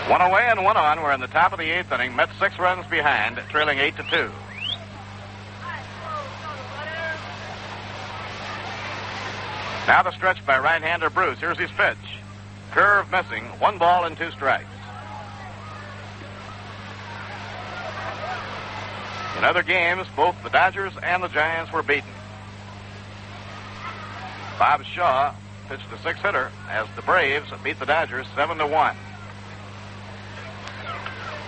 S9: One away and one on. We're in the top of the 8th inning. Mets 6 runs behind, trailing 8-2. Now the stretch by right-hander Bruce. Here's his pitch. Curve missing. 1 ball and 2 strikes. In other games, both the Dodgers and the Giants were beaten. Bob Shaw pitched a 6-hitter as the Braves beat the Dodgers 7-1.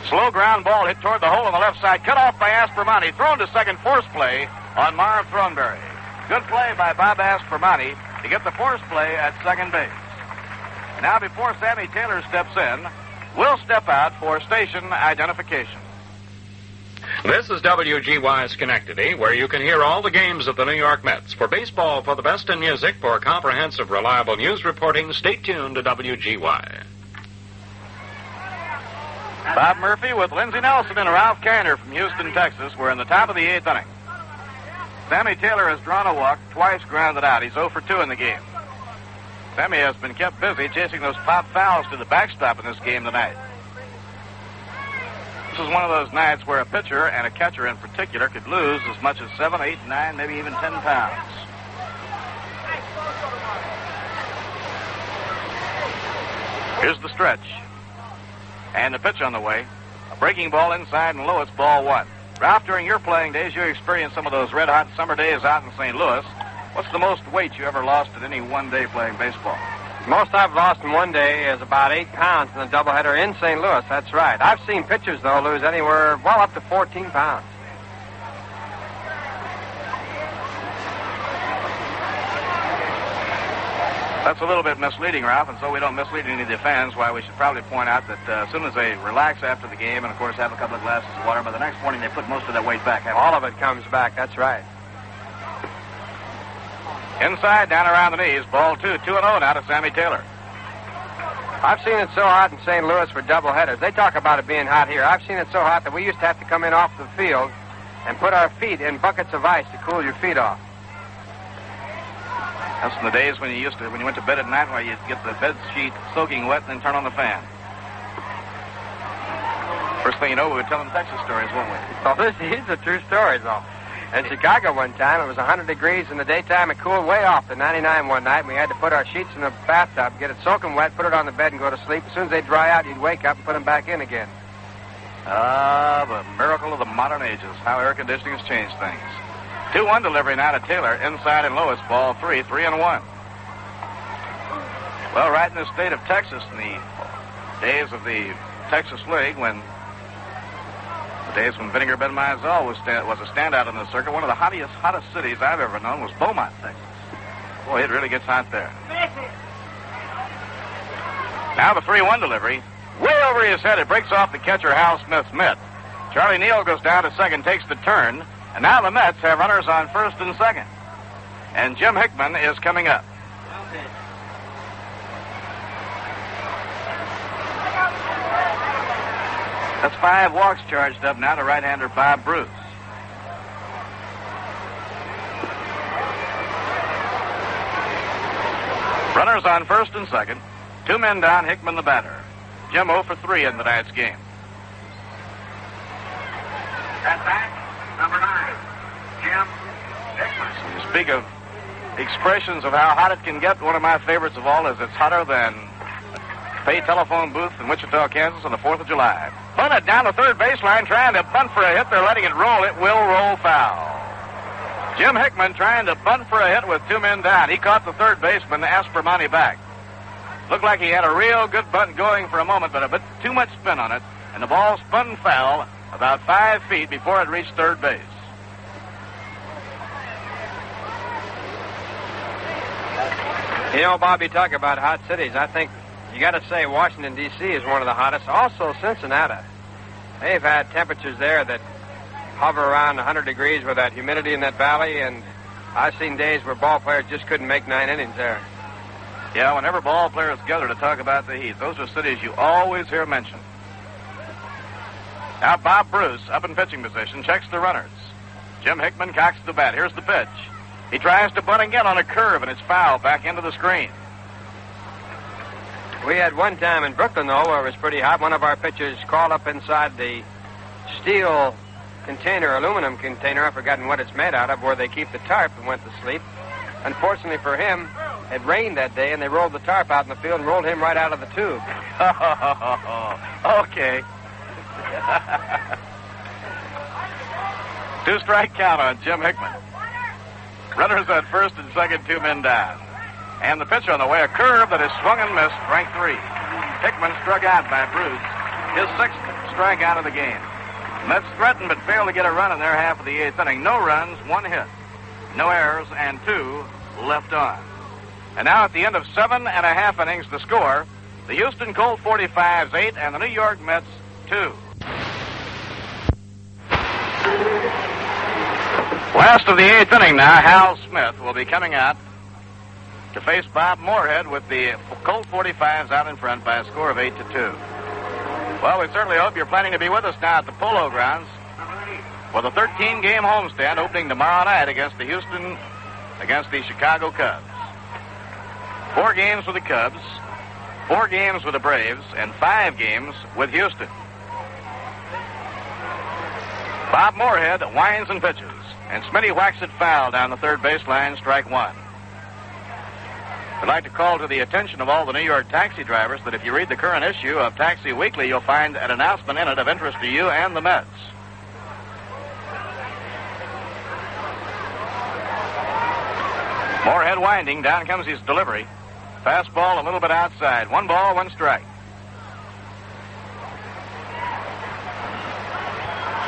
S9: Slow ground ball hit toward the hole on the left side. Cut off by Aspermani. Thrown to second, force play on Marv Throneberry. Good play by Bob Aspermani to get the force play at second base. Now, before Sammy Taylor steps in, we'll step out for station identification.
S6: This is WGY Schenectady, where you can hear all the games of the New York Mets. For baseball, for the best in music, for comprehensive, reliable news reporting, stay tuned to WGY.
S9: Bob Murphy with Lindsey Nelson and Ralph Kiner from Houston, Texas. We're in the top of the 8th inning. Sammy Taylor has drawn a walk, twice grounded out. He's 0 for 2 in the game. Sammy has been kept busy chasing those pop fouls to the backstop in this game tonight. This is one of those nights where a pitcher, and a catcher in particular, could lose as much as 7, 8, 9, maybe even 10 pounds. Here's the stretch. And the pitch on the way. A breaking ball inside and Lewis, ball 1. Ralph, during your playing days, you experienced some of those red-hot summer days out in St. Louis. What's the most weight you ever lost at any one day playing baseball?
S2: Most I've lost in one day is about 8 pounds in a doubleheader in St. Louis. That's right. I've seen pitchers, though, lose anywhere, well, up to 14 pounds.
S9: That's a little bit misleading, Ralph, and so we don't mislead any of the fans, why we should probably point out that as soon as they relax after the game and, of course, have a couple of glasses of water, by the next morning they put most of that weight back.
S2: All of it comes back. That's right.
S9: Inside, down around the knees, ball 2, 2-0 now to Sammy Taylor.
S2: I've seen it so hot in St. Louis for doubleheaders. They talk about it being hot here. I've seen it so hot that we used to have to come in off the field and put our feet in buckets of ice to cool your feet off.
S9: That's in the days when you went to bed at night, where you'd get the bed sheet soaking wet and then turn on the fan. First thing you know, we were telling Texas stories, weren't we?
S2: Oh, this is a true story, though. In Chicago one time, it was 100 degrees in the daytime. It cooled way off to 99 one night, and we had to put our sheets in the bathtub, get it soaking wet, put it on the bed, and go to sleep. As soon as they dry out, you'd wake up and put them back in again.
S9: Ah, the miracle of the modern ages, how air conditioning has changed things. 2-1 delivery now to Taylor, inside and Lewis, ball 3, 3-1. Well, right in the state of Texas, in the days of the Texas League, when The days when Vinegar Bend, Mizell was a standout in the circuit. One of the hottest cities I've ever known was Beaumont, Texas. Boy, it really gets hot there. Now the 3-1 delivery. Way over his head, it breaks off the catcher Hal Smith's mitt. Charlie Neal goes down to second, takes the turn, and now the Mets have runners on first and second. And Jim Hickman is coming up. That's 5 walks charged up now to right-hander Bob Bruce. Runners on first and second. 2 men down, Hickman the batter. Jim 0 for 3 in tonight's game.
S3: At bat, number 9, Jim Hickman.
S9: You speak of expressions of how hot it can get. One of my favorites of all is it's hotter than a pay telephone booth in Wichita, Kansas on the 4th of July. Bunted down the third baseline, trying to bunt for a hit. They're letting it roll. It will roll foul. Jim Hickman trying to bunt for a hit with 2 men down. He caught the third baseman, Aspermonte, back. Looked like he had a real good bunt going for a moment, but a bit too much spin on it, and the ball spun foul about 5 feet before it reached third base.
S2: You know, Bob, you talk about hot cities. I think you got to say Washington, D.C. is one of the hottest. Also, Cincinnati. They've had temperatures there that hover around 100 degrees with that humidity in that valley, and I've seen days where ball players just couldn't make 9 innings there.
S9: Yeah, whenever ball players gather to talk about the heat, those are cities you always hear mentioned. Now Bob Bruce, up in pitching position, checks the runners. Jim Hickman cocks the bat. Here's the pitch. He tries to bunt again on a curve, and it's foul back into the screen.
S2: We had one time in Brooklyn, though, where it was pretty hot. One of our pitchers crawled up inside the steel container, aluminum container, I've forgotten what it's made out of, where they keep the tarp, and went to sleep. Unfortunately for him, it rained that day, and they rolled the tarp out in the field and rolled him right out of the tube.
S9: Okay. 2-strike count on Jim Hickman. Runners at first and second, 2 men down. And the pitch on the way, a curve that is swung and missed, strike 3. Hickman struck out by Bruce, his 6th strikeout of the game. Mets threatened but failed to get a run in their half of the 8th inning. No runs, 1 hit. No errors, and 2 left on. And now at the end of 7.5 innings, the score, the Houston Colt-45's 8 and the New York Mets 2. Last of the 8th inning now, Hal Smith will be coming out to face Bob Moorhead with the Colt-45s out in front by a score of 8-2. Well, we certainly hope you're planning to be with us now at the Polo Grounds for the 13-game homestand opening tomorrow night against the Chicago Cubs. 4 games with the Cubs, 4 games with the Braves, and 5 games with Houston. Bob Moorhead winds and pitches, and Smitty whacks it foul down the third baseline, strike 1. I'd like to call to the attention of all the New York taxi drivers that if you read the current issue of Taxi Weekly, you'll find an announcement in it of interest to you and the Mets. Moorhead winding, down comes his delivery. Fastball a little bit outside. 1 ball, 1 strike.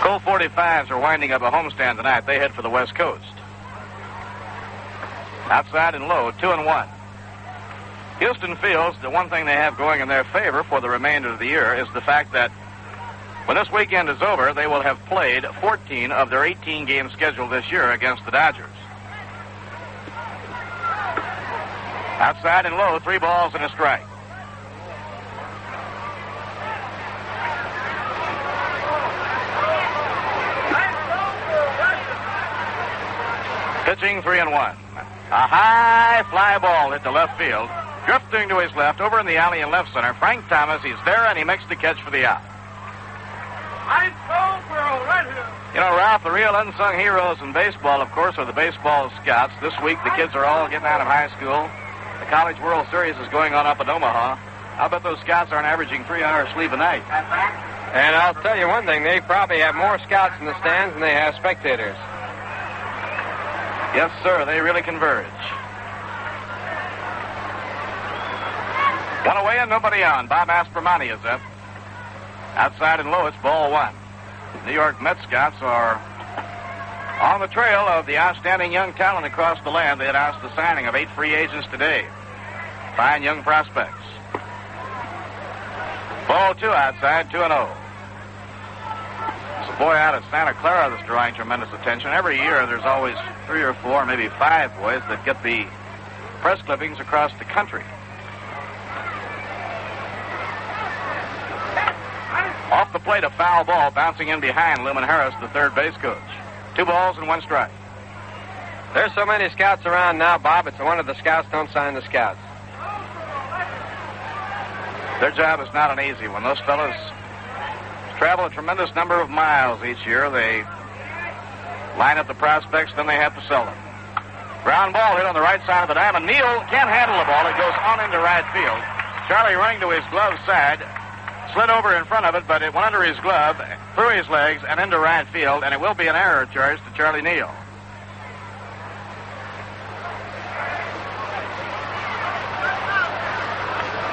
S9: Colt 45s are winding up a homestand tonight. They head for the West Coast. Outside and low, 2-1. Houston feels the one thing they have going in their favor for the remainder of the year is the fact that when this weekend is over, they will have played 14 of their 18 games scheduled this year against the Dodgers. Outside and low, 3 balls and a strike. Pitching 3-1. A high fly ball hit to left field. Drifting to his left, over in the alley in left center. Frank Thomas, he's there, and he makes the catch for the out. You know, Ralph, the real unsung heroes in baseball, of course, are the baseball scouts. This week, the kids are all getting out of high school. The College World Series is going on up in Omaha. I'll bet those scouts aren't averaging 3 hours sleep a night.
S2: And I'll tell you one thing, they probably have more scouts in the stands than they have spectators.
S9: Yes, sir, they really converge. 1 away and nobody on. Bob Aspermonte is up. Outside and low, it's ball 1. New York Mets scouts are on the trail of the outstanding young talent across the land. They announced the signing of 8 free agents today. Fine young prospects. Ball 2 outside, 2-0. There's a boy out of Santa Clara that's drawing tremendous attention. Every year there's always 3 or 4, maybe 5 boys that get the press clippings across the country. Off the plate, a foul ball bouncing in behind Lumen Harris, the third base coach. 2 balls and 1 strike.
S2: There's so many scouts around now, Bob, it's a wonder the scouts don't sign the scouts.
S9: Their job is not an easy one. Those fellows travel a tremendous number of miles each year. They line up the prospects, then they have to sell them. Ground ball hit on the right side of the diamond. Neal can't handle the ball. It goes on into right field. Charlie running to his glove side, slid over in front of it, but it went under his glove, through his legs, and into right field, and it will be an error charge to Charlie Neal.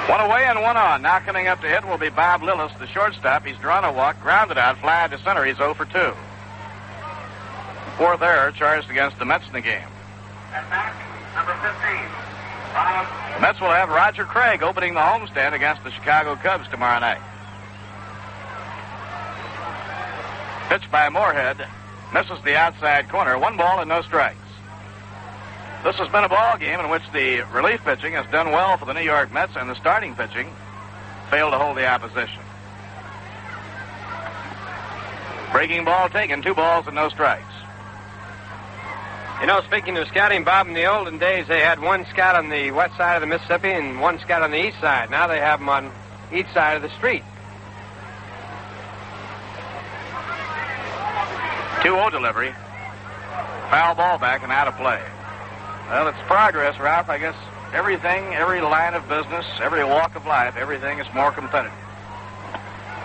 S9: One away and 1 on. Now coming up to hit will be Bob Lillis, the shortstop. He's drawn a walk, grounded out, fly to center. He's 0 for 2. Fourth error charged against the Mets in the game.
S3: At back, number 15.
S9: The Mets will have Roger Craig opening the homestand against the Chicago Cubs tomorrow night. Pitch by Moorhead. Misses the outside corner. 1 ball and no strikes. This has been a ball game in which the relief pitching has done well for the New York Mets, and the starting pitching failed to hold the opposition. Breaking ball taken, 2 balls and no strikes.
S2: You know, speaking of scouting, Bob, in the olden days, they had 1 scout on the west side of the Mississippi and 1 scout on the east side. Now they have them on each side of the street.
S9: 2-0 delivery. Foul ball back and out of play. Well, it's progress, Ralph. I guess everything, every line of business, every walk of life, everything is more competitive.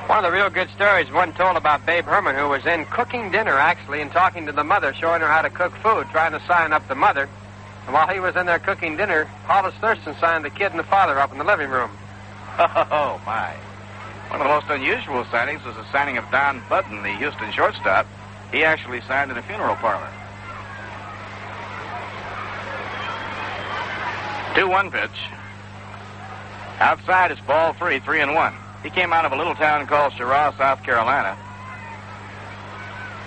S2: One of the real good stories, one told about Babe Herman, who was in cooking dinner, actually, and talking to the mother, showing her how to cook food, trying to sign up the mother. And while he was in there cooking dinner, Hollis Thurston signed the kid and the father up in the living room.
S9: Oh, my. One of the most unusual signings was the signing of Don Budden, the Houston shortstop. He actually signed in a funeral parlor. 2-1 pitch. Outside is ball 3, 3-1. He came out of a little town called Cheraw, South Carolina.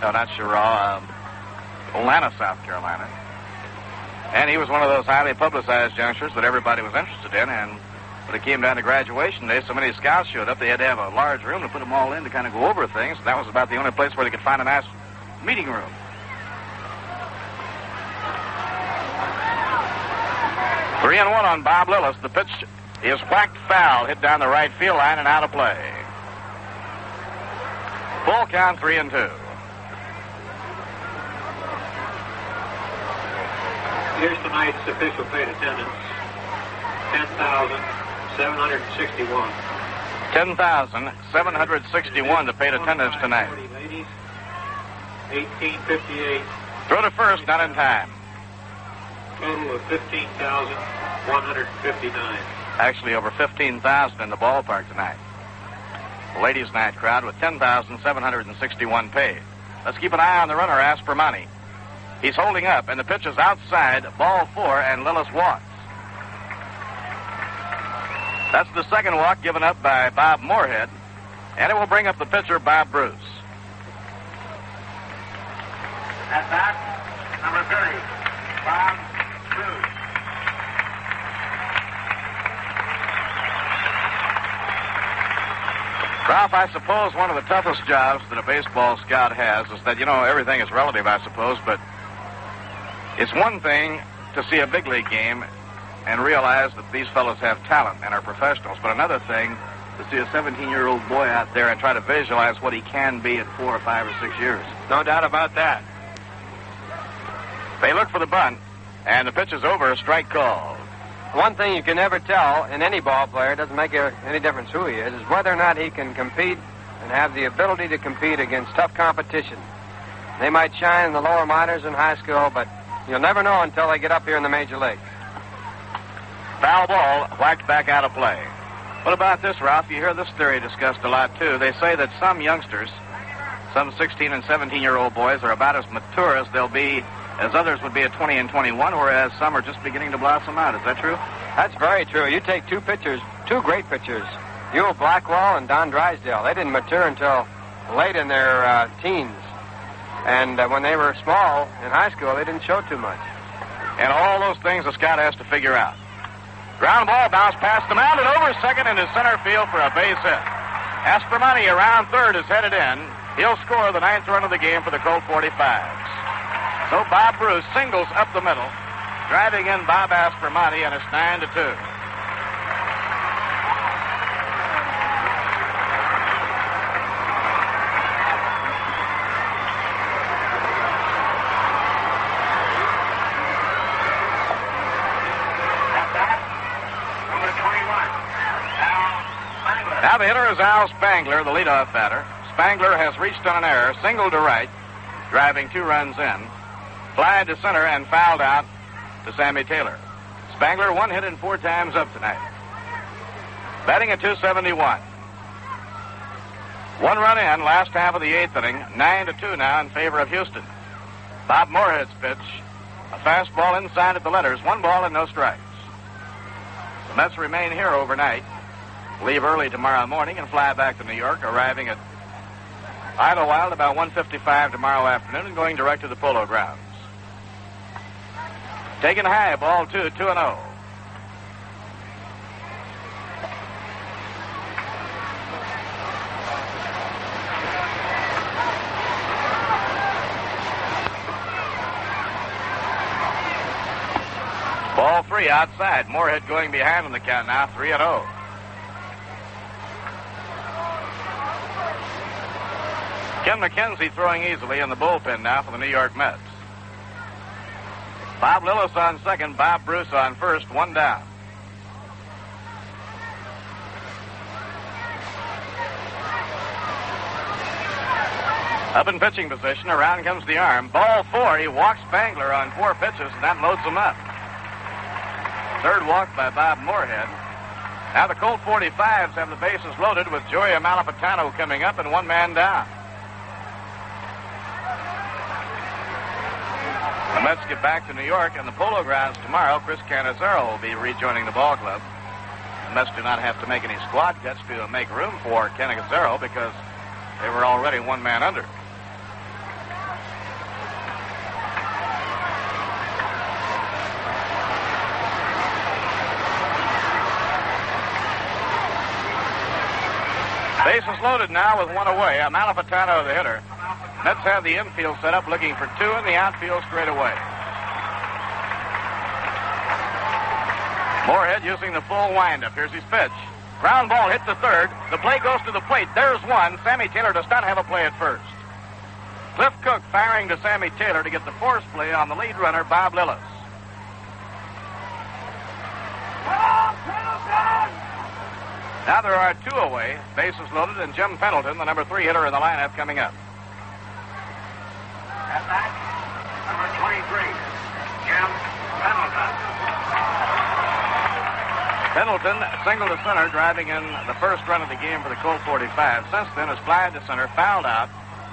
S9: No, not Cheraw, Atlanta, South Carolina. And he was one of those highly publicized youngsters that everybody was interested in. And when it came down to graduation day, so many scouts showed up, they had to have a large room to put them all in to kind of go over things. That was about the only place where they could find a nice meeting room. Three and 1 on Bob Lillis. The pitch is whacked foul, hit down the right field line and out of play. Full count, 3-2.
S11: Here's tonight's official paid attendance. 10,761.
S9: 10,761 to paid attendance tonight.
S11: 1858.
S9: Throw to first, not in time.
S11: Total of 15,159.
S9: Actually, over 15,000 in the ballpark tonight. The ladies' night crowd with 10,761 paid. Let's keep an eye on the runner, Aspermani. He's holding up, and the pitch is outside, ball 4, and Lillis walks. That's the second walk given up by Bob Moorhead, and it will bring up the pitcher, Bob Bruce.
S3: At bat, number 30, Bob Bruce.
S9: Ralph, I suppose one of the toughest jobs that a baseball scout has is that, everything is relative, I suppose, but it's one thing to see a big league game and realize that these fellows have talent and are professionals, but another thing to see a 17-year-old boy out there and try to visualize what he can be at 4 or 5 or 6 years.
S2: No doubt about that.
S9: They look for the bunt, and the pitch is over, a strike call.
S2: One thing you can never tell in any ball player, it doesn't make any difference who he is whether or not he can compete and have the ability to compete against tough competition. They might shine in the lower minors in high school, but you'll never know until they get up here in the major league.
S9: Foul ball, whacked back out of play. What about this, Ralph? You hear this theory discussed a lot, too. They say that some youngsters Some 16 and 17-year-old boys are about as mature as they'll be, as others would be at 20 and 21, whereas some are just beginning to blossom out. Is that true?
S2: That's very true. You take two pitchers, two great pitchers, Ewell Blackwell and Don Drysdale. They didn't mature until late in their teens. And when they were small in high school, they didn't show too much.
S9: And all those things the scout has to figure out. Ground ball bounced past the mound and over second into center field for a base hit. Aspermonti around third is headed in. He'll score the 9th run of the game for the Colt 45s. So Bob Bruce singles up the middle, driving in Bob Aspermonti, and it's 9-2. Now the hitter is Al Spangler, the leadoff batter. Spangler has reached on an error, singled to right, driving 2 runs in, fly to center, and fouled out to Sammy Taylor. Spangler 1 hit and 4 times up tonight. Batting at .271. 1 run in, last half of the 8th inning, 9-2 now in favor of Houston. Bob Moorhead's pitch, a fastball inside at the letters, 1 ball and no strikes. The Mets remain here overnight, leave early tomorrow morning and fly back to New York, arriving at Idlewild about 1:55 tomorrow afternoon and going direct to the Polo Grounds. Taken high, ball 2, 2-0. Ball 3 outside. Moorhead going behind on the count now, 3-0. Ken McKenzie throwing easily in the bullpen now for the New York Mets. Bob Lillis on second, Bob Bruce on first, 1 down. Up in pitching position, around comes the arm. Ball 4, he walks Spangler on 4 pitches, and that loads him up. Third walk by Bob Moorhead. Now the Colt 45s have the bases loaded with Joey Malapatano coming up and 1 man down. The Mets get back to New York and the Polo Grounds tomorrow. Chris Cannizzaro will be rejoining the ball club. The Mets do not have to make any squad cuts to make room for Cannizzaro because they were already 1 man under. Bases loaded now with 1 away. Malapatano, the hitter. Mets have the infield set up looking for 2 and the outfield straight away. Moorhead using the full windup. Here's his pitch. Ground ball hit to third. The play goes to the plate. There's 1. Sammy Taylor does not have a play at first. Cliff Cook firing to Sammy Taylor to get the force play on the lead runner, Bob Lillis. Now there are 2 away. Bases loaded, and Jim Pendleton, the number 3 hitter in the lineup, coming up.
S3: At bat, number 23, Jim Pendleton.
S9: Pendleton, single to center, driving in the first run of the game for the Colt 45. Since then, has flied to center, fouled out,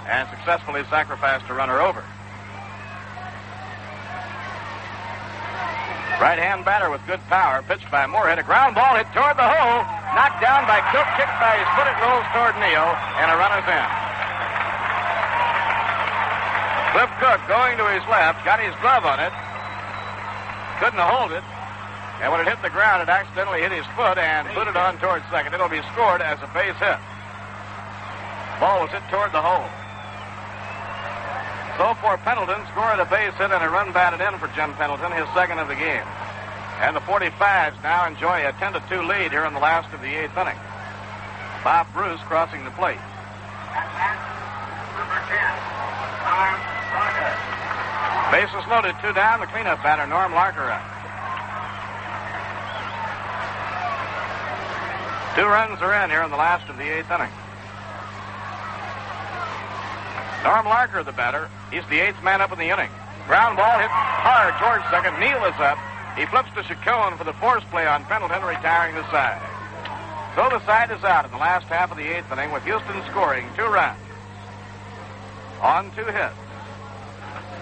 S9: and successfully sacrificed a runner over. Right-hand batter with good power, pitched by Moorhead. A ground ball hit toward the hole, knocked down by Cook, kicked by his foot, it rolls toward Neo, and a runner's in. Cliff Cook going to his left, got his glove on it, couldn't hold it, and when it hit the ground, it accidentally hit his foot and booted on towards second. It'll be scored as a base hit. Ball was hit toward the hole. So for Pendleton, scored a base hit and a run batted in for Jim Pendleton, his second of the game. And the 45s now enjoy a 10-2 lead here in the last of the 8th inning. Bob Bruce crossing the plate.
S3: Number 10, Norm Larker.
S9: Bases loaded, 2 down. The cleanup batter, Norm Larker, up. 2 runs are in here in the last of the 8th inning. Norm Larker, the batter. He's the 8th man up in the inning. Ground ball hit hard towards second. Neal is up. He flips to Chacon for the force play on Pendleton, retiring the side. So the side is out in the last half of the 8th inning with Houston scoring 2 runs. on 2 hits.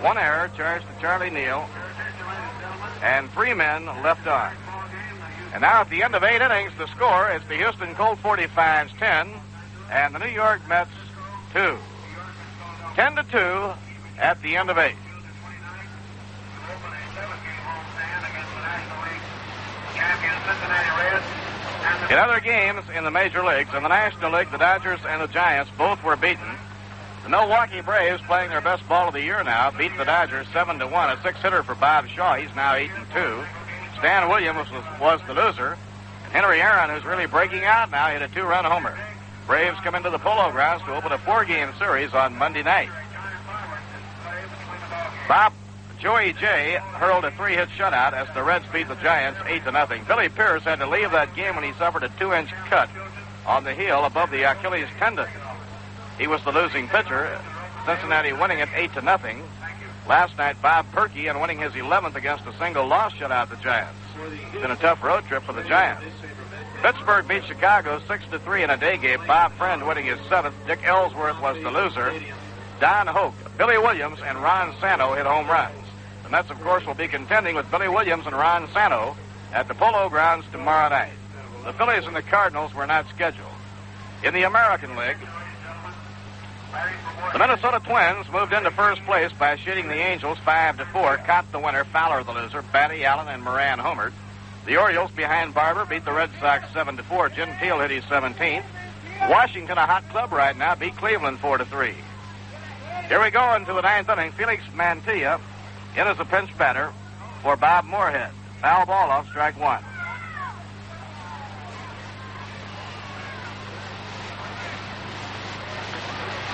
S9: 1 error charged to Charlie Neal, and 3 men left on. And now at the end of 8 innings, the score is the Houston-Colt-45's 10 and the New York Mets 2. 10-2 at the end of 8. In other games in the major leagues, in the National League, the Dodgers and the Giants both were beaten. The Milwaukee Braves, playing their best ball of the year now, beat the Dodgers 7-1. A 6-hitter for Bob Shaw. He's now 8-2. Stan Williams was the loser. And Henry Aaron, who's really breaking out now, hit a 2-run homer. Braves come into the Polo Grounds to open a 4-game series on Monday night. Joey J hurled a 3-hit shutout as the Reds beat the Giants 8-0. Billy Pierce had to leave that game when he suffered a 2-inch cut on the heel above the Achilles tendon. He was the losing pitcher. Cincinnati winning it 8-0. Last night, Bob Perky, and winning his 11th against a single loss, shut out the Giants. It's been a tough road trip for the Giants. Pittsburgh beat Chicago 6-3 in a day game. Bob Friend winning his 7th. Dick Ellsworth was the loser. Don Hoke, Billy Williams, and Ron Santo hit home runs. The Mets, of course, will be contending with Billy Williams and Ron Santo at the Polo Grounds tomorrow night. The Phillies and the Cardinals were not scheduled. In the American League, the Minnesota Twins moved into first place by shooting the Angels 5-4. Cott the winner, Fowler the loser, Batty, Allen, and Moran homered. The Orioles, behind Barber, beat the Red Sox 7-4. Gentile hit his 17th. Washington, a hot club right now, beat Cleveland 4-3. Here we go into the 9th inning. Felix Mantilla in as a pinch batter for Bob Moorhead. Foul ball off strike 1.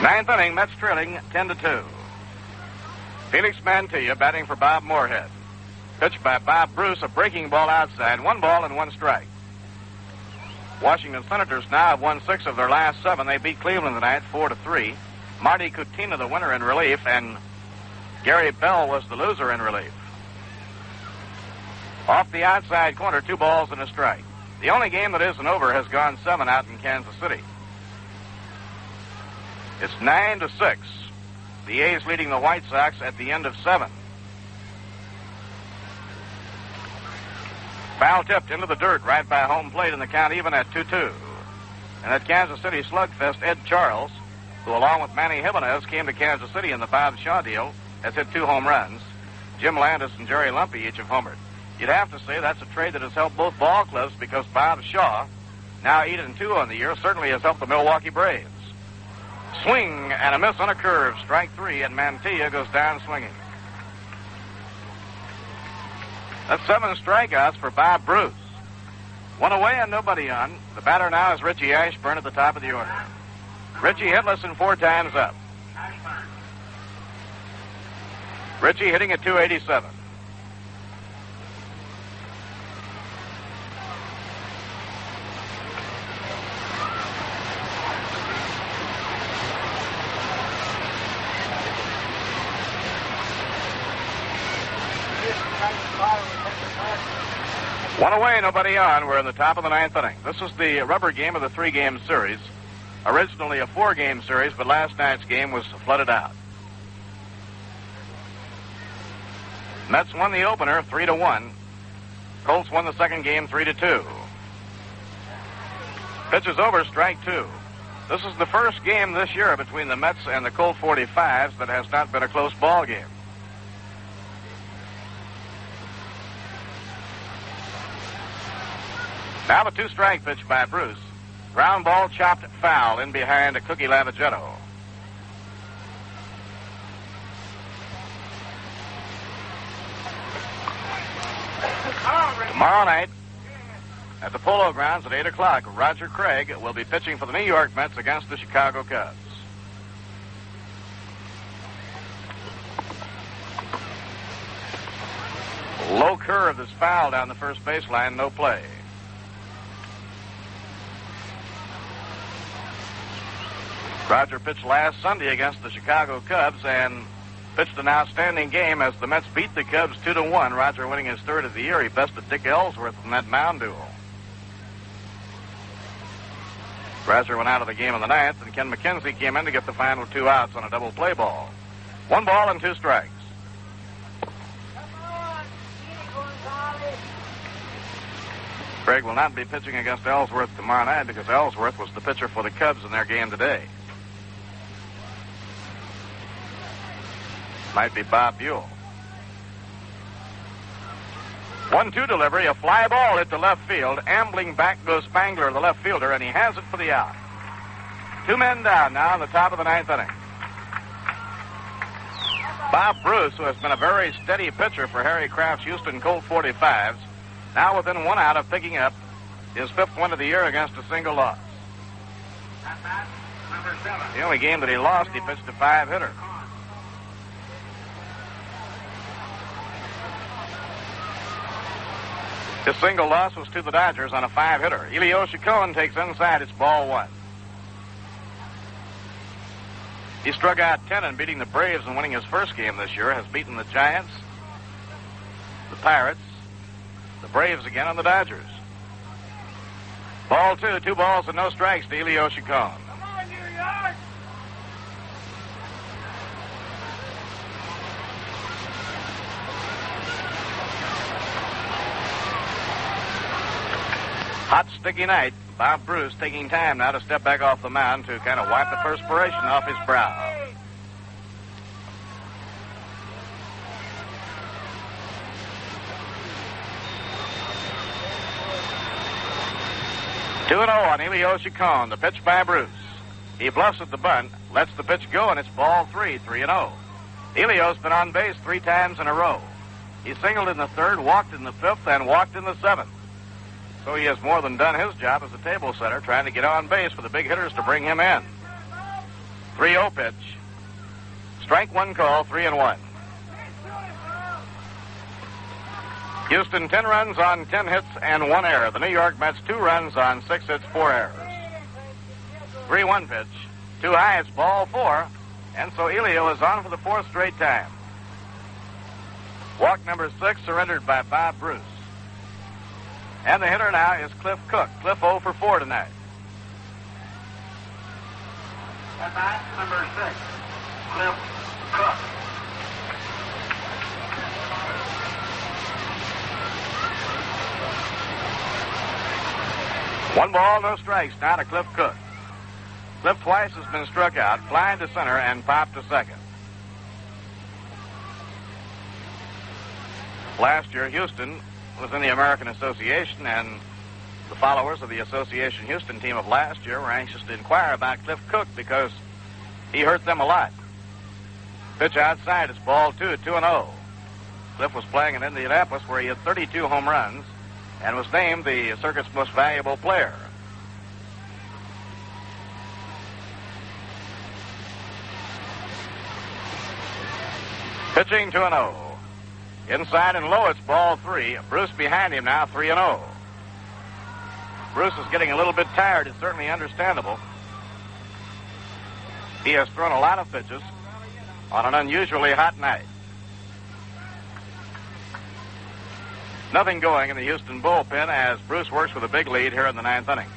S9: Ninth inning, Mets trailing 10-2. Felix Mantilla batting for Bob Moorhead. Pitched by Bob Bruce, a breaking ball outside. 1 ball and 1 strike. Washington Senators now have won 6 of their last 7. They beat Cleveland tonight 4-3. Marty Kutina the winner in relief, and Gary Bell was the loser in relief. Off the outside corner, 2 balls and a strike. The only game that isn't over has gone 7 out in Kansas City. It's 9-6. The A's leading the White Sox at the end of 7. Foul tipped into the dirt right by home plate in the count, even at 2-2. And at Kansas City slugfest, Ed Charles, who along with Manny Jimenez came to Kansas City in the Bob Shaw deal, has hit 2 home runs. Jim Landis and Jerry Lumpy each have homered. You'd have to say that's a trade that has helped both ball clubs, because Bob Shaw, now 8-2 on the year, certainly has helped the Milwaukee Braves. Swing and a miss on a curve. Strike 3, and Mantilla goes down swinging. That's 7 strikeouts for Bob Bruce. 1 away and nobody on. The batter now is Richie Ashburn at the top of the order. Richie hitless and 4 times up. Richie hitting at 287. One away, nobody on. We're in the top of the 9th inning. This is the rubber game of the 3-game series. Originally a 4-game series, but last night's game was flooded out. Mets won the opener 3-1. Colts won the second game 3-2. Pitch is over, strike 2. This is the first game this year between the Mets and the Colt-45s that has not been a close ball game. Now the 2-strike pitch by Bruce. Ground ball chopped foul in behind Cookie Lavagetto. Tomorrow night at the Polo Grounds at 8 o'clock, Roger Craig will be pitching for the New York Mets against the Chicago Cubs. Low curve that's foul down the first baseline, no play. Roger pitched last Sunday against the Chicago Cubs and pitched an outstanding game as the Mets beat the Cubs 2-1. Roger winning his 3rd of the year. He bested Dick Ellsworth in that mound duel. Brasser went out of the game in the ninth, and Ken McKenzie came in to get the final 2 outs on a double play ball. 1 ball and 2 strikes. Craig will not be pitching against Ellsworth tomorrow night because Ellsworth was the pitcher for the Cubs in their game today. Might be Bob Buell. 1-2 delivery, a fly ball hit to left field. Ambling back goes Spangler, the left fielder, and he has it for the out. 2 men down now in the top of the 9th inning. Bob Bruce, who has been a very steady pitcher for Harry Kraft's Houston-Colt-45s, now within 1 out of picking up his 5th win of the year against a single loss. The only game that he lost, he pitched a 5-hitter. His single loss was to the Dodgers on a 5-hitter. Elio Chacon takes inside. It's ball 1. He struck out 10 in beating the Braves and winning his first game this year. Has beaten the Giants, the Pirates, the Braves again, and the Dodgers. Ball 2, 2 balls and no strikes to Elio Chacon.
S3: Come on, New York!
S9: Hot, sticky night. Bob Bruce taking time now to step back off the mound to kind of wipe the perspiration off his brow. Two and 0 on Elio Chacon. The pitch by Bruce. He bluffs at the bunt, lets the pitch go, and it's ball 3, 3-0. Elio's been on base 3 times in a row. He singled in the 3rd, walked in the 5th, and walked in the 7th. So he has more than done his job as a table setter, trying to get on base for the big hitters to bring him in. 3-0 pitch. Strike 1 call, 3-1. Houston 10 runs on 10 hits and 1 error. The New York Mets 2 runs on 6 hits, 4 errors. 3-1 pitch. Too high, it's ball 4. And so Elio is on for the 4th straight time. Walk number 6 surrendered by Bob Bruce. And the hitter now is Cliff Cook. Cliff 0 for 4 tonight.
S3: At bat, number 6, Cliff Cook.
S9: One ball, no strikes now to Cliff Cook. Cliff twice has been struck out, flying to center and popped to second. Last year, Houston was in the American Association, and the followers of the Association Houston team of last year were anxious to inquire about Cliff Cook because he hurt them a lot. Pitch outside, it's ball 2, 2-0. Cliff was playing in Indianapolis where he had 32 home runs and was named the circuit's most valuable player. Pitching 2-0. Inside and low, it's ball 3. Bruce behind him now, 3-0. Bruce is getting a little bit tired. It's certainly understandable. He has thrown a lot of pitches on an unusually hot night. Nothing going in the Houston bullpen as Bruce works with a big lead here in the 9th inning.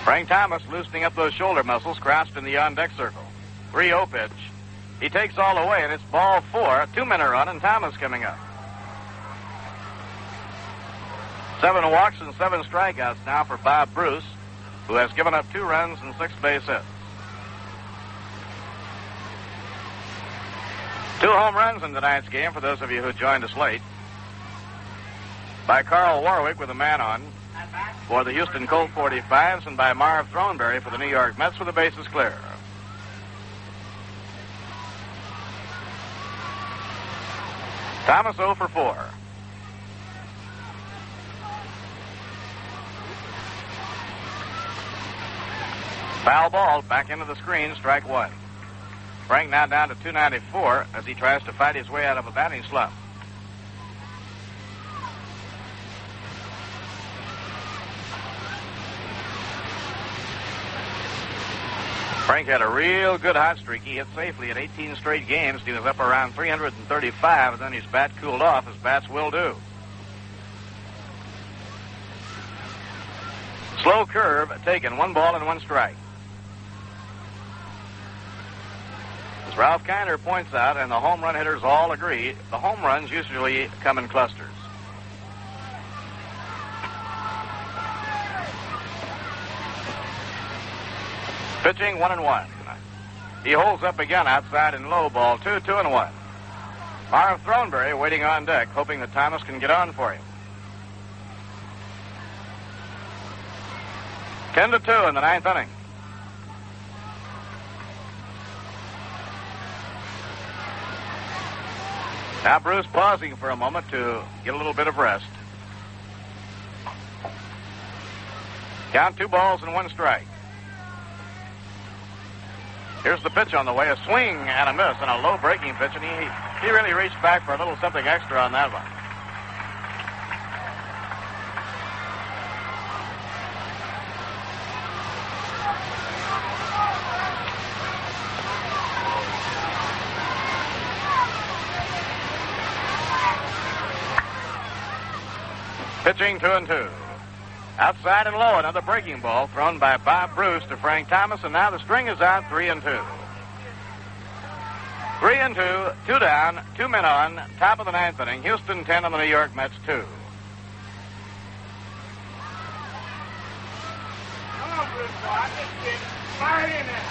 S9: Frank Thomas loosening up those shoulder muscles, crouched in the on-deck circle. 3-0 pitch. He takes all the way, and it's ball 4. 2 men are on, and Thomas coming up. 7 walks and 7 strikeouts now for Bob Bruce, who has given up 2 runs and 6 base hits. 2 home runs in tonight's game, for those of you who joined us late, by Carl Warwick with a man on for the Houston Colt-45s, and by Marv Throneberry for the New York Mets with the bases clear. Thomas 0 for 4. Foul ball back into the screen, strike 1. Frank now down to 294 as he tries to fight his way out of a batting slump. Frank had a real good hot streak. He hit safely in 18 straight games. He was up around 335, and then his bat cooled off, as bats will do. Slow curve taken. 1 ball and 1 strike. As Ralph Kiner points out, and the home run hitters all agree, the home runs usually come in clusters. Pitching 1-1. He holds up again outside in low, ball 2, 2-1. Marv Throneberry waiting on deck, hoping that Thomas can get on for him. 10-2 in the 9th inning. Now Bruce pausing for a moment to get a little bit of rest. Count 2 balls and 1 strike. Here's the pitch on the way, a swing and a miss, and a low breaking pitch, and he really reached back for a little something extra on that one. Pitching 2-2. Outside and low, another breaking ball thrown by Bob Bruce to Frank Thomas, and now the string is out, 3-2. 3-2, 2 down, 2 men on, top of the 9th inning. Houston 10 and the New York Mets 2.
S3: Come on, Bruce, boy. Fire in there.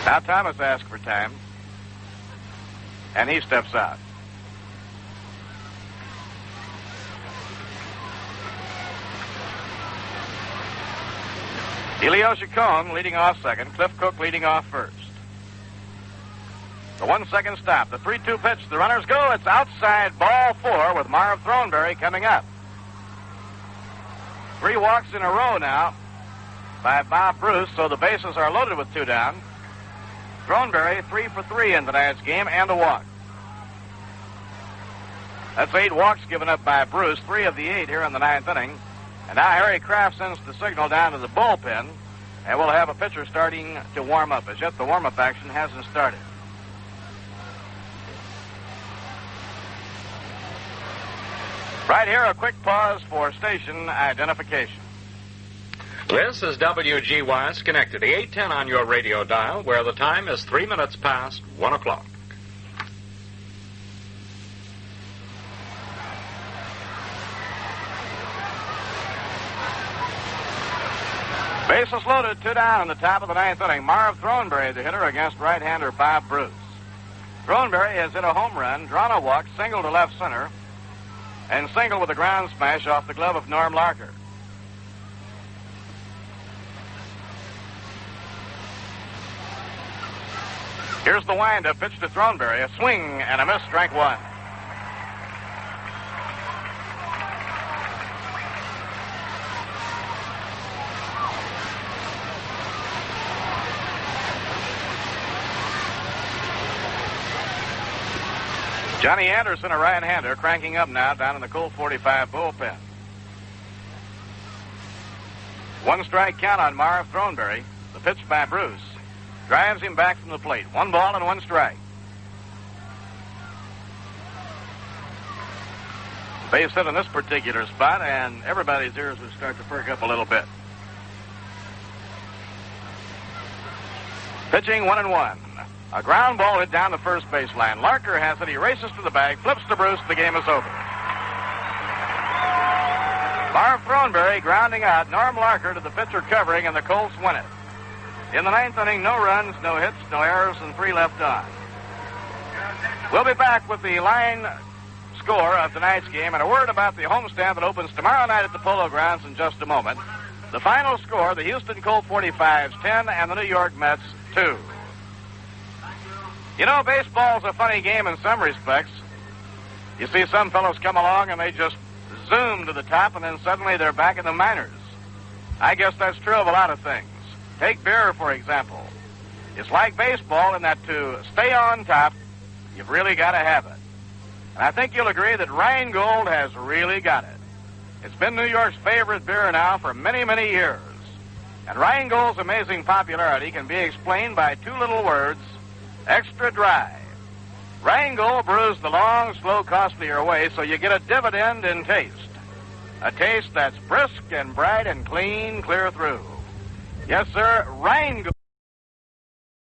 S9: Now Thomas asks for time, and he steps out. Elio Chacon leading off second. Cliff Cook leading off first. The 1-second stop. The 3-2 pitch. The runners go. It's outside, ball 4 with Marv Throneberry coming up. 3 walks in a row now by Bob Bruce, so the bases are loaded with 2 down. Throneberry 3 for 3 in tonight's game and a walk. That's 8 walks given up by Bruce, 3 of the 8 here in the 9th inning. And now Harry Kraft sends the signal down to the bullpen, and we'll have a pitcher starting to warm up. As yet, the warm-up action hasn't started. Right here, a quick pause for station identification.
S6: This is WGY Schenectady, 810 on your radio dial, where the time is 3 minutes past 1 o'clock.
S9: Bases loaded, 2 down in the top of the 9th inning. Marv Throneberry, the hitter, against right-hander Bob Bruce. Throneberry has hit a home run, drawn a walk, single to left center, and single with a ground smash off the glove of Norm Larker. Here's the wind-up pitch to Throneberry. A swing and a miss, strike 1. Johnny Anderson, a right-hander, cranking up now down in the Colt-45 bullpen. 1 strike count on Marv Throneberry. The pitch by Bruce drives him back from the plate. 1 ball and 1 strike. Base hit in this particular spot, and everybody's ears would start to perk up a little bit. Pitching 1-1. A ground ball hit down the first baseline. Larker has it. He races to the bag, flips to Bruce. The game is over. Marv Throneberry grounding out Norm Larker to the pitcher covering, and the Colts win it. In the 9th inning, no runs, no hits, no errors, and 3 left on. We'll be back with the line score of tonight's game and a word about the homestand that opens tomorrow night at the Polo Grounds in just a moment. The final score, the Houston Colt-45's 10 and the New York Mets 2. You know, baseball's a funny game in some respects. You see some fellows come along and they just zoom to the top, and then suddenly they're back in the minors. I guess that's true of a lot of things. Take beer, for example. It's like baseball in that to stay on top, you've really got to have it. And I think you'll agree that Rheingold has really got it. It's been New York's favorite beer now for many, many years. And Rheingold's amazing popularity can be explained by 2 little words: extra dry. Rheingold brews the long, slow, costlier way, so you get a dividend in taste. A taste that's brisk and bright and clean clear through. Yes, sir, Rheingold.